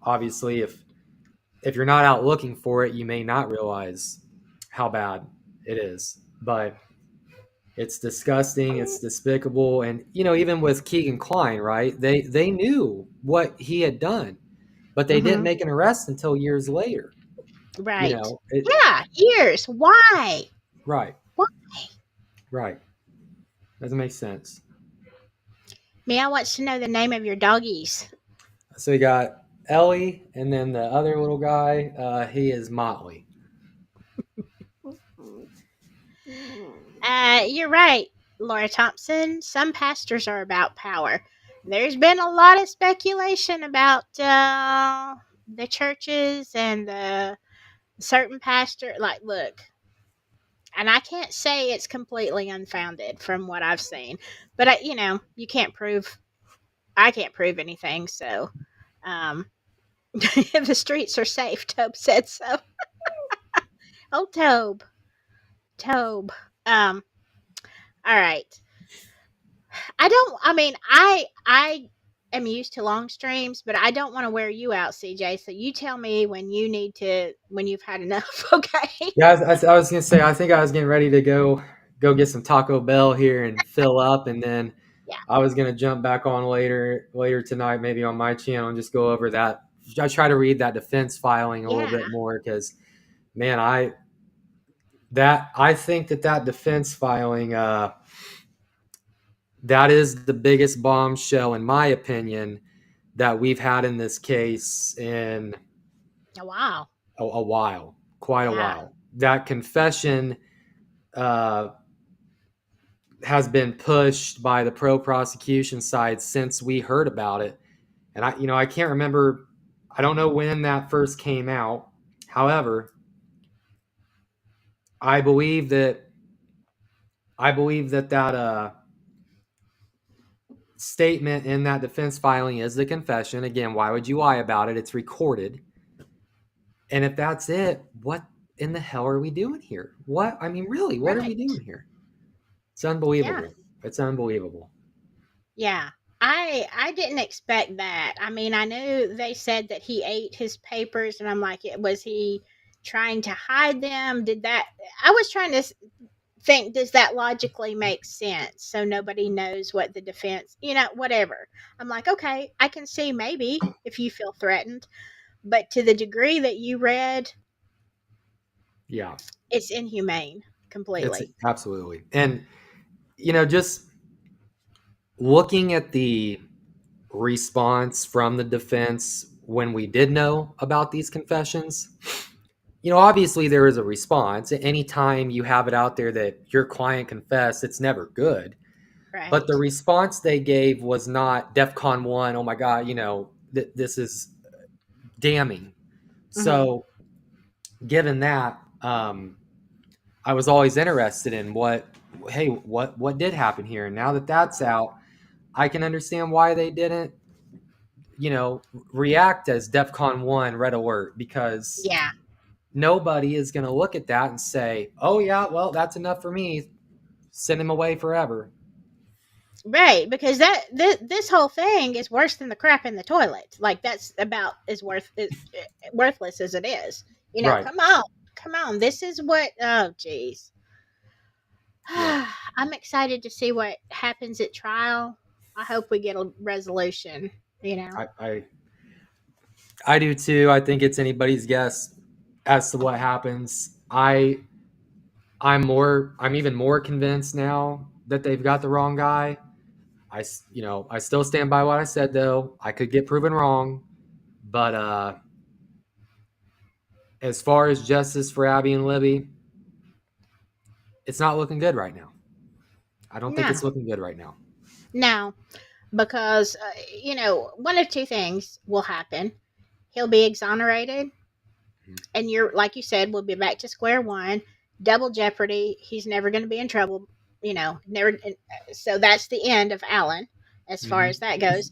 Obviously, if you're not out looking for it, you may not realize how bad it is. But it's disgusting. It's despicable. And even with Keegan Klein, right? They knew what he had done, but they didn't Hmm. make an arrest until years later. Right. It Yeah, years. Why? right, Why? right. Doesn't make sense. Mia wants to know the name of your doggies. So you got Ellie, and then the other little guy. He is Motley. You're right, Laura Thompson. Some pastors are about power. There's been a lot of speculation about the churches and the certain pastor. Like, look, and I can't say it's completely unfounded from what I've seen, but you can't prove. I can't prove anything, so um, the streets are safe. Tobe said so. Oh, Tobe, Tobe. Um, all right. I don't. I mean, I am used to long streams, but I don't want to wear you out, CJ. So you tell me when you've had enough. Okay. Yeah, I was gonna say. I think I was getting ready to go get some Taco Bell here and fill up, and then Yeah. I was gonna jump back on later tonight, maybe on my channel, and just go over that. I try to read that defense filing a little Yeah. bit more because, man, I think that defense filing, that is the biggest bombshell in my opinion that we've had in this case in Oh, wow. a while, quite a Yeah. while. That confession uh, has been pushed by the pro prosecution side since we heard about it. And I can't remember. I don't know when that first came out. However, I believe that that statement in that defense filing is the confession. Again, why would you lie about it? It's recorded. And if that's it, what in the hell are we doing here? What I mean, really, what are we Right. doing here? It's Yeah. unbelievable. It's unbelievable. Yeah. I didn't expect that. I mean, I knew they said that he ate his papers, and I'm like, was he trying to hide them? Did that? I was trying to think, does that logically make sense? So nobody knows what the defense, whatever. I'm like, okay, I can see maybe if you feel threatened, but to the degree that you read, Yeah, it's inhumane it's completely. absolutely. And just looking at the response from the defense when we did know about these confessions, obviously there is a response. Anytime you have it out there that your client confessed, it's never good. But the Right. response they gave was not DEFCON 1, oh my God, this is damning. Hmm. So, given that, I was always interested in what did happen here. And now that that's out, I can understand why they didn't, react as DEFCON 1 red alert because Yeah. nobody is going to look at that and say, oh, yeah, well, that's enough for me. Send him away forever. Right, because this whole thing is worse than the crap in the toilet. Like, that's about as worthless as it is. Right. Come on. This is what. Oh, jeez. Yep. I'm excited to see what happens at trial. I hope we get a resolution. You know. I do too. I think it's anybody's guess as to what happens. I'm even more convinced now that they've got the wrong guy. I still stand by what I said though. I could get proven wrong, but as far as justice for Abby and Libby, it's not looking good right now. I don't think No, it's looking good right now. no, because one of two things will happen. He'll be exonerated, Mhm. and you're like you said, we'll be back to square one. Double jeopardy. He's never going to be in trouble. Never. So that's the end of Alan, as far as Mhm. that goes.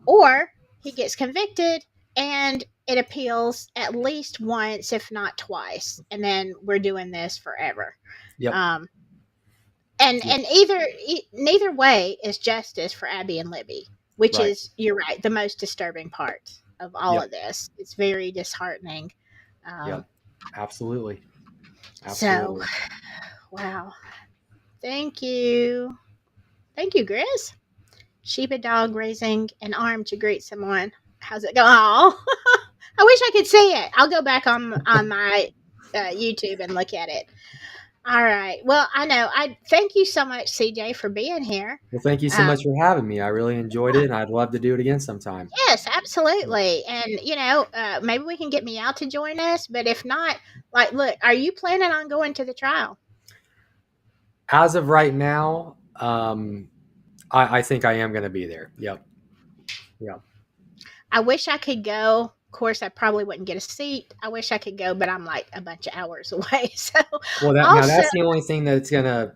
Or he gets convicted, and it appeals at least once, if not twice, and then we're doing this forever. Yep. Um, and Yep. neither way is justice for Abby and Libby, which Right. is, you're right, the most disturbing part of all Yep. of this. It's very disheartening. Um, Yep. Absolutely. so Absolutely. wow, thank you, Grizz. Sheep and dog raising an arm to greet someone. How's it going? Oh, I wish I could see it. I'll go back on my YouTube and look at it. All right. Well, I know. I thank you so much, CJ, for being here. Well, thank you so much Um, for having me. I really enjoyed it, and I'd love to do it again sometime. yes, Yep. absolutely. And maybe we can get me out to join us. But if not, like, look, are you planning on going to the trial? As of right now, I think I am going to be there. Yep. Yep. I wish I could go. Of course, I probably wouldn't get a seat. I wish I could go, but I'm like a bunch of hours away. So, Well, also, that's the only thing that's going to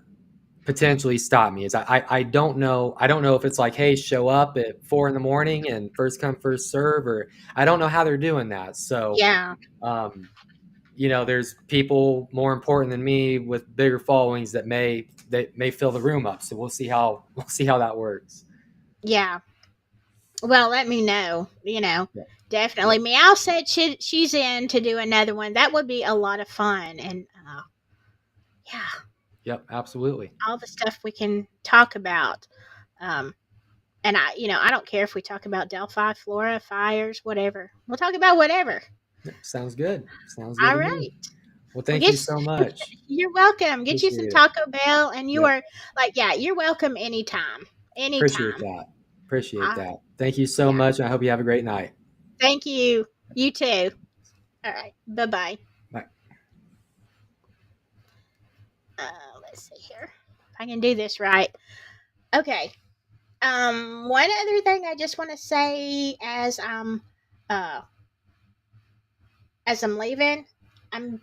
potentially stop me is I don't know. I don't know if it's like, hey, show up at 4 in the morning and first come first serve, or I don't know how they're doing that. So, yeah, um, there's people more important than me with bigger followings that may fill the room up. So we'll see how that works. yeah. Well, let me know. Yep. Definitely. Yep. Meow said she's in to do another one. That would be a lot of fun. And yeah, Yep. Absolutely. all the stuff we can talk about. Um, and I don't care if we talk about Delphi, Flora, fires, whatever. We'll talk about whatever. Yep. Sounds good. Sounds good All to me. right. Well, Well, thank you so much. you're welcome. Get you some Appreciate it. Taco Bell, and you Yep. are like, yeah, you're welcome anytime. Appreciate Anytime. that. Appreciate Uh, that. Thank you so yeah. much. I hope you have a great night. Thank you. You too. All right. Bye bye. Bye. Let's see here. If I can do this right. Okay. One other thing I just want to say uh as I'm leaving, I'm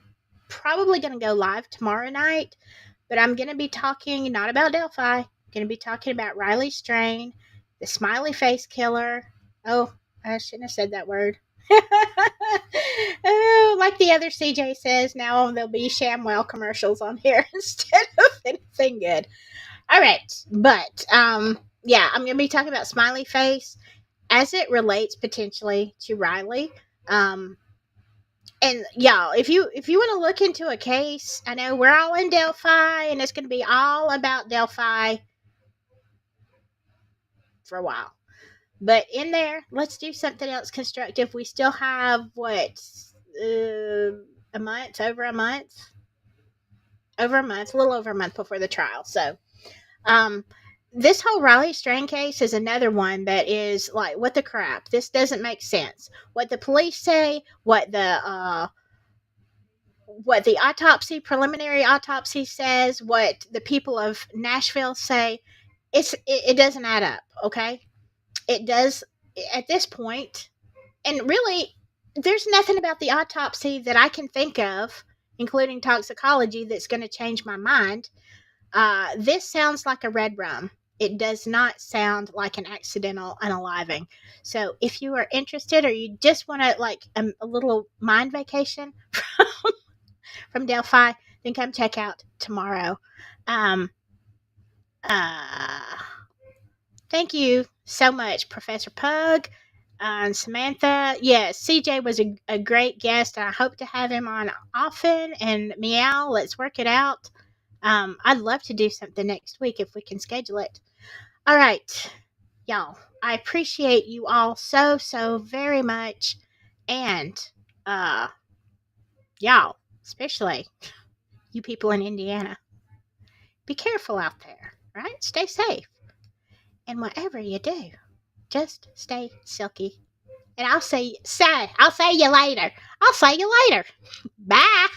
probably gonna go live tomorrow night, but I'm gonna be talking not about Delphi. I'm gonna be talking about Riley Strain, the smiley face killer. Oh, I shouldn't have said that word. Oh, like the other CJ says, now there'll be ShamWow commercials on here instead of anything good. All right, but yeah, I'm gonna be talking about smiley face as it relates potentially to Riley. Um, and y'all, if you want to look into a case, I know we're all in Delphi, and it's gonna be all about Delphi for a while. But in there, let's do something else constructive. We still have what, a month, over a month, a little over a month before the trial. So, um, this whole Riley Strain case is another one that is like, what the crap? This doesn't make sense. What the police say, what the preliminary autopsy says, what the people of Nashville say, it doesn't add up. Okay, it does at this point, and really, there's nothing about the autopsy that I can think of, including toxicology, that's going to change my mind. This sounds like a red rum. It does not sound like an accidental unaliving. So, if you are interested, or you just want to like a little mind vacation from Delphi, then come check out tomorrow. Um, uh, Thank you so much, Professor Pug and Samantha. Yes, CJ was a great guest. I hope to have him on often. And Meow, let's work it out. I'd love to do something next week if we can schedule it. All right, y'all. I appreciate you all so, so very much. And uh, y'all, especially you people in Indiana, be careful out there, right? Stay safe. And whatever you do, just stay silky and I'll say you later. I'll see you later. Bye.